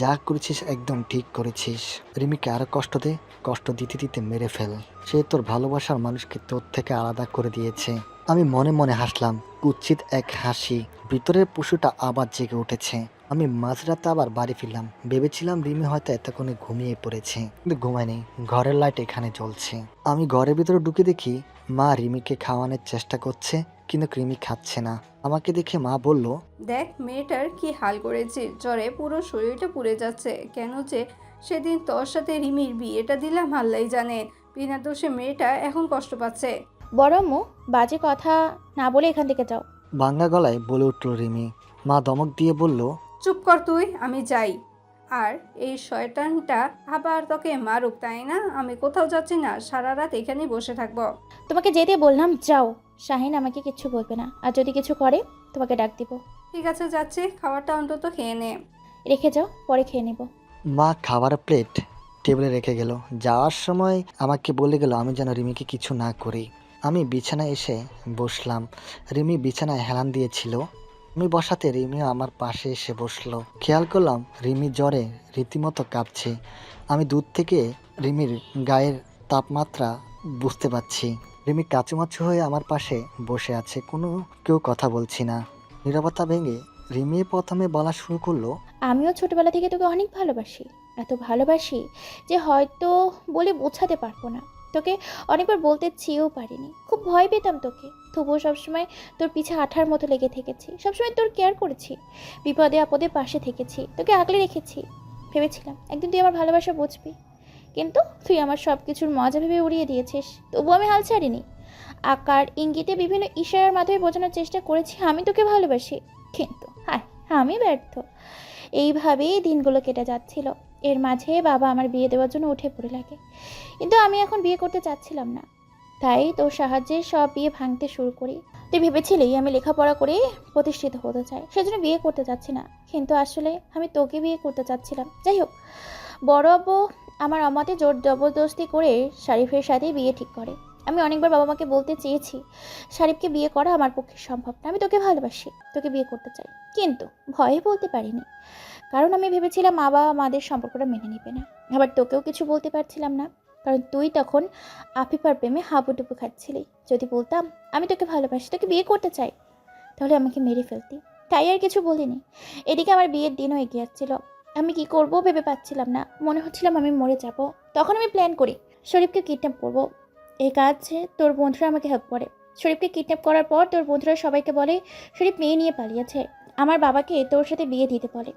যা করেছিস একদম ঠিক করেছিস। রিমিকে আরো কষ্ট দে, কষ্ট দিতে দিতে মেরে ফেল। সে তোর ভালোবাসার মানুষকে তোর থেকে আলাদা করে দিয়েছে। আমি মনে মনে হাসলাম, কুৎসিত এক হাসি। ভিতরের পশুটা আবার জেগে উঠেছে। আমি মাঝরাতে আবার বাড়ি ফিরলাম। ভেবেছিলাম রিমি হয়তো এতক্ষণে ঘুমিয়ে পড়েছে, কিন্তু ঘুমায়নি। ঘরের লাইট এখানে জ্বলছে। আমি ঘরের ভিতরে ঢুকে দেখি মা রিমিকে খাওয়ানোর চেষ্টা করছে, কিন্তু রিমি খাচ্ছে না। আমাকে দেখে মা বলল,
দেখ মেয়েটার কি হাল করেছে, জ্বরে পুরো শরীরটা পুড়ে যাচ্ছে। কেন যে সেদিন তোর সাথে রিমির বিয়েটা দিলাম আল্লাহ জানে। বিনা দোষে মেয়েটা এখন কষ্ট পাচ্ছে।
বড় আম্মু, বাজে কথা না বলে এখান থেকে যাও।
ভাঙা গলায় বলে উঠল রিমি। মা ধমক দিয়ে বলল,
চুপ কর তুই, আমি যাই। আর এই শয়তানটা আবার তোকে মারুক, তাই না? আমি কোথাও যাচ্ছি না, সারা রাত এখানেই বসে থাকবো।
তোমাকে যেতে বললাম, যাও। শাহিন আমাকে কিচ্ছু বলবে না, আর যদি কিছু করে তোমাকে ডাক দিব।
ঠিক আছে, যাচ্ছি, খাবারটা অন্তত খেয়ে নে।
রেখে যাও, পরে খেয়ে নেব।
মা খাবারের প্লেট টেবিলে রেখে গেল। যাওয়ার সময় আমাকে বলে গেল আমি যেন রিমিকে কিছু না করি। আমি বিছানায় এসে বসলাম। রিমি বিছানায় হেলান দিয়েছিল। আমি বসাতে রিমিও আমার পাশে এসে বসলো। খেয়াল করলাম রিমি জ্বরে রীতিমতো কাঁপছে। আমি দূর থেকে রিমির গায়ের তাপমাত্রা বুঝতে পারছি। রিমি কাচুমাচু হয়ে আমার পাশে বসে আছে, কেউ কথা বলছি না। নীরবতা ভেঙে রিমি প্রথমে বলা শুরু করলো,
আমিও ছোটবেলা থেকে তোকে অনেক ভালোবাসি, এত ভালোবাসি যে হয়তো বলে বোঝাতে পারবো না। তোকে অনেকবার বলতে চেয়েও পারিনি, খুব ভয় পেতাম তোকে, তবুও সবসময় তোর পিছে আঠার মতো লেগে থেকেছি, সবসময় তোর কেয়ার করেছি, বিপদে আপদে পাশে থেকেছি, তোকে আগলে রেখেছি। ভেবেছিলাম একদিন তুই আমার ভালোবাসা বুঝবি, কিন্তু তুই আমার সব কিছুর মজা ভেবে উড়িয়ে দিয়েছিস। তবুও আমি হাল ছাড়িনি। আকার ইঙ্গিতে বিভিন্ন ইশারার মাধ্যমে বোঝানোর চেষ্টা করেছি আমি তোকে ভালোবাসি, কিন্তু আমি ব্যর্থ। এইভাবেই দিনগুলো কেটে যাচ্ছিল। এর মাঝে বাবা আমার বিয়ে দেওয়ার জন্য উঠে পড়ে লাগে, কিন্তু আমি এখন বিয়ে করতে চাচ্ছিলাম না, তাই তোর সাহায্যে সব বিয়ে ভাঙতে শুরু করি। তুই ভেবেছিলি আমি লেখাপড়া করে প্রতিষ্ঠিত হতে চাই, সেজন্য বিয়ে করতে চাচ্ছি না, কিন্তু আসলে আমি তোকে বিয়ে করতে চাচ্ছিলাম। যাই হোক, বড় আব্বু আমার অমতে জোর জবরদস্তি করে শারিফের সাথে বিয়ে ঠিক করে। আমি অনেকবার বাবা মাকে বলতে চেয়েছি শারিফকে বিয়ে করা আমার পক্ষে সম্ভব না, আমি তোকে ভালোবাসি, তোকে বিয়ে করতে চাই, কিন্তু ভয়ে বলতে পারিনি, কারণ আমি ভেবেছিলাম মা বাবা মাদের সম্পর্কটা মেনে নেবে না। আবার তোকেও কিছু বলতে পারছিলাম না, কারণ তুই তখন আফিফার প্রেমে হাবুডুবু খাচ্ছিলি। যদি বলতাম আমি তোকে ভালোবাসি, তোকে বিয়ে করতে চাই, তাহলে আমাকে মেরে ফেলতি, তাই আর কিছু বলিনি। এদিকে আমার বিয়ের দিনও এগিয়ে যাচ্ছিল। আমি কি করব ভেবে পাচ্ছিলাম না, মনে হচ্ছিলাম আমি মরে যাব। তখন আমি প্ল্যান করি শরীফকে কিডন্যাপ করবো। এই কাজে তোর বন্ধুরা আমাকে হেল্প করে। শরীফকে কিডন্যাপ করার পর তোর বন্ধুরা সবাইকে বলে শরীফ মেয়ে নিয়ে পালিয়েছে। আমার বাবাকে তোর সাথে বিয়ে দিতে বলে।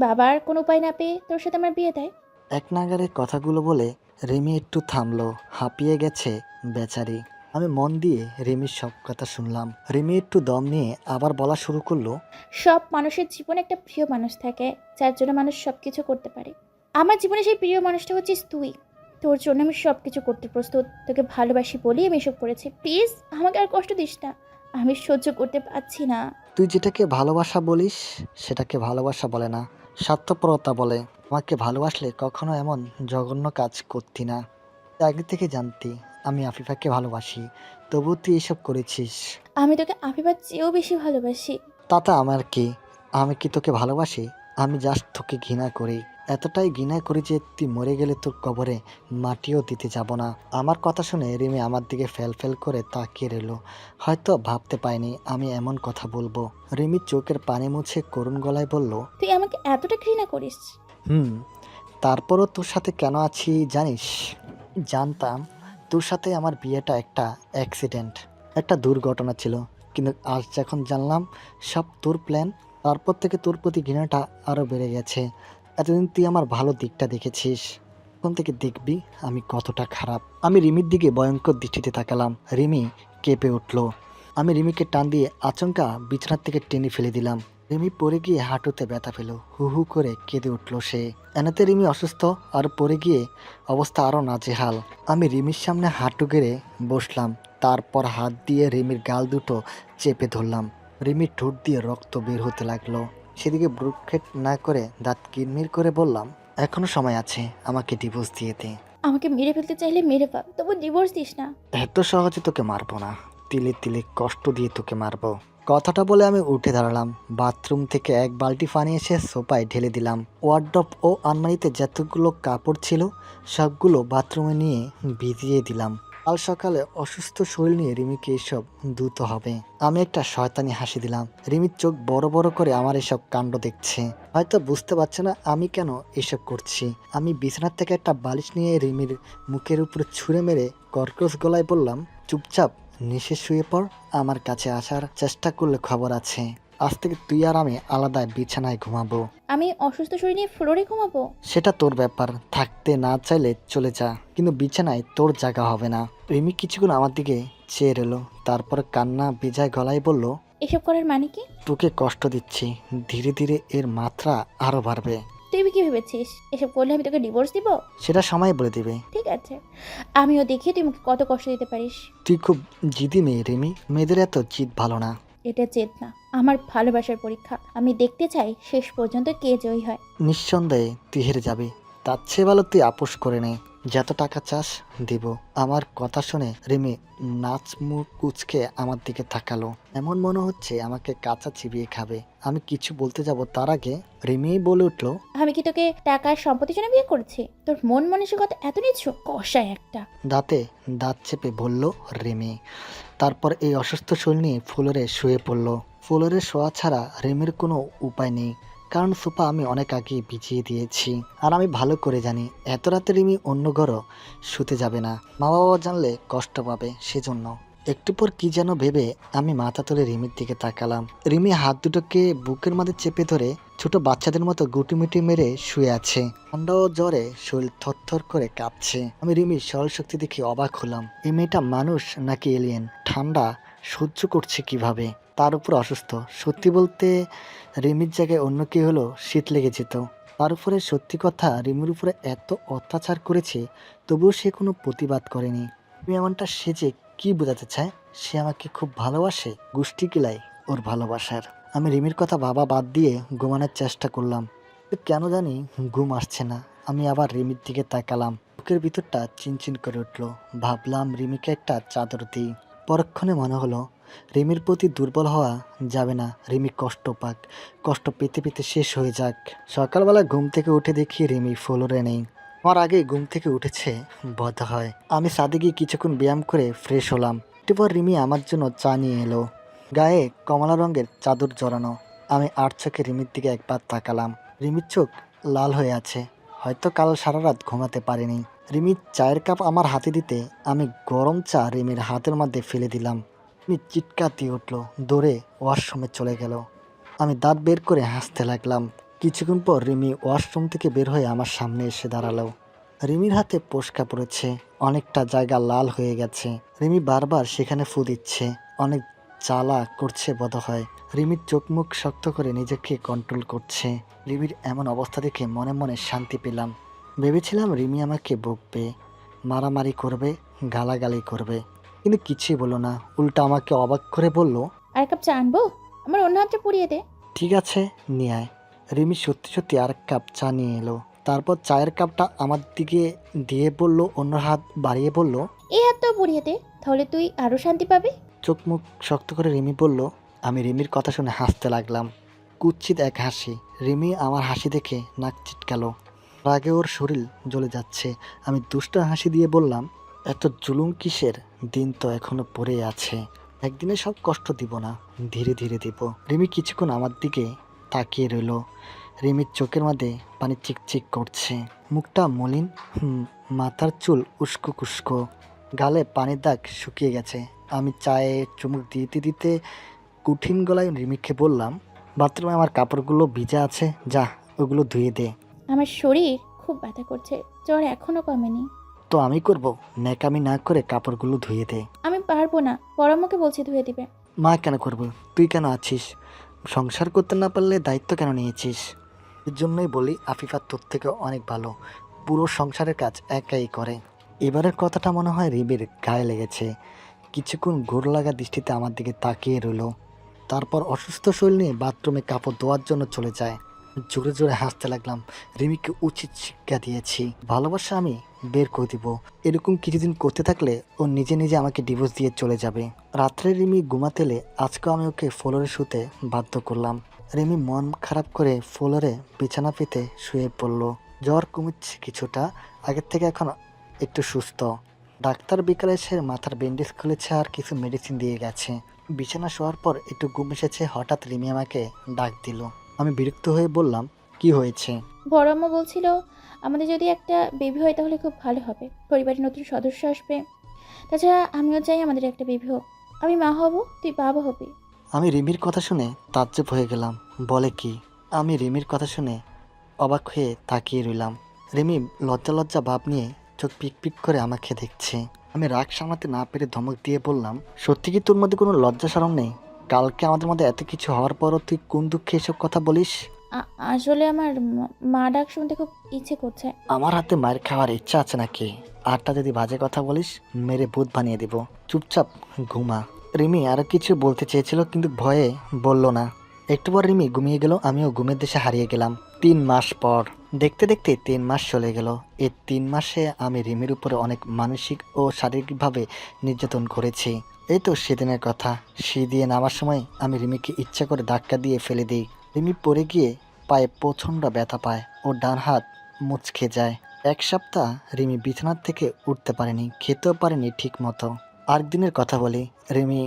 বাবার কোনো উপায় না পেয়ে তোর সাথে আমার বিয়ে দেয়।
এক নাগারে কথাগুলো বলে রিমি একটু থামলো, হাঁপিয়ে গেছে বেচারি। আমি মন দিয়ে রিমির সব কথা শুনলাম। রিমি একটু দম নিয়ে আবার বলা শুরু করলো,
সব মানুষের জীবনে একটা প্রিয় মানুষ থাকে, যার জন্য মানুষ সব কিছু করতে পারে। আমার জীবনে সেই প্রিয় মানুষটা হচ্ছিস তুই। তোর জন্য আমি সব কিছু করতে প্রস্তুত, তোকে ভালোবাসি বলেই আমি এসব করেছি। প্লিজ আমাকে আর কষ্ট দিস না, আমি সহ্য করতে পারছি না।
তুই যেটাকে ভালোবাসা বলিস সেটাকে ভালোবাসা বলে না, স্বার্থপরতা বলে। আমাকে ভালোবাসলে কখনো এমন জঘন্য কাজ করতি না। আগে থেকে জানতি আমি আফিফাকে ভালোবাসি, তবু তুই এসব করেছিস।
আমি তোকে আফিফার চেয়েও বেশি ভালোবাসি।
তাতে আমার কি? আমি কি তোকে ভালোবাসি? আমি জাস্ট তোকে ঘৃণা করি, এতটাই ঘৃণা করি যে তুই মরে গেলে তোর কবরে মাটিও দিতে যাব না। আমার কথা শুনে রিমি আমার দিকে ফেল ফেল করে তাকিয়ে রইল। হয়তো ভাবতে পাইনি আমি এমন কথা বলবো। রিমি চোখের পানি মুছে করুণ গলায় বলল,
তুই আমাকে এতটা ঘৃণা করিস?
তারপরও তোর সাথে কেন আছি জানিস? জানতাম তোর সাথে আমার বিয়েটা একটা অ্যাক্সিডেন্ট, একটা দুর্ঘটনা ছিল, কিন্তু আজ যখন জানলাম সব তোর প্ল্যান, তারপর থেকে তোর প্রতি ঘৃণাটা আরও বেড়ে গেছে। এতদিন তুই আমার ভালো দিকটা দেখেছিস, এখন থেকে দেখবি আমি কতটা খারাপ। আমি রিমির দিকে ভয়ঙ্কর দৃষ্টিতে তাকালাম। রিমি কেঁপে উঠল। আমি রিমিকে টান দিয়ে আচমকা বিছানার থেকে টেনে ফেলে দিলাম। রিমি পড়ে গিয়ে হাঁটুতে ব্যথা পেল, হু হু করে কেঁদে উঠল সে। এনাতে রিমি অসুস্থ আর পড়ে গিয়ে অবস্থা আরও নাজেহাল। আমি রিমির সামনে হাঁটু গেড়ে বসলাম, তারপর হাত দিয়ে রিমির গাল দুটো চেপে ধরলাম। রিমির ঠোঁট দিয়ে রক্ত বের হতে লাগলো। সেদিকে ভ্রুক্ষেপ না করে দাঁত কিরমির করে বললাম, এখনো সময় আছে, আমাকে ডিভোর্স দিয়ে দে।
আমাকে মেরে ফেলতে চাইলে মেরে ফেল, তবু ডিভোর্স দিস না।
এত সহজে তোকে মারবো না, তিলে তিলে কষ্ট দিয়ে তোকে মারবো। কথাটা বলে আমি উঠে দাঁড়ালাম। বাথরুম থেকে এক বালতি পানি এসে সোফায় ঢেলে দিলাম। ওয়ার্ডরোব ও আলমারিতে যতগুলো কাপড় ছিল সবগুলো বাথরুমে নিয়ে ভিজিয়ে দিলাম। কাল সকালে অসুস্থ শরীর নিয়ে রিমিকে এসব ধুতে হবে। আমি একটা শয়তানি হাসি দিলাম। রিমির চোখ বড় বড় করে আমার এসব কাণ্ড দেখছে। হয়তো বুঝতে পারছে না আমি কেন এসব করছি। আমি বিছানার থেকে একটা বালিশ নিয়ে রিমির মুখের উপরে ছুঁড়ে মেরে কর্কশ গলায় বললাম, চুপচাপ নিচে শুয়ে পড়, আমার কাছে আসার চেষ্টা করলে খবর আছে। আজ থেকে তুই আর আমি আলাদা বিছানায় ঘুমাবো।
আমি অসুস্থ শরীর নিয়ে ফ্লোরে ঘুমাবো?
সেটা তোর ব্যাপার, থাকতে না চাইলে চলে যা, কিন্তু বিছানায় তোর জায়গা হবে না। রিমি কিছুক্ষণ আমার দিকে চেয়ে এলো, তারপর কান্না ভেজায় গলায় বলল,
এসব করার মানে কি?
তোকে কষ্ট দিচ্ছি, ধীরে ধীরে এর মাত্রা আরো বাড়বে।
তুই কি ভেবেছিস এসব করলে আমি তোকে ডিভোর্স দিব?
সেটা সময় বলে দিবে।
ঠিক আছে, আমিও দেখি তুই আমাকে কত কষ্ট দিতে পারিস।
তুই খুব জিদি মেয়ে রিমি, মেয়েদের এত জিদ ভালো না।
এটা জেদ না, আমার ভালোবাসার পরীক্ষা। আমি দেখতে চাই শেষ পর্যন্ত কে জয়ী হয়।
নিঃসন্দেহে তুই হেরে যাবি, তার চেয়ে ভালো তুই আপোষ করে নে, যত টাকা চাস দিব। আমার কথা শুনে রিমি নাচ মুখ কুচকে আমার দিকে তাকালো, এমন মনে হচ্ছে আমাকে কাঁচা চিবিয়ে খাবে। আমি কিছু বলতে যাব তার আগে রিমি বলে উঠলো,
আমি কি তোকে টাকার সম্পত্তির জন্য বিয়ে করেছি? তোর মন মানসিকতা এত নিচ্ছ, কষায় একটা।
দাঁতে দাঁত চেপে বলল রিমি। তারপর এই অসুস্থ শরীর নিয়ে ফ্লোরে শুয়ে পড়ল। ফ্লোরে শোয়া ছাড়া রিমির কোনো উপায় নেই, কারণ সোফা আমি অনেক আগে বিছিয়ে দিয়েছি। আর আমি ভালো করে জানি এত রাতে রিমি অন্য ঘরও শুতে যাবে না, মা বাবা জানলে কষ্ট পাবে। সেজন্য একটু পর কি যেন ভেবে আমি মাথা তুলে রিমির দিকে তাকালাম। রিমি হাত দুটোকে বুকের মধ্যে চেপে ধরে ছোট বাচ্চাদের মতো গুটিমিটি মেরে শুয়ে আছে। ঠান্ডা ও জ্বরে শরীর থরথর করে কাঁপছে। আমি রিমির সরল শক্তি দেখে অবাক হলাম। এই মেয়েটা মানুষ নাকি এলিয়েন? ঠান্ডা সহ্য করছে কিভাবে, তার উপর অসুস্থ। সত্যি বলতে রিমির জায়গায় অন্য কেউ হলো শীত লেগে যেত। তার উপরে সত্যি কথা, রিমির উপরে এত অত্যাচার করেছে তবুও সে কোনো প্রতিবাদ করেনি। তুমি এমনটা সেজে কি বোঝাতে চায় সে আমাকে খুব ভালোবাসে? গোষ্ঠী কিলাই ওর ভালোবাসার। আমি রিমির কথা ভাবা বাদ দিয়ে ঘুমানোর চেষ্টা করলাম, কেন জানি ঘুম আসছে না। আমি আবার রিমির দিকে তাকালাম, বুকের ভিতরটা চিনচিন করে উঠলো। ভাবলাম রিমিকে একটা চাদর দিই। পরক্ষণে মনে হলো রিমির প্রতি দুর্বল হওয়া যাবে না, রিমি কষ্ট পাক, কষ্ট পেতে পেতে শেষ হয়ে যাক। সকালবেলা ঘুম থেকে উঠে দেখি রিমি ফ্লোরে নেই। আমার আগে ঘুম থেকে উঠেছে বোধ হয়। আমি ছাদে গিয়ে কিছুক্ষণ ব্যায়াম করে ফ্রেশ হলাম। একটু পর রিমি আমার জন্য চা নিয়ে এলো, গায়ে কমলা রঙের চাদর জড়ানো। আমি আর চোখে রিমির দিকে একবার তাকালাম। রিমির চোখ লাল হয়ে আছে, হয়তো কাল সারা রাত ঘুমাতে পারিনি। রিমির চায়ের কাপ আমার হাতে দিতে আমি গরম চা রিমির হাতের মধ্যে ফেলে দিলাম। রিমি চিৎকার দিয়ে উঠলো, দৌড়ে ওয়াশরুমে চলে গেল। আমি দাঁত বের করে হাসতে লাগলাম। কিছুক্ষণ পর রিমি ওয়াশরুম থেকে বের হয়ে আমার সামনে এসে দাঁড়ালো। রিমির হাতে পোস্কা পড়েছে, অনেকটা জায়গা লাল হয়ে গেছে। রিমি বারবার সেখানে ফু দিচ্ছে, অনেক জ্বালা করছে বোধ হয়। রিমির চোখ মুখ শক্ত করে নিজেকে কন্ট্রোল করছে। রিমির এমন অবস্থা দেখে মনে মনে শান্তি পেলাম। ভেবেছিলাম রিমি আমাকে বকবে, মারামারি করবে, গালাগালি করবে, কিন্তু কিছুই বললো না। উল্টা আমাকে অবাক করে বলল,
আর কাপ চা আনবো? আমার অন্য হাতটা পুড়িয়ে দে।
ঠিক আছে নিয়ে আয়। রিমি সত্যি সত্যি আর কাপ চা নিয়ে এলো। তারপর চায়ের কাপটা আমার দিকে দিয়ে বলল, অন্য হাত বাড়িয়ে বলল,
এই হাতটাও পুড়িয়ে দে, তাহলে তুই আরো শান্তি পাবি।
চোখ মুখ শক্ত করে রিমি বলল। আমি রিমির কথা শুনে হাসতে লাগলাম, কুৎসিত এক হাসি। রিমি আমার হাসি দেখে নাক চিটকালো, রাগে ওর শরীর জ্বলে যাচ্ছে। আমি দুষ্ট হাসি দিয়ে বললাম, এত জুলুম কিসের? দিন তো এখনো পড়ে আছে, একদিনে সব কষ্ট দিব না, ধীরে ধীরে দিব। রিমি কিছুক্ষণ আমার দিকে তাকিয়ে রইল। রিমির চোখের মধ্যে পানি চিকচিক করছে, মুখটা মলিন, মাথার চুল উস্কো কুস্কো, গালে পানির দাগ শুকিয়ে গেছে। আমি চায়ে চুমুক দিতে দিতে কঠিন গলায় রিমিকে বললাম, বাথরুমে আমার কাপড়গুলো ভিজা আছে, যা ওগুলো ধুয়ে দে।
আমার শরীর খুব ব্যথা করছে, জ্বর এখনো কমেনি।
তো আমি করব, ন্যাকামি না করে কাপড়গুলো ধুয়ে দে।
আমি পারবো না, পরমকে বলছি ধুয়ে দিবে।
মা কেন করবো? তুই কেন আছিস? সংসার করতে না পারলে দায়িত্ব কেন নিয়েছিস? এর জন্যই বলি আফিফা তোর থেকে অনেক ভালো, পুরো সংসারের কাজ একাই করে। এবারের কথাটা মনে হয় রিমির গায়ে লেগেছে। কিছুক্ষণ ঘোর লাগা দৃষ্টিতে আমার দিকে তাকিয়ে রইল, তারপর অসুস্থ শরীর নিয়ে বাথরুমে কাপড় ধোয়ার জন্য চলে যায়। জোরে জোরে হাসতে লাগলাম। রিমিকে উচিত শিক্ষা দিয়েছি, ভালোবাসা আমি বের করে দিব। এরকম কিছুদিন করতে থাকলে ও নিজে নিজে আমাকে ডিভোর্স দিয়ে চলে যাবে। রাত্রে রিমি ঘুমাতেলে আজকেও আমি ওকে ফ্লোরে শুতে বাধ্য করলাম। রিমি মন খারাপ করে ফ্লোরে বিছানা পেতে শুয়ে পড়লো। জ্বর কমেছে কিছুটা, আগের থেকে এখন একটু সুস্থ। ডাক্তার বিকালে এসে মাথার ব্যান্ডেজ খুলেছে আর কিছু মেডিসিন দিয়ে গেছে। বিছানা শোয়ার পর একটু ঘুম এসেছে, হঠাৎ রিমি আমাকে ডাক দিল। আমি বিরক্ত হয়ে বললাম, কি হয়েছে?
বড় আম্মা বলছিল আমাদের যদি একটা বেবি হয় তাহলে খুব ভালো হবে, পরিবারে নতুন সদস্য আসবে, তাছাড়া আমিও চাই আমাদের একটা বেবি হোক। আমি মা হব, তুই বাবা হবি।
আমি রিমির কথা শুনে তাজ্জব হয়ে গেলাম। বলে কি? আমি রিমির কথা শুনে অবাক হয়ে তাকিয়ে রইলাম। রিমি লজ্জা লজ্জা ভাব নিয়ে চোখ পিক পিক করে আমাকে দেখছে। আমি রাগ সামলাতে না পেরে ধমক দিয়ে বললাম, সত্যি কি তোর মধ্যে কোনো লজ্জা শরম নেই? কালকে আমাদের মধ্যে এত কিছু হওয়ার পরও তুই কোন দুঃখে এসব কথা বলিস?
আসলে আমার মা ডাক শুনতে খুব ইচ্ছে করছে।
আমার হাতে মায়ের খাওয়ার ইচ্ছা আছে নাকি? আরটা যদি বাজে কথা বলিস মেরে ভূত বানিয়ে দিব। চুপচাপ ঘুমা। রিমি আরো কিছু বলতে চেয়েছিল কিন্তু ভয়ে বলল না। একটু পর রিমি ঘুমিয়ে গেল, আমিও ঘুমের দেশে হারিয়ে গেলাম। 3 মাস পর দেখতে দেখতে 3 মাস চলে গেল। এই 3 মাসে আমি রিমির উপরে অনেক মানসিক ও শারীরিকভাবে নির্যাতন করেছি। এই তো সেদিনের কথা। সিঁড়ি দিয়ে নামার সময় আমি রিমিকে ইচ্ছা করে ধাক্কা দিয়ে ফেলে দিই। রিমি পড়ে গিয়ে পায়ে প্রচণ্ড ব্যথা পায় ও ডান হাত মুচকে যায়। 1 সপ্তাহ রিমি বিছানার থেকে উঠতে পারেনি, খেতেও পারেনি ঠিক মতো। আরেকদিনের কথা বলি, রিমি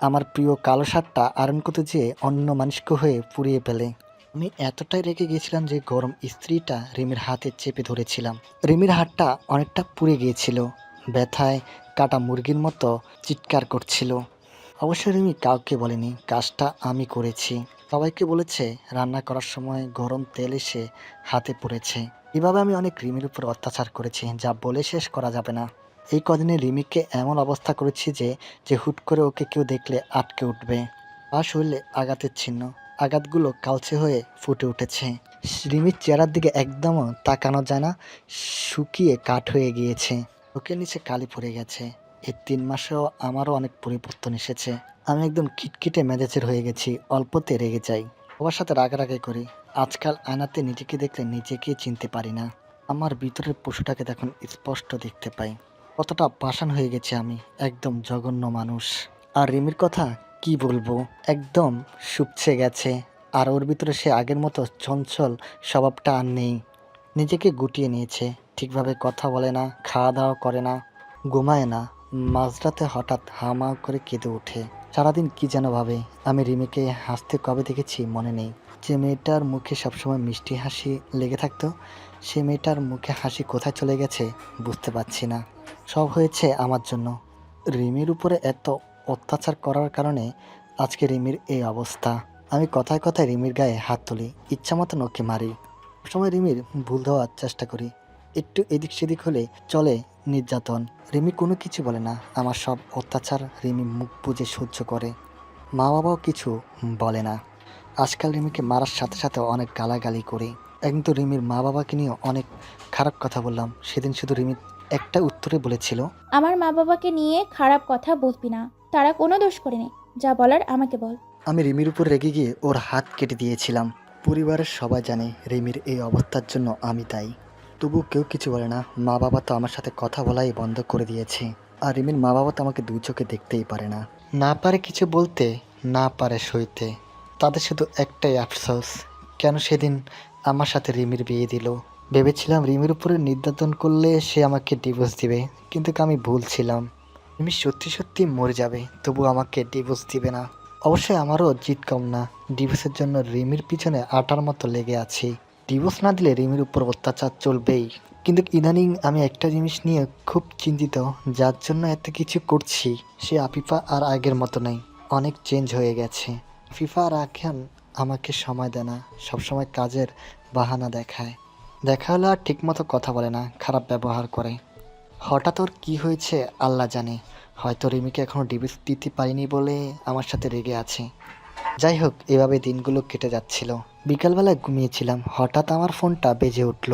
আমার প্রিয় কালো শার্টটা আয়রন করতে যেয়ে অন্য মানুষকে হয়ে পুড়িয়ে ফেলে। আমি এতটাই রেগে গিয়েছিলাম যে গরম ইস্ত্রিটা রিমির হাতে চেপে ধরেছিলাম। রিমির হাতটা অনেকটা পুড়ে গিয়েছিল, ব্যথায় কাটা মুরগির মতো চিৎকার করছিল। অবশ্য রিমি কাউকে বলেনি কাজটা আমি করেছি। সবাইকে বলেছে রান্না করার সময় গরম তেল এসে হাতে পড়েছে। এভাবে আমি অনেক রিমির উপর অত্যাচার করেছি, যা বলে শেষ করা যাবে না। এই কদিনে রিমিকে এমন অবস্থা করেছি যে হুট করে ওকে কেউ দেখলে আটকে উঠবে। পা শরীরে আঘাতের চিহ্ন, আঘাতগুলো কালচে হয়ে ফুটে উঠেছে। রিমির চেহারার দিকে একদমও তাকানো যায় না, শুকিয়ে কাঠ হয়ে গিয়েছে। চোখের নিচে কালি পড়ে গেছে। এই 3 মাসেও আমারও অনেক পরিবর্তন এসেছে। আমি একদম খিটখিটে মেজাজের হয়ে গেছি, অল্পতে রেগে যাই, সবার সাথে রাগারাগি করি। আজকাল আয়নাতে নিজেকে দেখলে নিজেকেই চিনতে পারি না। আমার ভিতরের পশুটাকে এখন স্পষ্ট দেখতে পাই। কতটা পাষাণ হয়ে গেছে আমি, একদম জঘন্য মানুষ। আর রিমির কথা কি বলবো, একদম শুকছে গেছে। আর ওর ভিতরে সে আগের মতো চঞ্চল স্বভাবটা আর নেই। নিজেকে গুটিয়ে নিয়েছে, ঠিকভাবে কথা বলে না, খাওয়া দাওয়া করে না, ঘুমায় না। মাঝরাতে হঠাৎ হামাও করে কেঁদে ওঠে। সারাদিন কি যেন ভাবে। আমি রিমিকে হাসতে কবে দেখেছি মনে নেই। যে মেয়েটার মুখে সবসময় মিষ্টি হাসি লেগে থাকতো, সে মেয়েটার মুখে হাসি কোথায় চলে গেছে বুঝতে পারছি না। সব হয়েছে আমার জন্য। রিমির উপরে এত অত্যাচার করার কারণে আজকে রিমির এই অবস্থা। আমি কথায় কথায় রিমির গায়ে হাত তুলি, ইচ্ছা মতন ওকে মারি। সবসময় রিমির ভুল দেওয়ার চেষ্টা করি। একটু এদিক সেদিক হলে চলে নির্যাতন। রিমি কোনো কিছু বলে না। আমার সব অত্যাচার রিমি মুখ বুজে সহ্য করে। মা বাবাও কিছু বলে না। আজকাল রিমিকে মারার সাথে সাথে অনেক গালাগালি করি। একদিন তো রিমির মা বাবাকে নিয়ে অনেক খারাপ কথা বললাম। সেদিন শুধু রিমি একটা উত্তরে বলেছিল,
আমার মা বাবাকে নিয়ে খারাপ কথা বলবি না, তারা কোনো দোষ করেনি, যা বলার আমাকে বল।
আমি রিমির উপর রেগে গিয়ে ওর হাত কেটে দিয়েছিলাম। পরিবারের সবাই জানে রিমির এই অবস্থার জন্য আমি দায়ী। তবু কেউ কিছু বলে না। মা বাবা তো আমার সাথে কথা বলাই বন্ধ করে দিয়েছে। আর রিমির মা বাবা তো আমাকে 2 চোখে দেখতেই পারে না। না পারে কিছু বলতে, না পারে সইতে। তাদের শুধু একটাই আফসোস, কেন সেদিন আমার সাথে রিমির বিয়ে দিল। ভেবেছিলাম রিমির উপরে নির্যাতন করলে সে আমাকে ডিভোর্স দিবে, কিন্তু আমি ভুল ছিলাম। রিমি সত্যি সত্যি মরে যাবে, তবু আমাকে ডিভোর্স দিবে না। অবশ্যই আমারও জিত কম না। ডিভোর্সের জন্য রিমির পিছনে আটার মতো লেগে আছি। ডিভোর্স না দিলে রিমির উপর অত্যাচার চলবেই। কিন্তু ইদানিং আমি একটা জিনিস নিয়ে খুব চিন্তিত, যার জন্য এত কিছু করছি। সে আফিফা আর আগের মতো নেই, অনেক চেঞ্জ হয়ে গেছে। আফিফা আর এখন আমাকে সময় দেয় না, সবসময় কাজের বাহানা দেখায়। দেখা হলে আর ঠিকমতো কথা বলে না, খারাপ ব্যবহার করে। হঠাৎ ওর কী হয়েছে আল্লাহ জানে। হয়তো রিমিকে এখনও ডিভোর্স দিতে পারিনি বলে আমার সাথে রেগে আছে। যাই হোক, এভাবে দিনগুলো কেটে যাচ্ছিল। বিকালবেলায় ঘুমিয়েছিলাম, হঠাৎ আমার ফোনটা বেজে উঠল।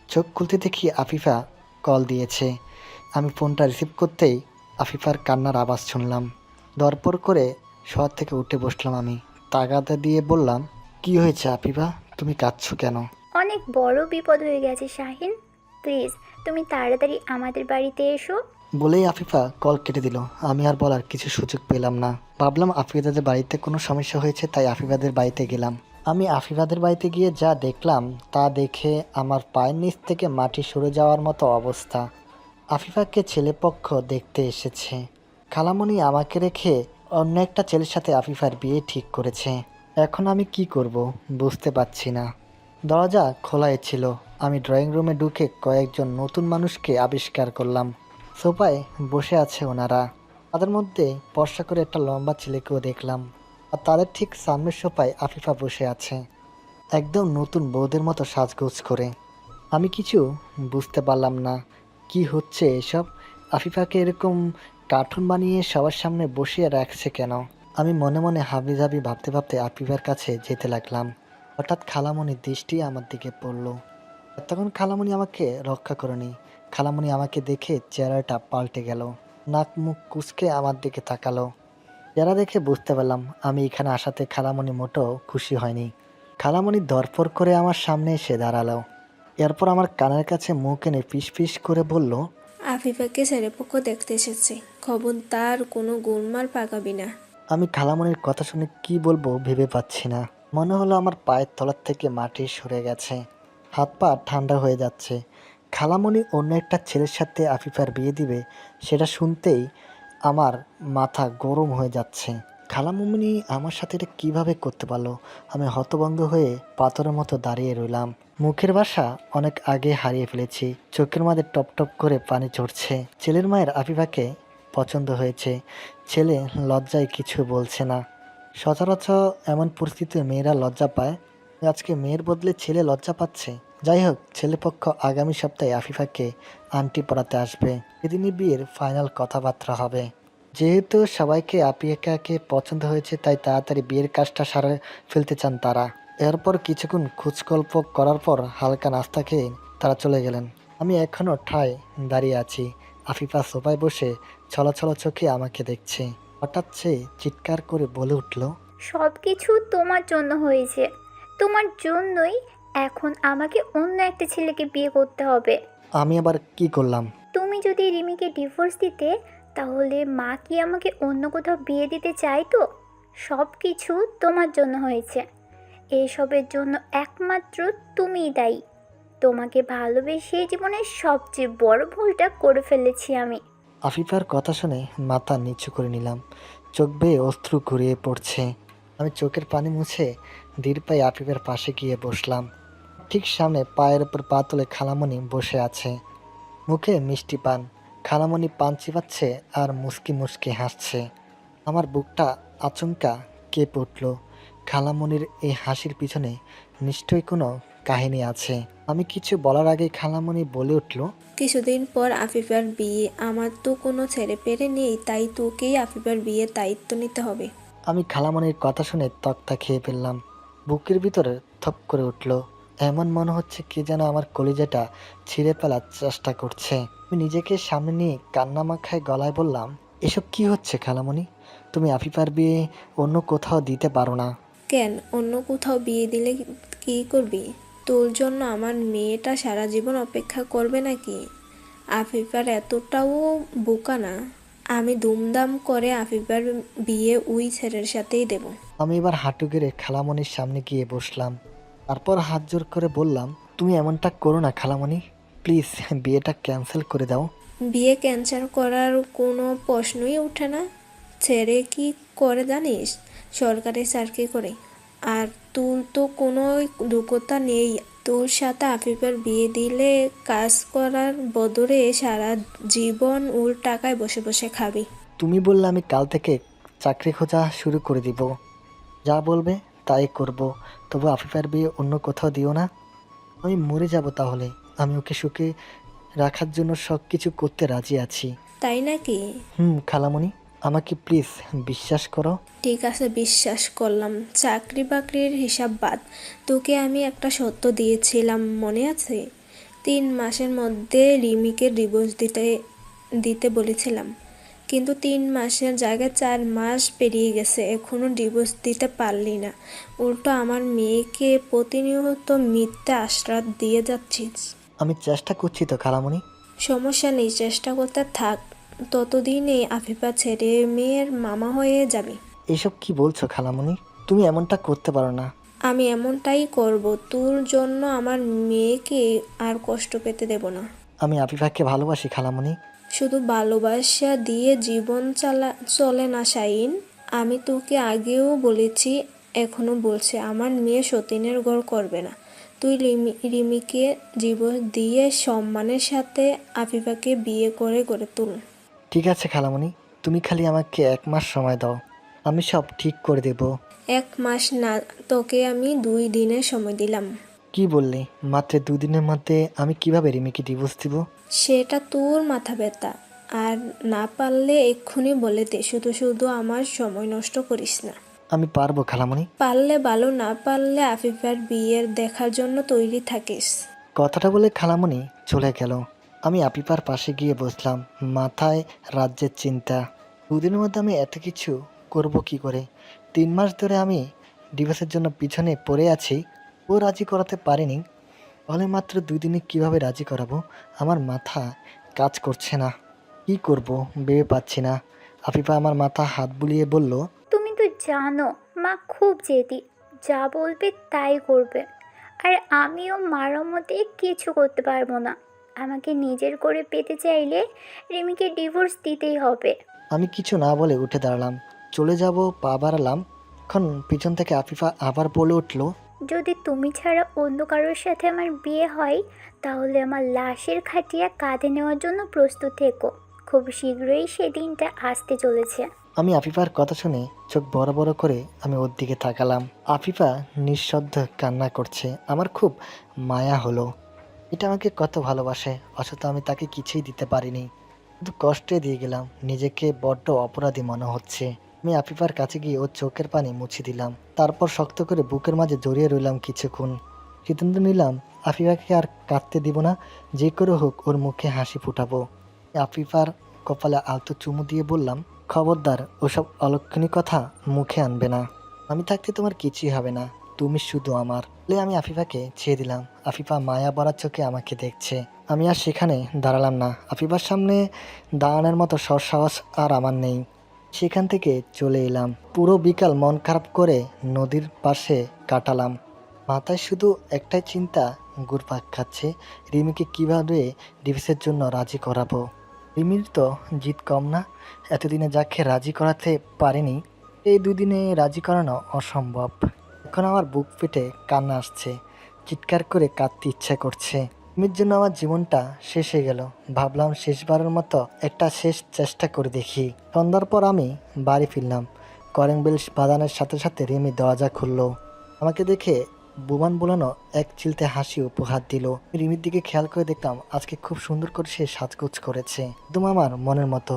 চোখ খুলতে দেখি আফিফা কল দিয়েছে। আমি ফোনটা রিসিভ করতেই আফিফার কান্নার আওয়াজ শুনলাম। দরপর করে শহর থেকে উঠে বসলাম। আমি তাগাদা দিয়ে বললাম, কি হয়েছে আফিফা, তুমি কাঁদছো কেন?
অনেক বড় বিপদ হয়ে গেছে শাহিন, প্লিজ তুমি তাড়াতাড়ি আমাদের বাড়িতে এসো।
বলেই আফিফা কল কেটে দিল। আমি আর বলার কিছু সুযোগ পেলাম না। ভাবলাম আফিফাদের বাড়িতে কোনো সমস্যা হয়েছে, তাই আফিফাদের বাড়িতে গেলাম। আমি আফিফাদের বাড়িতে গিয়ে যা দেখলাম তা দেখে আমার পায়ের নিচ থেকে মাটি সরে যাওয়ার মতো অবস্থা। আফিফাকে ছেলেপক্ষ দেখতে এসেছে। খালামণি আমাকে রেখে অন্য একটা ছেলের সাথে আফিফার বিয়ে ঠিক করেছে। এখন আমি কি করব বুঝতে পারছি না। দরজা খোলাই ছিল। আমি ড্রয়িং রুমে ঢুকে কয়েকজন নতুন মানুষকে আবিষ্কার করলাম। সোফায় বসে আছে ওনারা। তাদের মধ্যে ফর্সা করে একটা লম্বা ছেলেকেও দেখলাম। আর তাদের ঠিক সামনের সোফায় আফিফা বসে আছে, একদম নতুন বউদের মতো সাজগোজ করে। আমি কিছু বুঝতে পারলাম না কি হচ্ছে এসব। আফিফাকে এরকম কার্টুন বানিয়ে সবার সামনে বসিয়ে রাখছে কেন? আমি মনে মনে হাবিজাবি ভাবতে ভাবতে আফিফার কাছে যেতে লাগলাম। হঠাৎ খালামণির দৃষ্টি আমার দিকে পড়ল। তখন খালামণি আমাকে রক্ষা করেনি। খালামণি আমাকে দেখে চেহারাটা পাল্টে গেল, নাক মুখ কুঁচকে আমার দিকে তাকালো। চেহারা দেখে বুঝতে পারলাম আমি এখানে আসাতে খালামণি মোটেও খুশি হয়নি। খালামণি ধরফর করে আমার সামনে এসে দাঁড়ালো। এরপর আমার কানের কাছে মুখ এনে ফিস ফিস করে বলল,
আফিফাকে ছেলেপক্ষ দেখতে এসেছে, খবরদার কোনো গোলমাল পাকাবি না।
আমি খালামণির কথা শুনে কি বলবো ভেবে পাচ্ছি না। মনে হলো আমার পায়ের তলার থেকে মাটি সরে গেছে, হাত পা ঠান্ডা হয়ে যাচ্ছে। খালামণি অন্য একটা ছেলের সাথে আফিফার বিয়ে দিবে, সেটা শুনতেই আমার মাথা গরম হয়ে যাচ্ছে। খালামণি আমার সাথে এটা কীভাবে করতে পারলো? আমি হতভম্ব হয়ে পাথরের মতো দাঁড়িয়ে রইলাম। মুখের ভাষা অনেক আগে হারিয়ে ফেলেছি, চোখের মাঝে টপ টপ করে পানি ঝরছে। ছেলের মায়ের আফিফাকে পছন্দ হয়েছে, ছেলে লজ্জায় কিছু বলছে না। সচরাচর এমন পরিস্থিতিতে মেয়েরা লজ্জা পায়, আজকে মেয়ের বদলে ছেলে লজ্জা পাচ্ছে। যাই হোক, ছেলেপক্ষ আগামী সপ্তাহে আফিফাকে আংটি পরাতে আসবে। এদিনই বিয়ের ফাইনাল কথাবার্তা হবে। যেহেতু সবাইকে আফিফাকে পছন্দ হয়েছে, তাই তাড়াতাড়ি বিয়ের কাজটা সারে ফেলতে চান তারা। এরপর কিছুক্ষণ খোঁজগল্প করার পর হালকা নাস্তা খেয়ে তারা চলে গেলেন। আমি এখনও ঠায় দাঁড়িয়ে আছি। আফিফা সোফায় বসে ছলছল চোখে আমাকে দেখছে। হঠাৎ সে চিৎকার করে বলে উঠল,
সব কিছু তোমার জন্য হয়েছে, তোমার জন্যই এখন আমাকে অন্য একটা ছেলেকে বিয়ে করতে হবে।
আমি আবার কি করলাম?
তুমি যদি রিমিকে ডিভোর্স দিতে, তাহলে মা কি আমাকে অন্য কোথাও বিয়ে দিতে চাইতো? সব কিছু তোমার জন্য হয়েছে, এসবের জন্য একমাত্র তুমিই দায়ী। তোমাকে ভালোবেসে জীবনের সবচেয়ে বড় ভুলটা করে ফেলেছি আমি।
আফিফার কথা শুনে মাথা নিচু করে নিলাম। চোখ বেয়ে অশ্রু ঘুরিয়ে পড়ছে। আমি চোখের পানি মুছে ধীর পায়ে আফিফের পাশে গিয়ে বসলাম। ঠিক সামনে পায়ের উপর পা তুলে খালামণি বসে আছে, মুখে মিষ্টি পান। খালামণি পান চিবাচ্ছে আর মুচকি মুচকি হাসছে। আমার বুকটা আচমকা কেঁপে উঠল। খালামণির এই হাসির পিছনে নিশ্চয়ই কোনো কাহিনী আছে। আমি কিছু বলার আগেই খালামণি বলে উঠল,
কিছুদিন পর আফিফার বিয়ে, আমার তো কোনো ছেলে পেরে নেই, তাই তোকেই আফিফার বিয়ের দায়িত্ব নিতে হবে।
আমি খালামণির কথা শুনে তক্তা খেয়ে ফেললাম। বুকের ভিতরে থপ করে উঠল। এমন মনে হচ্ছে কি যেন আমার কলিজাটা ছিঁড়ে ফেলার চেষ্টা করছে। আমি নিজেকে সামনে নিয়ে কান্না মাখায় গলায় বললাম, এসব কি হচ্ছে খালামণি? তুমি আফিফার বিয়ে অন্য কোথাও দিতে পারো না?
কেন, অন্য কোথাও বিয়ে দিলে কি করবি? তোর জন্য আমার মেয়েটা সারা জীবন অপেক্ষা করবে নাকি? আফিফার এতটাও বোকা না। আমি দুমদাম করে আফিফার বিয়ে ওই ছেলের সাথেই দেব।
আমি এবার হাঁটু গেড়ে খালামণির সামনে গিয়ে বসলাম। তারপর হাত জোর করে বললাম, তুমি এমনটা করো না খালামণি, প্লিজ বিয়েটা ক্যান্সেল করে দাও।
বিয়ে ক্যান্সেল করার কোনো প্রশ্নই ওঠে না। ছেড়ে কি করে জানিস? সরকারি চাকরি করে। আর তোর তো কোনো যোগ্যতা নেই। তোর সাথে আফিফের বিয়ে দিলে কাজ করার বদলে সারা জীবন ওর টাকায় বসে বসে খাবি।
তুমি বললে আমি কাল থেকে চাকরি খোঁজা শুরু করে দিব। যা বলবে তাই করব, তবু আফিফার বিয়ে অন্য কোথাও দিও না। আমি মরে যাব তাহলে। আমি ওকে সুখে রাখার জন্য সব কিছু করতে রাজি আছি।
তাই নাকি?
খালামণি, আমাকে প্লিজ বিশ্বাস করো।
ঠিক আছে, বিশ্বাস করলাম। চাকরি বাকরির হিসাব বাদ, তোকে আমি একটা সত্য দিয়েছিলাম, মনে আছে? 3 মাসের মধ্যে রিমিকে ডিভোর্স দিতে বলেছিলাম, কিন্তু 3 মাসের জায়গায় 4 মাস পেরিয়ে গেছে, এখনও ডিভোর্স দিতে পারলি না। উল্টো আমার মেয়েকে প্রতিনিয়ত মিথ্যা আশ্বাস দিয়ে যাচ্ছিস।
আমি চেষ্টা করছি তো খালামণি।
সমস্যা নেই, চেষ্টা করতে থাক। ততদিনে আফিফা ছেড়ে মেয়ের মামা হয়ে যাবে।
এসব কি বলছো খালামণি? তুমি এমনটা করতে পারো না।
আমি এমনটাই করব, তোর জন্য আমার মেয়েকে আর কষ্ট পেতে দেব না।
আমি আফিফাকে ভালোবাসি খালামণি।
শুধু ভালোবাসা দিয়ে জীবন চলে না শাহিন। আমি তোকে আগেও বলেছি, এখনো বলছি, আমার মেয়ে সতীনের ঘর করবে না। তুই রিমিকে জীবন দিয়ে সম্মানের সাথে আফিফাকে বিয়ে করে গড়ে তুল।
ঠিক আছে খালামণি, তুমি খালি আমাকে 1 মাস সময় দাও, আমি সব ঠিক করে দেব।
1 মাস না, তোকে আমি 2 দিনের সময় দিলাম।
কি বললে? মাত্র 2 দিনের মধ্যে আমি কিভাবে রিমিকে ডিভোর্স দিব?
সেটা তোর মাথা ব্যথা। আর না পারলে এক্ষুনি বলে দে, শুধু শুধু আমার সময় নষ্ট করিস না।
আমি পারবো খালামণি।
পারলে ভালো, না পারলে আফিফার বিয়ের দেখার জন্য তৈরি থাকিস।
কথাটা বলে খালামণি চলে গেল। আমি আফিফার পাশে গিয়ে বসলাম, মাথায় রাজ্যের চিন্তা। দুদিনের মধ্যে আমি এত কিছু করব কি করে? 3 মাস ধরে আমি ডিভোর্সের জন্য পিছনে পড়ে আছি, ও রাজি করাতে পারিনি, তাহলে মাত্র 2 দিনে কিভাবে রাজি করাবো? আমার মাথা কাজ করছে না, কি করব ভেবে পাচ্ছি না। আফিফা আমার মাথা হাত বুলিয়ে বলল,
তুমি তো জানো মা খুব জেদি, যা বলবে তাই করবে। আর আমিও মার মতে কিছু করতে পারবো না। আমাকে নিজের করে পেতে চাইলে রিমিকে ডিভোর্স দিতেই হবে।
আমি কিছু না বলে উঠে দাঁড়ালাম, চলে যাব পা বাড়ালাম। এখন পিছন থেকে আফিফা আবার বলে উঠল,
যদি তুমি ছাড়া অন্য কারোর সাথে আমার বিয়ে হয় তাহলে আমার লাশের খাটিয়া কাঁধে নেওয়ার জন্য প্রস্তুত থেকো। খুব শীঘ্রই সেদিনটা আসতে চলেছে।
আমি আফিফার কথা শুনে চোখ বড় বড় করে আমি ওর দিকে তাকালাম। আফিফা নিঃশব্দ কান্না করছে। আমার খুব মায়া হলো। এটা আমাকে কত ভালোবাসে, অথচ আমি তাকে কিছুই দিতে পারিনি, শুধু কষ্টে দিয়ে গেলাম। নিজেকে বড্ড অপরাধী মনে হচ্ছে। আমি আফিফার কাছে গিয়ে ওর চোখের পানি মুছে দিলাম, তারপর শক্ত করে বুকের মাঝে জড়িয়ে রইলাম কিছুক্ষণ। সিদ্ধান্ত নিলাম আফিফাকে আর কাঁদতে দিব না, যে করে হোক ওর মুখে হাসি ফুটাবো। আফিফার কপালে আলতো চুমু দিয়ে বললাম, খবরদার ওসব অলক্ষণী কথা মুখে আনবে না। আমি থাকতে তোমার কিছুই হবে না, তুমি শুধু আমার। বলে আমি আফিফাকে ছেড়ে দিলাম। আফিফা মায়া ভরা চোখে আমাকে দেখছে। আমি আর সেখানে দাঁড়ালাম না। আফিফার সামনে দাঁড়ানোর মতো সাহস আর আমার নেই। সেখান থেকে চলে এলাম। পুরো বিকাল মন খারাপ করে নদীর পাশে কাটালাম। মাথায় শুধু একটাই চিন্তা ঘুরপাক খাচ্ছে, রিমিকে কিভাবে ডিভোর্সের জন্য রাজি করাবো। রিমির তো জিত কম না, এতদিনে যাকে রাজি করাতে পারেনি, এই 2 দিনে রাজি করানো অসম্ভব। এখন আমার বুক ফেটে কান্না আসছে, চিৎকার করে কাঁদতে ইচ্ছা করছে। রিমির জন্য আমার জীবনটা শেষ হয়ে গেল। ভাবলাম শেষবারের মতো একটা শেষ চেষ্টা করে দেখি। সন্ধ্যার পর আমি বাড়ি ফিরলাম। কলিং বেল বাজানোর সাথে সাথে রিমি দরজা খুললো। আমাকে দেখে বুবান বোলানো এক চিলতে হাসি উপহার দিল। রিমির দিকে খেয়াল করে দেখলাম আজকে খুব সুন্দর করে সে সাজগোজ করেছে, একদম আমার মনের মতো।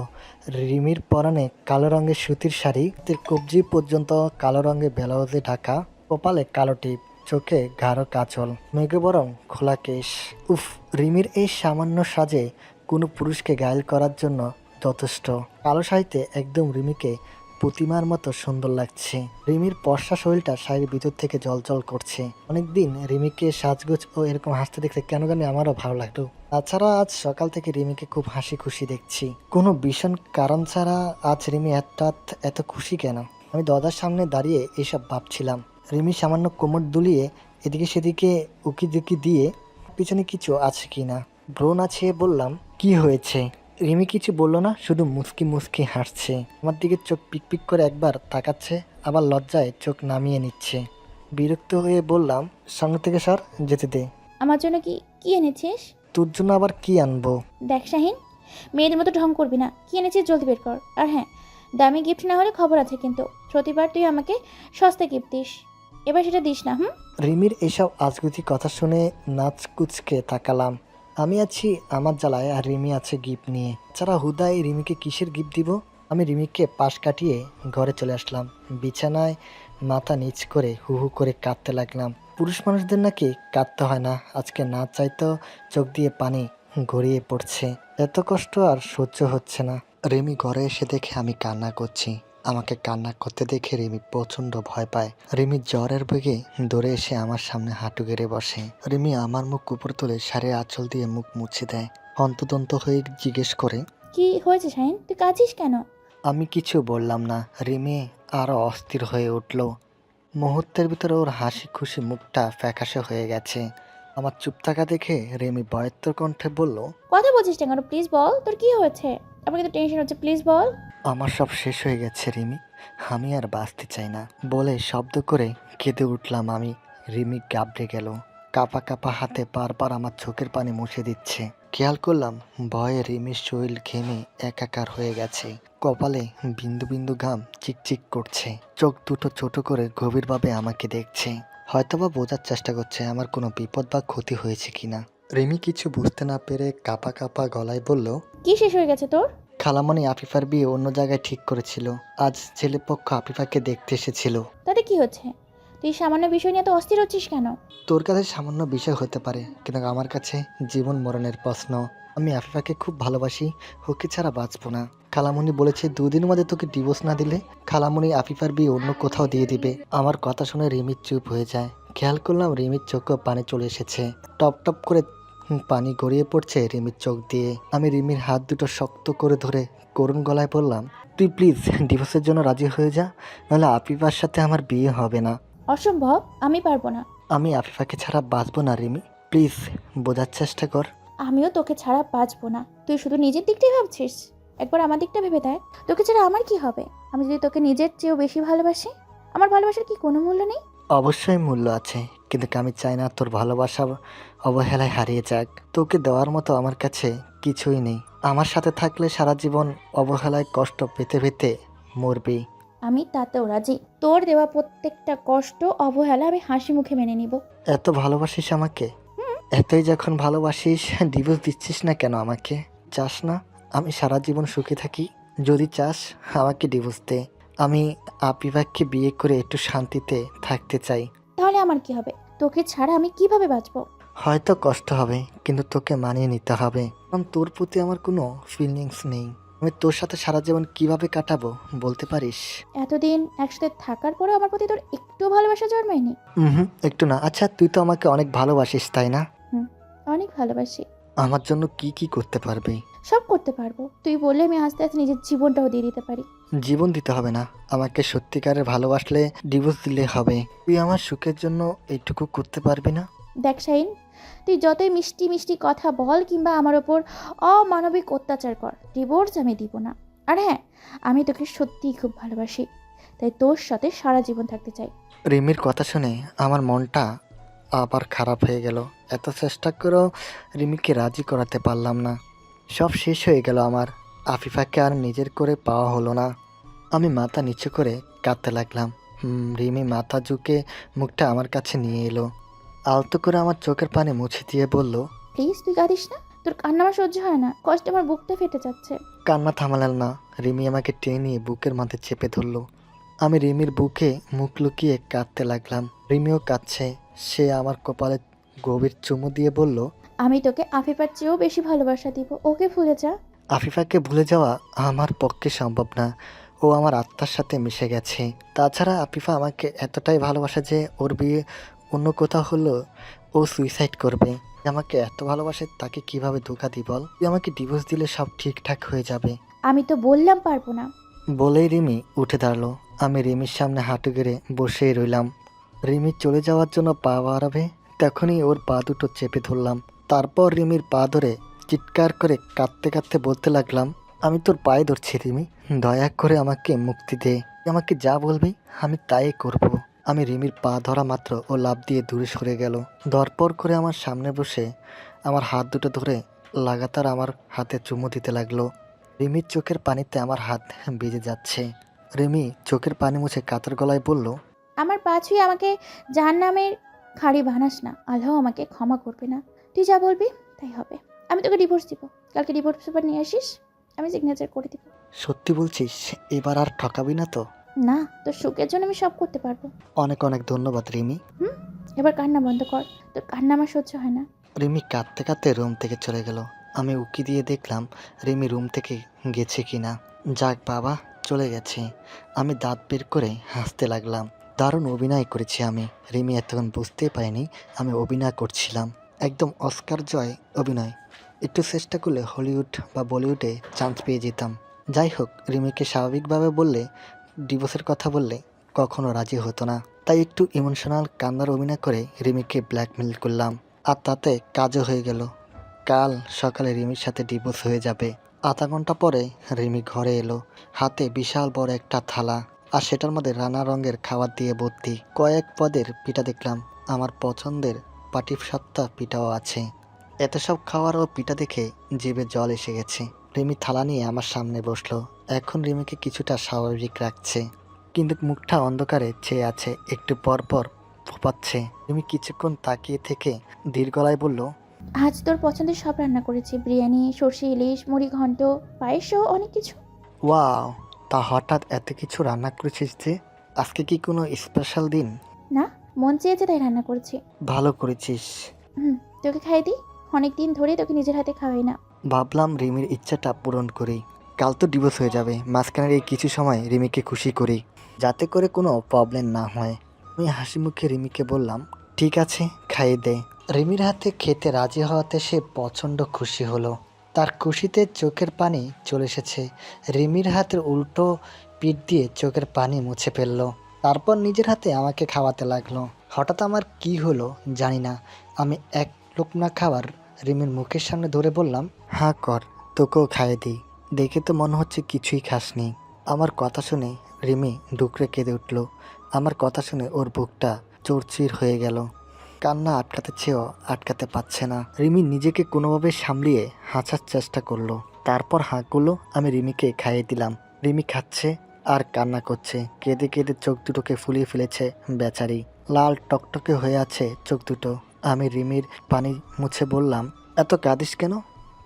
রিমির পরনে কালো রঙের সুতির শাড়ি, কবজি পর্যন্ত কালো রঙের ব্লাউজে ঢাকা, কপালে কালো টিপ, চোখে গাঢ় কাজল, মেঘে বরং খোলা কেশ। উফ, রিমির এই সামান্য সাজে কোনো পুরুষকে ঘায়েল করার জন্য যথেষ্ট। কালো শাড়িতে একদম রিমিকে প্রতিমার মতো সুন্দর লাগছে। রিমির পর্ষা শরীরটা শাড়ির ভিতর থেকে জলজল করছে। অনেকদিন রিমিকে সাজগোজ ও এরকম হাসতে দেখতে কেন জানি আমারও ভালো লাগলো। তাছাড়া আজ সকাল থেকে রিমিকে খুব হাসি খুশি দেখছি। কোনো ভীষণ কারণ ছাড়া আজ রিমি এত খুশি কেন? আমি দরজার সামনে দাঁড়িয়ে এসব ভাবছিলাম। রিমি সামান্য কোমর দুলিয়ে এদিকে সেদিকে উকি দুকি দিয়ে পিছনে কিছু আছে কি না ব্রণ আছে বললাম, কি হয়েছে? রিমি কিছু বললো না, শুধু মুচকি মুচকি হাসছে। আমার দিকে চোখ পিকপিক করে একবার তাকাচ্ছে, আবার লজ্জায় চোখ নামিয়ে নিচ্ছে। বিরক্ত হয়ে বললাম, সামনে থেকে সর, যেতে দে।
আমার জন্য কি কি এনেছিস?
তোর জন্য আবার কি আনবো?
দেখ শাহিন, মেয়েদের মতো ঢং করবি না। কি এনেছিস জলদি বের কর। আর হ্যাঁ, দামি গিফট না হলে খবর আছে কিন্তু। প্রতিবার তুই আমাকে সস্তা গিফট দিস, এবার সেটা দিস না।
রিমির এসব আজগুতি কথা শুনে নাচ কুচকে তাকালাম। আমি আছি আমার জ্বালায় আর রিমি আছে গিফট নিয়ে। ছাড়া হুদায় রিমিকে কিসের গিফট দিব? আমি রিমিকে পাশ কাটিয়ে ঘরে চলে আসলাম। বিছানায় মাথা নিচ করে হু হু করে কাঁদতে লাগলাম। পুরুষ মানুষদের নাকি কাঁদতে হয় না, আজকে না চাইতেও চোখ দিয়ে পানি গড়িয়ে পড়ছে। এত কষ্ট আর সহ্য হচ্ছে না। রিমি ঘরে এসে দেখে আমি কান্না করছি। আমাকে কান্না করতে দেখে রিমি প্রচণ্ড ভয় পায়। রিমি জ্বরের বেগে দৌড়ে এসে আমার সামনে হাঁটু গেড়ে বসে। রিমি আমার মুখ উপর তুলে শাড়ির আঁচল দিয়ে মুখ মুছে দেয়। হন্তদন্ত হয়ে জিজ্ঞেস করে,
কি হয়েছে শাহিন, তুই কাঁদছিস কেন?
আমি কিছু বললাম না। রিমি আরো অস্থির হয়ে উঠল। মুহূর্তের ভিতরে ওর হাসি খুশি মুখটা ফ্যাকাশে হয়ে গেছে। আমার চুপ থাকা দেখে রিমি ভয়ত্র কণ্ঠে বলল,
কথা বলছিস না কেন? প্লিজ বল, তোর কি হয়েছে? আমার কিন্তু টেনশন হচ্ছে, প্লিজ বল।
আমার সব শেষ হয়ে গেছে রিমি, আমি আর বাঁচতে চাই না বলে শব্দ করে কেঁদে উঠলাম আমি। রিমি গাবড়ে গেল, কাপা কাপা হাতে বারবার আমার চোখের পানি মুছে দিচ্ছে। খেয়াল করলাম ভয়ে রিমির শরীর ঘেমে একাকার হয়ে গেছে। কপালে বিন্দু বিন্দু ঘাম চিকচিক করছে। চোখ দুটো ছোট করে গভীরভাবে আমাকে দেখছে, হয়তোবা বোঝার চেষ্টা করছে আমার কোনো বিপদ বা ক্ষতি হয়েছে কিনা। রিমি কিছু বুঝতে না পেরে কাপা কাপা গলায় বলল,
কি শেষ হয়ে গেছে তোর?
খালামণি আফিফার বিয়ে অন্য জায়গায় ঠিক করেছিল। আজ ছেলেপক্ষ আফিফাকে দেখতে এসেছিল।
তাতে কি হচ্ছে? তুই সামান্য বিষয় নিয়ে তো অস্থির হচ্ছিস কেন?
তোর কাছে সামান্য বিষয় হতে পারে, কিন্তু আমার কাছে জীবন মরণের প্রশ্ন। আমি আফিফাকে খুব ভালোবাসি, ওকে ছাড়া বাঁচবো না। খালামণি বলেছে 2 দিনের মধ্যে তোকে ডিভোর্স না দিলে খালামণি আফিফার বিয়ে অন্য কোথাও দিয়ে দিবে। আমার কথা শুনে রিমি চুপ হয়ে যায়। খেয়াল করলাম রিমির চোখে পানি চলে এসেছে। টপ টপ করে পানি গড়িয়ে পড়ছে রিমির চোখ দিয়ে। আমি রিমির হাত দুটো শক্ত করে ধরে করুণ গলায় বললাম, তুই প্লিজ ডিভোর্সের জন্য রাজি হয়ে যা, নাহলে আফিফার সাথে আমার বিয়ে হবে না।
অসম্ভব, আমি পারবো না।
আমি আফিফাকে ছাড়া বাঁচবো না রিমি, প্লিজ বোঝার চেষ্টা কর।
আমিও তোকে ছাড়া বাঁচবো না। তুই শুধু নিজের দিকটাই ভাবছিস, একবার আমার দিকটা ভেবে দেখ। তোকে ছাড়া আমার কি হবে? আমি যদি তোকে নিজের চেয়েও বেশি ভালোবাসি, আমার ভালোবাসার কি কোনো মূল্য নেই?
অবশ্যই মূল্য আছে, কিন্তু আমি চাই না তোর ভালোবাসা অবহেলায় হারিয়ে যাক। তোকে দেওয়ার মতো আমার কাছে কিছুই নেই। আমার সাথে থাকলে সারা জীবন অবহেলায় কষ্ট পেতে পেতে মরবি।
আমি তাতেও রাজি। তোর দেওয়া প্রত্যেকটা কষ্ট, অবহেলা আমি হাসি মুখে মেনে নিব।
এত ভালোবাসিস আমাকে? এতই যখন ভালোবাসিস, ডিভোর্স দিচ্ছিস না কেন আমাকে? চাস না আমি সারা জীবন সুখে থাকি? যদি চাস আমাকে ডিভোর্স দে। আমি আফিফাকে বিয়ে করে একটু শান্তিতে থাকতে চাই।
তাহলে আমার কি হবে? তোকে ছাড়া আমি কিভাবে বাঁচবো?
হয়তো কষ্ট হবে, কিন্তু তোকে মানিয়ে নিতে হবে। কারণ তোর প্রতি আমার কোনো ফিলিংস নেই। আমি তোর সাথে সারা জীবন কিভাবে কাটাবো বলতে পারিস?
এতদিন একসাথে থাকার পরেও আমার প্রতি তোর একটু ভালোবাসা জন্মায়নি?
একটু না। আচ্ছা তুই তো আমাকে অনেক ভালোবাসিস তাই না?
অনেক ভালোবাসি।
আমার জন্য কি কি করতে পারবি?
সব করতে পারবো। তুই বললে আমি আস্তে আস্তে নিজের জীবনটাও দিয়ে দিতে পারি।
জীবন দিতে হবে না, আমাকে সত্যিকারের ভালোবাসলে ডিভোর্স দিলে হবে। তুই আমার সুখের জন্য এইটুকু করতে পারবি না?
দেখ শাহিন, তুই যতই মিষ্টি মিষ্টি কথা বল কিংবা আমার ওপর অমানবিক অত্যাচার কর, ডিভোর্স আমি দিব না। আর হ্যাঁ, আমি তোকে সত্যিই খুব ভালোবাসি, তাই তোর সাথে সারা জীবন থাকতে চাই।
রিমির কথা শুনে আমার মনটা আবার খারাপ হয়ে গেল। এত চেষ্টা করেও রিমিকে রাজি করাতে পারলাম না। সব শেষ হয়ে গেল আমার। আফিফাকে আর নিজের করে পাওয়া হলো না। আমি মাথা নিচু করে কাঁদতে লাগলাম। রিমি মাথা ঝুঁকে মুখটা আমার কাছে নিয়ে এলো। আলতো করে আমার চোখের পানি মুছে দিয়ে বলল,
প্লিজ তুই কাঁদিস না, তোর কান্না আমার সহ্য হয় না, কষ্টে আমার বুকটা ফেটে যাচ্ছে।
কান্না থামালেন না। রিমি আমাকে টেনে নিয়ে বুকের মাঝে চেপে ধরলো। আমি রিমির বুকে মুখ লুকিয়ে কাঁদতে লাগলাম। রিমিও কাঁদছে। সে আমার কপালে গভীর চুমু দিয়ে বলল,
আমি তোকে আফিফার চেয়েও বেশি ভালোবাসা দিব, ওকে ভুলে যা।
আফিফাকে ভুলে যাওয়া আমার পক্ষে সম্ভব না। ও আমার আত্মার সাথে মিশে গেছে। তাছাড়া আফিফা আমাকে এতটাই ভালোবাসে যে ওর বিয়ে অন্য কোথাও হলো ও সুইসাইড করবে। আমাকে এত ভালোবাসে, তাকে কিভাবে ধোঁকা দিই বল? তুই আমাকে ডিভোর্স দিলে সব ঠিকঠাক হয়ে যাবে।
আমি তো বললাম পারবো না।
বলেই রিমি উঠে দাঁড়ালো। আমি রিমির সামনে হাঁটু গেড়ে বসেই রইলাম। রিমি চলে যাওয়ার জন্য পা বাড়াবে, তখনই ওর পা দুটো চেপে ধরলাম। তারপর রিমির পা ধরে চিৎকার করে কাঁদতে কাঁদতে বলতে লাগলাম, আমি তোর পায়ে ধরছি রিমি, দয়া করে আমাকে মুক্তি দে। আমাকে যা বলবি আমি তাই করব। আমি রিমির পা ধরা মাত্র ও লাফ দিয়ে দূরে সরে গেল। দরপর করে আমার সামনে বসে আমার হাত দুটো ধরে লাগাতার আমার হাতে চুমু দিতে লাগলো। রিমির চোখের পানিতে আমার হাত ভিজে যাচ্ছে। রিমি চোখের পানি মুছে কাতর গলায় বলল,
আমার পা ছুঁয়ে আমাকে জাহান্নামের খাড়ি বানাস না, আল্লাহ আমাকে ক্ষমা করবে না। তুই যা বলবি তাই হবে। আমি তোকে ডিভোর্স দিব। কালকে ডিভোর্স পেপার নিয়ে আসিস, আমি সিগনেচার করে দিব।
সত্যি বলছিস? এবার আর ঠকাবি না তো?
না, তোর সুখের জন্য আমি সব করতে পারবো।
অনেক অনেক ধন্যবাদ রিমি।
এবার কান্না বন্ধ কর, তোর কান্না আমার সহ্য হয় না।
রিমি কাঁদতে কাঁদতে রুম থেকে চলে গেল। আমি উকি দিয়ে দেখলাম রিমি রুম থেকে গেছে কিনা। যাক বাবা, চলে গেছে। আমি দাঁত বের করে হাসতে লাগলাম। দারুণ অভিনয় করেছি আমি। রিমি এতক্ষণ বুঝতেই পারিনি আমি অভিনয় করছিলাম। একদম অস্কার জয় অভিনয়। একটু চেষ্টা করলে হলিউড বা বলিউডে চান্স পেয়ে যেতাম। যাই হোক, রিমিকে স্বাভাবিকভাবে বললে, ডিভোর্সের কথা বললে কখনো রাজি হতো না। তাই একটু ইমোশনাল কান্নার অভিনয় করে রিমিকে ব্ল্যাকমেল করলাম। আর তাতে কাজও হয়ে গেল। কাল সকালে রিমির সাথে ডিভোর্স হয়ে যাবে। আধা ঘন্টা পরে রিমি ঘরে এলো, হাতে বিশাল বড় একটা থালা, আর সেটার মধ্যে নানা রঙের খাবার দিয়ে ভর্তি। কয়েক পদের পিঠা দেখলাম। আমার পছন্দের পাটিসাপটা পিঠাও আছে। এত সব খাবার ও পিঠা দেখে জিভে জল এসে গেছে। রিমি থালা নিয়ে আমার সামনে বসলো। এখন রিমিকে কিছুটা স্বাভাবিক রাখছে, কিন্তু মুখটা অন্ধকারে চেয়ে আছে। একটু পর পর ফোপাচ্ছে। রিমি কিছুক্ষণ তাকিয়ে থেকে ধীর গলায় বলল,
আজ তোর পছন্দের সব রান্না করেছি, বিরিয়ানি, সর্ষে ইলিশ, মুড়ি ঘন্ট, পায়েস সহ অনেক কিছু।
ওয়াও, তা হঠাৎ এত কিছু রান্না করেছিস যে? আজকে কি কোনো স্পেশাল দিন?
না, মন চেয়েছে তাই রান্না করেছি।
ভালো করেছিস।
তোকে খাই দিই, অনেক দিন ধরে তোকে নিজের হাতে খাওয়াই না।
ভাবলাম রিমির ইচ্ছাটা পূরণ করি। কাল তো ডিভোর্স হয়ে যাবে, মাঝখানের এই কিছু সময় রিমিকে খুশি করি, যাতে করে কোনো প্রবলেম না হয়। আমি হাসি মুখে রিমিকে বললাম, ঠিক আছে, খাইয়ে দে। রিমির হাতে খেতে রাজি হওয়াতে সে প্রচণ্ড খুশি হলো। তার খুশিতে চোখের পানি চলে এসেছে। রিমির হাতের উল্টো পিঠ দিয়ে চোখের পানি মুছে ফেললো। তারপর নিজের হাতে আমাকে খাওয়াতে লাগলো। হঠাৎ আমার কি হলো জানি না, আমি এক লোকনা খাবার রিমির মুখের সামনে ধরে বললাম, হাঁ কর, তোকেও খাইয়ে দিই। দেখে তো মনে হচ্ছে কিছুই খাসনি। আমার কথা শুনে রিমি ডুকরে কেঁদে উঠল। আমার কথা শুনে ওর বুকটা চৌচির হয়ে গেল। কান্না আটকাতে চেয়েও আটকাতে পারছে না। রিমি নিজেকে কোনোভাবে সামলিয়ে হাসার চেষ্টা করলো। তারপর হাঁ করলো। আমি রিমিকে খাইয়ে দিলাম। রিমি খাচ্ছে আর কান্না করছে। কেঁদে কেঁদে চোখ দুটোকে ফুলিয়ে ফেলেছে বেচারি। লাল টকটকে হয়ে আছে চোখ দুটো। আমি রিমির পানি মুছে বললাম, এত কাঁদিস কেন?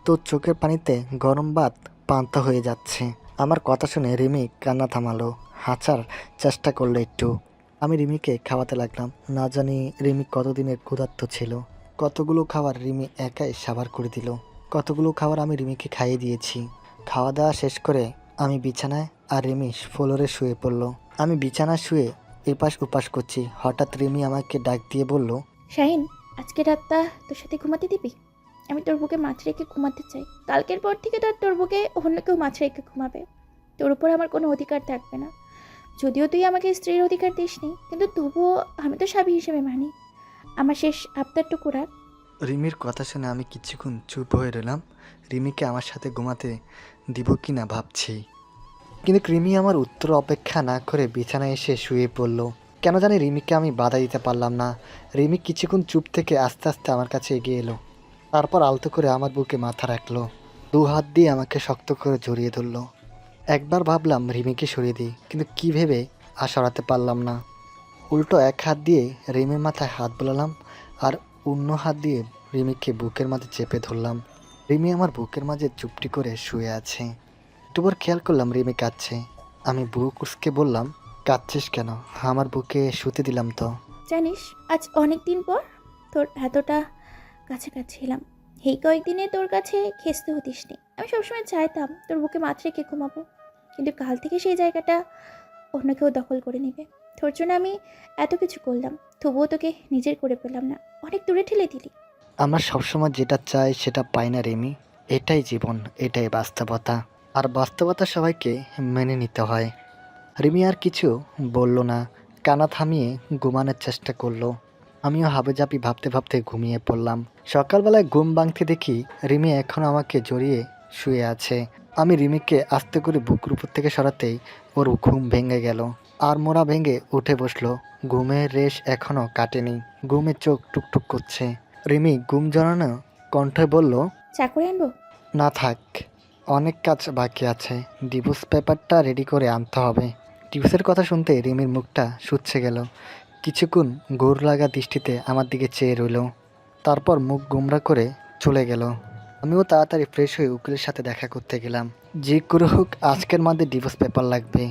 তোর চোখের পানিতে গরম ভাত পান্তা হয়ে যাচ্ছে। আমার কথা শুনে রিমি কান্না থামালো, হাঁচার চেষ্টা করলো একটু। আমি রিমিকে খাওয়াতে লাগলাম। না জানি রিমি কতদিনের ক্ষুধার্ত ছিল। কতগুলো খাবার রিমি একাই সাবার করে দিল। কতগুলো খাবার আমি রিমিকে খাইয়ে দিয়েছি। খাওয়া দাওয়া শেষ করে আমি বিছানায় আর রিমি ফ্লোরে শুয়ে পড়লো। আমি বিছানায় শুয়ে এপাশ ওপাশ করছি। হঠাৎ রিমি আমাকে ডাক দিয়ে বলল,
শাহিন, আজকে রাতটা তোর সাথে ঘুমাতে দিবি? আমি তোর বুকে মাছ রেখে ঘুমাতে চাই। কালকের পর থেকে তোর বুকে অন্য কেউ মাছ রেখে ঘুমাবে। তোর উপর আমার কোনো অধিকার থাকবে না। যদিও তুই আমাকে স্ত্রীর অধিকার দিসনি, কিন্তু তবুও আমি তো স্বামী হিসেবে মানি। আমার শেষ আবদারটুকু রাখ।
রিমির কথা শুনে আমি কিছুক্ষণ চুপ হয়ে রইলাম। রিমিকে আমার সাথে ঘুমাতে দিব কি না ভাবছি, কিন্তু রিমি আমার উত্তর অপেক্ষা না করে বিছানায় এসে শুয়ে পড়ল। কেন জানি রিমিকে আমি বাধা দিতে পারলাম না। রিমি কিছুক্ষণ চুপ থেকে আস্তে আস্তে আমার কাছে এগিয়ে এলো। তারপর আলতো করে আমার বুকে মাথা রাখলো। দু হাত দিয়ে আমাকে শক্ত করে জড়িয়ে ধরলো। একবার ভাবলাম রিমিকে সরিয়ে দিই, কিন্তু কী ভেবে আর সরাতে পারলাম না। উল্টো এক হাত দিয়ে রিমির মাথায় হাত বোলালাম আর অন্য হাত দিয়ে রিমিকে বুকের মাঝে চেপে ধরলাম। রিমি আমার বুকের মাঝে চুপটি করে শুয়ে আছে। একটুবার খেয়াল করলাম রিমি কাঁদছে। আমি বুক উসকে বললাম, কাঁদছিস কেন? আমার বুকে শুতে দিলাম তো।
জানিস, আজ অনেক দিন পর তোর এতটা কাছাকাছি এলাম। এই কয়েকদিনে তোর কাছে খেসতে হতিস নি। আমি সবসময় চাইতাম তোর বুকে মাছ রেখে ঘুমাবো, কিন্তু কাল থেকে সেই জায়গাটা অন্য কেউ দখল করে নেবে। তোর জন্য আমি এত কিছু করলাম, তবুও তোকে নিজের করে পেলাম না। অনেক দূরে ঠেলে দিলি।
আমরা সবসময় যেটা চাই সেটা পাই না রিমি। এটাই জীবন, এটাই বাস্তবতা। আর বাস্তবতা সবাইকে মেনে নিতে হয়। রিমি আর কিছু বলল না, কানা থামিয়ে ঘুমানোর চেষ্টা করলো। আমিও হাবেজাপি ভাবতে ভাবতে ঘুমিয়ে পড়লাম। সকালবেলায় ঘুম ভাঙতে দেখি রিমি এখনও আমাকে জড়িয়ে শুয়ে আছে। আমি রিমিকে আস্তে করে বুকের উপর থেকে সরাতেই ওর ঘুম ভেঙে গেল। আর মোড়া ভেঙে উঠে বসলো। ঘুমের রেশ এখনও কাটেনি। ঘুমে চোখ টুকটুক করছে। রিমি ঘুম জড়ানো কণ্ঠে বলল,
চা করে আনবো?
না থাক, অনেক কাজ বাকি আছে। ডিভোর্স পেপারটা রেডি করে আনতে হবে। ডিভোর্সের কথা শুনতে রিমির মুখটা শুচ্ছে গেল। কিছুক্ষণ ঘোর লাগা দৃষ্টিতে আমার দিকে চেয়ে রইল। তারপর মুখ গুমরা করে চলে গেল। আমিও তাড়াতাড়ি ফ্রেশ হয়ে উকিলের সাথে দেখা করতে গেলাম। যে করে হোক আজকের মধ্যে ডিভোর্স পেপার লাগবে।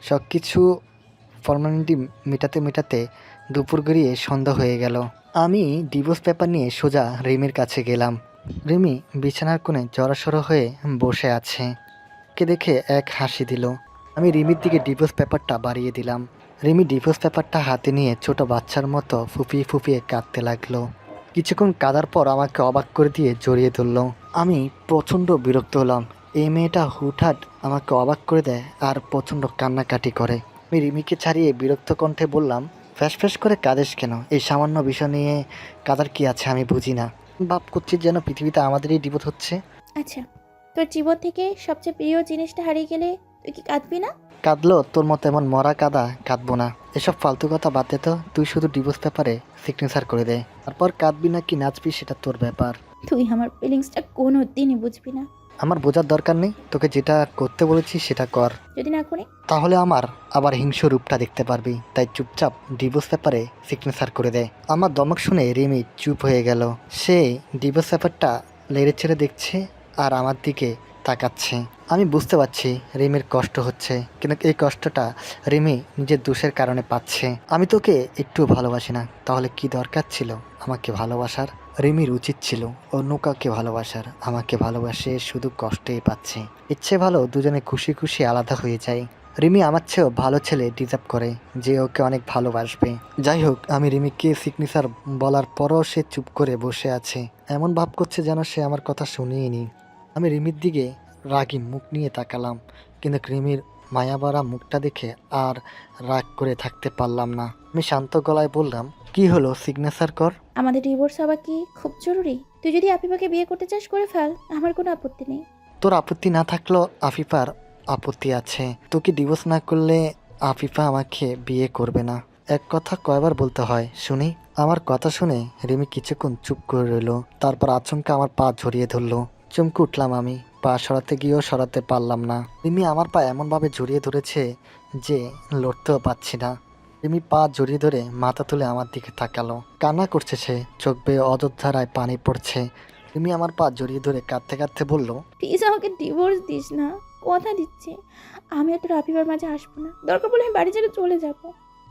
সব কিছু ফর্মালিটি মেটাতে মেটাতে দুপুর গড়িয়ে সন্ধ্যা হয়ে গেল। আমি ডিভোর্স পেপার নিয়ে সোজা রিমির কাছে গেলাম। রিমি বিছানার কোণে জড়সড় হয়ে বসে আছে। কে দেখে এক হাসি দিল। আমি রিমির দিকে ডিভোর্স পেপারটা বাড়িয়ে দিলাম। রিমি ডিভোর্স পেপারটা হাতে নিয়ে ছোট বাচ্চার মতো ফুপিয়ে ফুপিয়ে কাঁদতে লাগলো। কিছুক্ষণ কাঁদার পর আমাকে অবাক করে দিয়ে জড়িয়ে ধরল। আমি প্রচণ্ড বিরক্ত হলাম। এই মেয়েটা হুটহাট আমাকে অবাক করে দেয় আর প্রচণ্ড কান্নাকাটি করে। আমি রিমিকে ছাড়িয়ে বিরক্ত কণ্ঠে বললাম, ফ্যাস ফ্যাস করে কাঁদিস কেন? এই সামান্য বিষয় নিয়ে কাঁদার কি আছে আমি বুঝি না। ভাব করছিস যেন পৃথিবীতে আমাদেরই ডিভোর্স হচ্ছে।
আচ্ছা, তোর জীবন থেকে সবচেয়ে প্রিয় জিনিসটা হারিয়ে গেলে তুই কি কাঁদবি না?
কাঁদলো তোর মতো এমন মরা কাদা কাঁদবো না। এসব ফালতু কথা বাদ দে তো। তুই শুধু ডিভোর্স পেপারে সিগনেচার করে দে। তারপর কাঁদবি না কি নাচবি সেটা তোর ব্যাপার।
তুই আমার ফিলিংসটা কোনো দিনই বুঝবি না।
আমার বোঝার দরকার নেই, তোকে যেটা করতে বলেছি সেটা কর।
যদি না করি?
তাহলে আমার আবার হিংস্র রূপটা দেখতে পারবি, তাই চুপচাপ ডিভোর্স পেপারে সিগনেচার করে দে। আমার দমক শুনে রিমি চুপ হয়ে গেল। সে ডিভোর্স পেপারটা লেড়ে ছেড়ে দেখছে আর আমার দিকে তাকাচ্ছে। আমি বুঝতে পারছি রিমির কষ্ট হচ্ছে, কিন্তু এই কষ্টটা রিমি নিজের দোষের কারণে পাচ্ছে। আমি তোকে একটু ভালোবাসি না, তাহলে কি দরকার ছিল আমাকে ভালোবাসার? রিমির উচিত ছিল অন্য কাউকে ভালোবাসার, আমাকে ভালোবাসে শুধু কষ্টেই পাচ্ছে। ইচ্ছে ভালো দুজনে খুশি খুশি আলাদা হয়ে যায়। রিমি আমার চেয়েও ভালো ছেলে ডিজার্ভ করে যে ওকে অনেক ভালোবাসবে। যাই হোক, আমি রিমিকে সিগনেচার বলার পরও সে চুপ করে বসে আছে, এমন ভাব করছে যেন সে আমার কথা শুনিয়ে নি। আমি রিমির দিকে রাগী মুখ নিয়ে তাকালাম, কিন্তু রিমির মায়াভরা মুখটা দেখে আর রাগ করে থাকতে পারলাম না। আমি শান্ত গলায় বললাম, কি হলো, সিগনেচার কর।
আমাদের ডিভোর্স হওয়া কি খুব জরুরি? তুই যদি আফিফাকে বিয়ে করতে চাস করে ফেল, আমার কোনো আপত্তি নেই।
তোর আপত্তি না থাকলেও আফিফার আপত্তি আছে। তোকে ডিভোর্স না করলে আফিফা আমাকে বিয়ে করবে না। এক কথা কয়বার বলতে হয় শুনি? আমার কথা শুনে রিমি কিছুক্ষণ চুপ করে রইল, তারপর আচমকা আমার পা জড়িয়ে ধরলো। চমকে উঠলাম আমি, পা সরাতে গিয়েও সরাতে পারলাম না। রিমি আমার পা এমনভাবে জড়িয়ে ধরেছে যে লড়তেও পারছি না। রিমি পা জড়িয়ে ধরে মাথা তুলে আমার দিকে তাকালো, কান্না করছে সে, চোখ বেয়ে অযোধ্যারায় পানি পড়ছে। রিমি আমার পা জড়িয়ে ধরে কাঁদতে কাঁদতে বলল,
প্লিজ আমাকে ডিভোর্স দিস না, কথা দিচ্ছি। আমি আর তোর আফিফার মাঝে আসবো না, দরকার পড়লে আমি বাড়ি ছেড়ে চলে যাবো।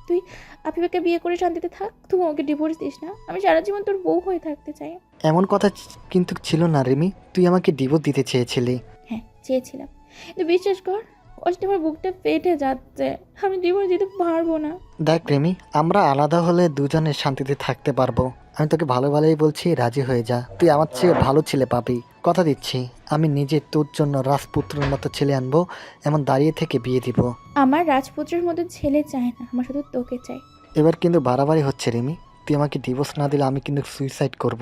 তুই আফিফাকে বিয়ে করে শান্তিতে থাক, তুই ওকে ডিভোর্স দিস না। আমি সারা জীবন তোর বউ হয়ে থাকতে চাই।
এমন কথা কিন্তু ছিল না রিমি, তুই আমাকে ডিভোর্স দিতে চেয়েছিলি।
হ্যাঁ চেয়েছিলাম, কিন্তু বিশ্বাস কর কষ্টে আমার বুকটা ফেটে যাচ্ছে, আমি ডিভোর্স দিতে পারবো না।
দেখ রিমি, আমরা আলাদা হলে দুজনে শান্তিতে থাকতে পারবো। আমি তোকে ভালো ভালোই বলছি, রাজি হয়ে যা। তুই আমার চেয়ে ভালো ছেলে পাবি, কথা দিচ্ছি। আমি নিজে তোর জন্য রাজপুত্রের মতো ছেলে আনবো, এমন দাঁড়িয়ে থেকে বিয়ে দিব।
আমার রাজপুত্রের মতো ছেলে চাই না, আমার শুধু তোকে চাই।
এবার কিন্তু বাড়াবাড়ি হচ্ছে রিমি, তুই আমাকে ডিভোর্স না দিলে আমি কিন্তু সুইসাইড করব।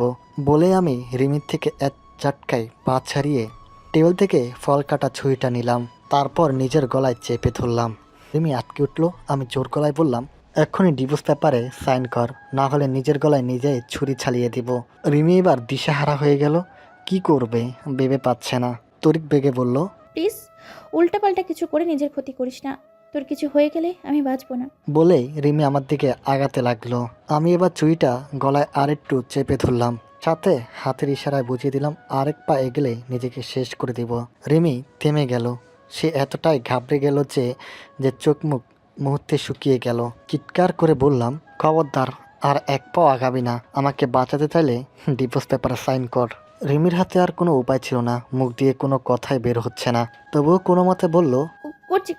বলে আমি রিমির থেকে এক ঝটকায় পা ছাড়িয়ে টেবিল থেকে ফল কাটা ছুরিটা নিলাম, তারপর নিজের গলায় চেপে ধরলাম। রিমি আটকে উঠলো। আমি জোর গলায় বললাম, এক্ষুনি ডিভোর্স পেপারে সাইন কর, না হলে নিজের গলায় নিজে ছুরি ছালিয়ে দিব। রিমি এবার দিশাহারা হয়ে গেল, কি করবে ভেবে পাচ্ছে না। তরিক বেগে বলল,
প্লিজ উল্টাপাল্টা কিছু করে নিজের ক্ষতি করিস না, তোর কিছু হয়ে গেলে আমি বাঁচবো না।
বলেই রিমি আমার দিকে আগাতে লাগলো। আমি এবার ছুরিটা গলায় আরেকটু চেপে ধরলাম, সাথে হাতের ইশারায় বুঝিয়ে দিলাম আরেক পা এগেলে নিজেকে শেষ করে দিব। রিমি থেমে গেল, সে এতটাই ঘাবড়ে গেল যে চোখ মুখ মুহূর্তে শুকিয়ে গেল। চিৎকার করে বললাম, খবরদার আর এক পাও আগাবি না, আমাকে বাঁচাতে চাইলে ডিভোর্স পেপারে সাইন কর। রিমির হাতে আর কোনো উপায় ছিল না, মুখ দিয়ে কোনো কথাই বের হচ্ছে না, তবুও কোনো মতে বলল,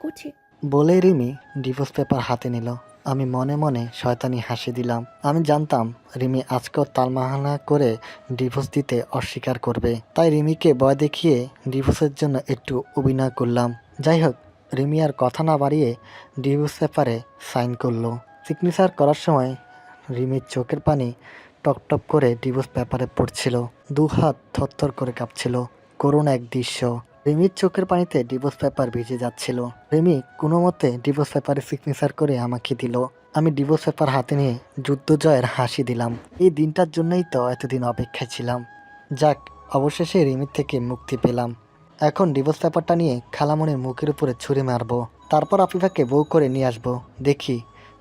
করছি।
বলে রিমি ডিভোর্স পেপার হাতে নিল। আমি মনে মনে শয়তানি হাসি দিলাম। আমি জানতাম রিমি আজকেও তালমাহানা করে ডিভোর্স দিতে অস্বীকার করবে, তাই রিমিকে ভয় দেখিয়ে ডিভোর্সের জন্য একটু অভিনয় করলাম। যাই হোক, রিমি আর কথা না বাড়িয়ে ডিভোর্স পেপারে সাইন করলো। সিগনেচার করার সময় রিমির চোখের পানি টপ করে ডিভোর্স পেপারে পড়ছিল, দু হাত থরথর করে কাঁপছিল। করুণ এক দৃশ্য, রিমির চোখের পানিতে ডিভোর্স পেপার ভিজে যাচ্ছিল। রিমি কোনো মতে ডিভোর্স পেপারে সিগনেচার করে আমাকে দিল। আমি ডিভোর্স পেপার হাতে নিয়ে যুদ্ধ জয়ের হাসি দিলাম। এই দিনটার জন্যই তো এতদিন অপেক্ষায় ছিলাম। যাক, অবশেষে রিমির থেকে মুক্তি পেলাম। এখন ডিভোর্স পেপারটা নিয়ে খালামণির মুখের উপরে ছুরি মারবো, তারপর আফিফাকে বউ করে নিয়ে আসবো। দেখি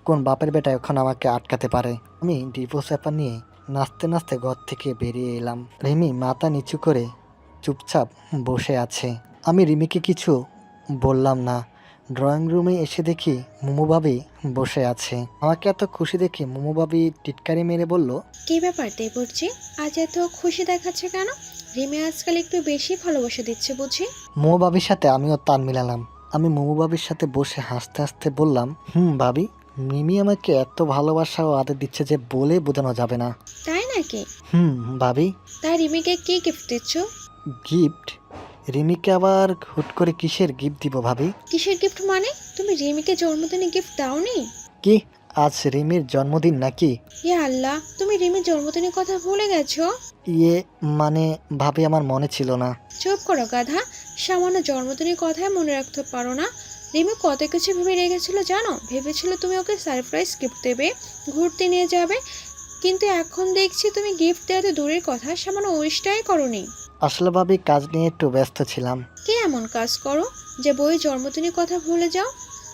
কোন বাপের বেটা এখন আমাকে আটকাতে পারে। আমি ডিভোর্স পেপার নিয়ে নাচতে নাচতে ঘর থেকে বেরিয়ে এলাম। রিমি মাথা নিচু করে চুপচাপ বসে আছে। আমি রিমিকে কিছু বললাম না। ড্রয়িং রুমে এসে দেখি মুমু ভাবি বসে আছে। আমাকে এত খুশি দেখে মুমু ভাবি টিটকারি মেরে বলল,
কি ব্যাপার দেবরজি, আজ এত খুশি দেখাচ্ছে কেন? রিমি আজকাল একটু বেশি ভালোবাসা দিচ্ছে বুঝি?
মুমু ভাবির সাথে আমিও তাল মিলালাম। আমি মুমু ভাবির সাথে বসে হাসতে হাসতে বললাম, ভাবি, মিমি আমাকে এত ভালোবাসা ও আদর দিচ্ছে যে বলে বোঝানো যাবে না।
তাই নাকি?
ভাবি।
তা রিমিকে কি গিফট দিচ্ছ?
গিফট? রিমিকে আবার হুট করে কিসের গিফট দিব ভাবি?
কিসের গিফট মানে? তুমি রিমিকে জন্মদিনে গিফট দাওনি?
কি আজ রিমির জন্মদিন নাকি?
ইয়ে আল্লাহ, তুমি রিমির জন্মদিনের কথা ভুলে গেছো?
মানে ভাবি, আমার মনে ছিল না।
চুপ করো গাধা, সামান্য জন্মদিনের কথাই মনে রাখতে পারো না? রিমি কত কিছু ভেবে রেখেছিল জানো? ভেবেছিল তুমি ওকে সারপ্রাইজ গিফট দেবে, ঘুরতে নিয়ে যাবে, কিন্তু এখন দেখছি তুমি গিফট দেওয়া তো দূরের কথা, সামান্য উইশটাই করোনি।
আসলে ভাবি কাজ নিয়ে একটু ব্যস্ত ছিলাম।
কে এমন কাজ করো যে বইয়ের জন্মদিনের কথা ভুলে যাও?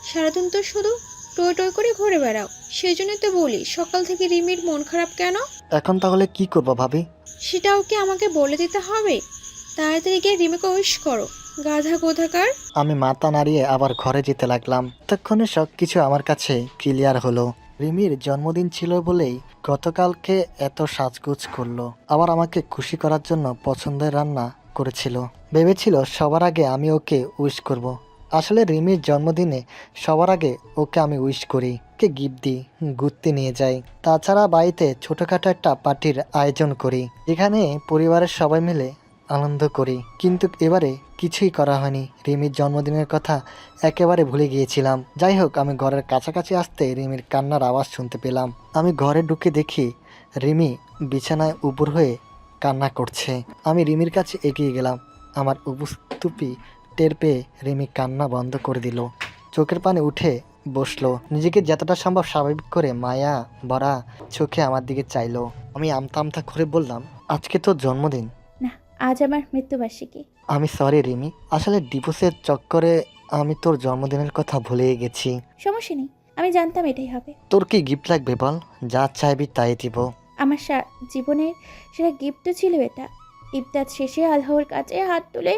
সারাদিন তো শুধু টই টই করে ঘুরে বেড়াও। সেই জন্যই তো বলি, সকাল থেকে রিমির মন খারাপ কেন?
এখন তাহলে কি করবো ভাবি?
সেটাও কি আমাকে বলে দিতে হবে? তাড়াতাড়ি গিয়ে রিমিকে উইশ করো, গাধা কোথাকার।
আমি মাথা নাড়িয়ে আবার ঘরে যেতে লাগলাম। ততক্ষণে সব কিছু আমার কাছে ক্লিয়ার হলো। রিমির জন্মদিন ছিল বলেই গতকালকে এত সাজগোজ করলো, আবার আমাকে খুশি করার জন্য পছন্দের রান্না করেছিল। ভেবেছিল সবার আগে আমি ওকে উইশ করব। আসলে রিমির জন্মদিনে সবার আগে ওকে আমি উইশ করি, কে গিফট দিই, ঘুরতে নিয়ে যাই। তাছাড়া বাড়িতে ছোটোখাটো একটা পার্টির আয়োজন করি, যেখানে পরিবারের সবাই মিলে আনন্দ করি। কিন্তু এবারে কিছুই করা হয়নি। রিমির জন্মদিনের কথা একেবারে ভুলে গিয়েছিলাম। যাই হোক, আমি ঘরের কাছাকাছি আসতে রিমির কান্নার আওয়াজ শুনতে পেলাম। আমি ঘরে ঢুকে দেখি রিমি বিছানায় উপুর হয়ে কান্না করছে। আমি রিমির কাছে এগিয়ে গেলাম। আমার উপস্থিতি টের পেয়ে রিমি কান্না বন্ধ করে দিল, চোখের পানি উঠে বসলো, নিজেকে যতটা সম্ভব স্বাভাবিক করে মায়া ভরা চোখে আমার দিকে চাইলো। আমি আমতা আমতা করে বললাম, আজকে তোর জন্মদিন?
না, আজ আমার মৃত্যুবার্ষিকী।
আমি সরি রিমি, আসলে ডিভোর্সের চক্করে আমি তোর জন্মদিনের কথা ভুলে গেছি।
সমস্যা নেই, আমি জানতাম এটাই হবে।
তোর কি গিফট লাগবে বল, যা চাইবি তাই দিব।
আমার জীবনের সেরা গিফট তো ছিল এটা। ইফতার শেষে আল্লাহর কাছে হাত তুলে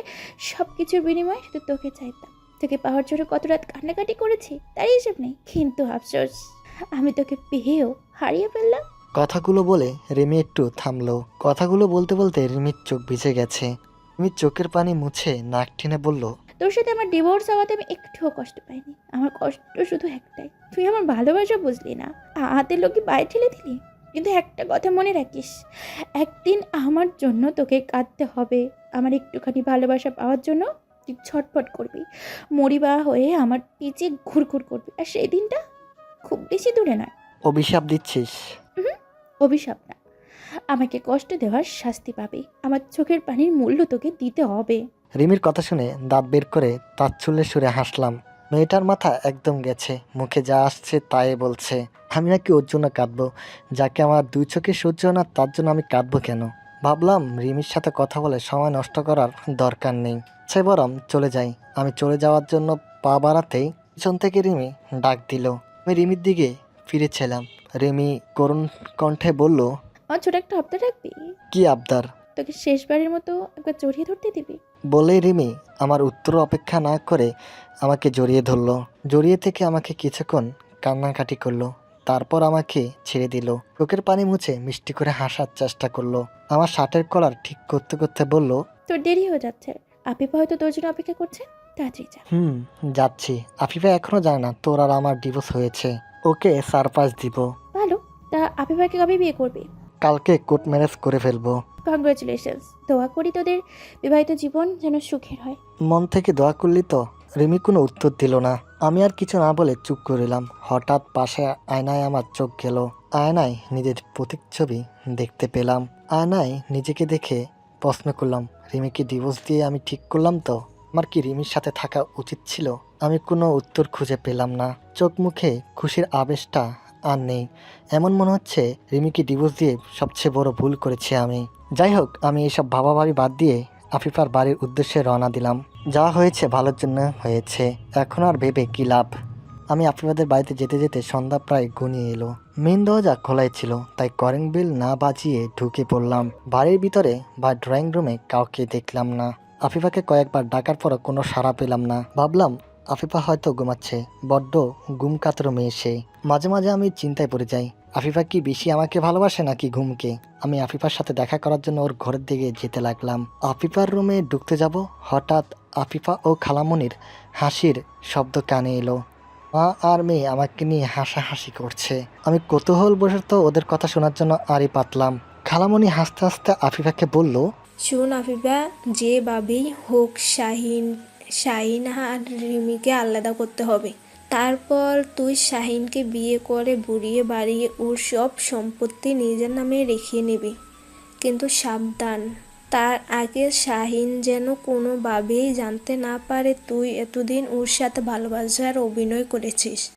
সব কিছুর বিনিময়ে শুধু তোকে চাইতাম। তোকে পাওয়ার জন্য কত রাত কান্নাকাটি করেছি তার হিসেব নেই, কিন্তু আফসোস আমি তোকে পেয়েও হারিয়ে ফেললাম।
কথাগুলো বলে রিমি একটু থামলো। কথাগুলো বলতে বলতে রিমির চোখ ভিজে গেছে। রিমির চোখের পানি মুছে নাক টেনে বলল,
তোর সাথে আমার ডিভোর্স হওয়াতে আমি একটুও কষ্ট পাইনি। আমার কষ্ট শুধু একটাই, তুই আমার ভালোবাসা বুঝলি না, হাতের লোকই বাইরে ঠেলে দিলি। কিন্তু একটা কথা মনে রাখিস, একদিন আমার জন্য তোকে কাঁদতে হবে। আমার একটুখানি ভালোবাসা পাওয়ার জন্য তুই ছটফট করবি, মরিবা হয়ে আমার পিছে ঘুরঘুর করবি। আর সেই দিনটা খুব বেশি দূরে নয়।
অভিশাপ দিচ্ছিস?
অভিশাপ না, আমাকে কষ্ট দেওয়ার শাস্তি পাবে। আমার চোখের পানির মূল্য তোকে দিতে হবে।
রিমির কথা শুনে দাঁত বের করে তাচ্ছল্যের সুরে হাসলাম। মেয়েটার মাথা একদম গেছে, মুখে যা আসছে তাই বলছে। আমি নাকি ওর জন্য কাঁদবো? যাকে আমার দুই চোখে সহ্য না তার জন্য আমি কাঁদবো কেন? ভাবলাম রিমির সাথে কথা বলে সময় নষ্ট করার দরকার নেই, সে বরং চলে যাই। আমি চলে যাওয়ার জন্য পা বাড়াতেই পিছন থেকে রিমি ডাক দিল। আমি রিমির দিকে ফিরেছিলাম। রিমি করুণ কণ্ঠে বলল,
আমার ছোট একটা আবদার রাখবি?
কি আবদার?
তোকে শেষবারের মতো একবার জড়িয়ে ধরতে দিবি?
বলে রিমি আমার উত্তর অপেক্ষা না করে আমাকে জড়িয়ে ধরলো। জড়িয়ে থেকে আমাকে কিছুক্ষণ কান্নাকাটি করলো, তারপর আমাকে ছেড়ে দিল। চোখের পানি মুছে মিষ্টি করে হাসার চেষ্টা করলো। আমার শার্টের কলার ঠিক করতে করতে বলল,
তোর দেরি হয়ে যাচ্ছে, আপিপা হয়তো তোর জন্য অপেক্ষা করছে, তাড়াতাড়ি যা।
যাচ্ছি। আফিফা এখনো জানে না তোর আর আমার ডিভোর্স হয়েছে, ওকে সারপ্রাইজ দিব।
ভালো, তা আপিপাকে কবে বিয়ে করবি?
কালকে কোর্ট ম্যারেজ করে ফেলবো।
কংগ্রাচুলেশনস, দোয়া করি তোদের বিবাহিত জীবন যেন সুখের হয়।
মন থেকে দোয়া করলি তো? রিমি কোনো উত্তর দিল না। আমি আর কিছু না বলে চুপ করিলাম। হঠাৎ পাশে আয়নায় আমার চোখ গেল। আয়নায় নিজের প্রতিচ্ছবি দেখতে পেলাম। আয়নায় নিজেকে দেখে প্রশ্ন করলাম, রিমিকে ডিভোর্স দিয়ে আমি ঠিক করলাম তো? আমার কি রিমির সাথে থাকা উচিত ছিল? আমি কোনো উত্তর খুঁজে পেলাম না। চোখ মুখে খুশির আবেশটা আর নেই। এমন মনে হচ্ছে রিমিকে ডিভোর্স দিয়ে সবচেয়ে বড় ভুল করেছি আমি। যাই হোক, আমি এইসব ভাবাভাবি বাদ দিয়ে আফিফার বাড়ির উদ্দেশ্যে রওনা দিলাম। যা হয়েছে ভালোর জন্য হয়েছে, এখন আর ভেবে কি লাভ। আমি আফিফাদের বাড়িতে যেতে যেতে সন্ধ্যা প্রায় ঘনিয়ে এলো। মেন দরজা খোলাই ছিল, তাই কলিং বেল না বাজিয়ে ঢুকে পড়লাম। বাড়ির ভিতরে বা ড্রয়িং রুমে কাউকে দেখলাম না। আফিফাকে কয়েকবার ডাকার পরও কোনো সাড়া পেলাম না। ভাবলাম আফিফা হয়তো ঘুমাচ্ছে, বড্ড ঘুম কাতর মেয়ে সে। মাঝে মাঝে আমি চিন্তায় পড়ে যাই, আফিফা কি বেশি আমাকে ভালোবাসে নাকি ঘুমকে? আমি আফিফার সাথে দেখা করার জন্য ওর ঘরের দিকে যেতে লাগলাম। আফিফার রুমে ঢুকতে যাব, হঠাৎ আফিফা ও খালামনির হাসির শব্দ কানে এলো। মা আর মেয়ে আমাকে নিয়ে হাসাহাসি করছে। আমি কৌতূহলবশত ওদের কথা শোনার জন্য আড়ি পাতলাম। খালামনি হাসতে হাসতে আফিফাকে বলল,
শোন আফিফা, যেভাবেই হোক শাহিন আর রিমিকে আলাদা করতে হবে। তারপর তুই শাহিনকে বিয়ে করে বুড়িয়ে বাড়িয়ে ওর সব সম্পত্তি নিজের নামে রেখে নিবি। কিন্তু সাবধান, তার আগে শাহিন যেন কোনোভাবেই জানতে না পারে তুই এতদিন ওর সাথে ভালোবাসার অভিনয় করেছিস।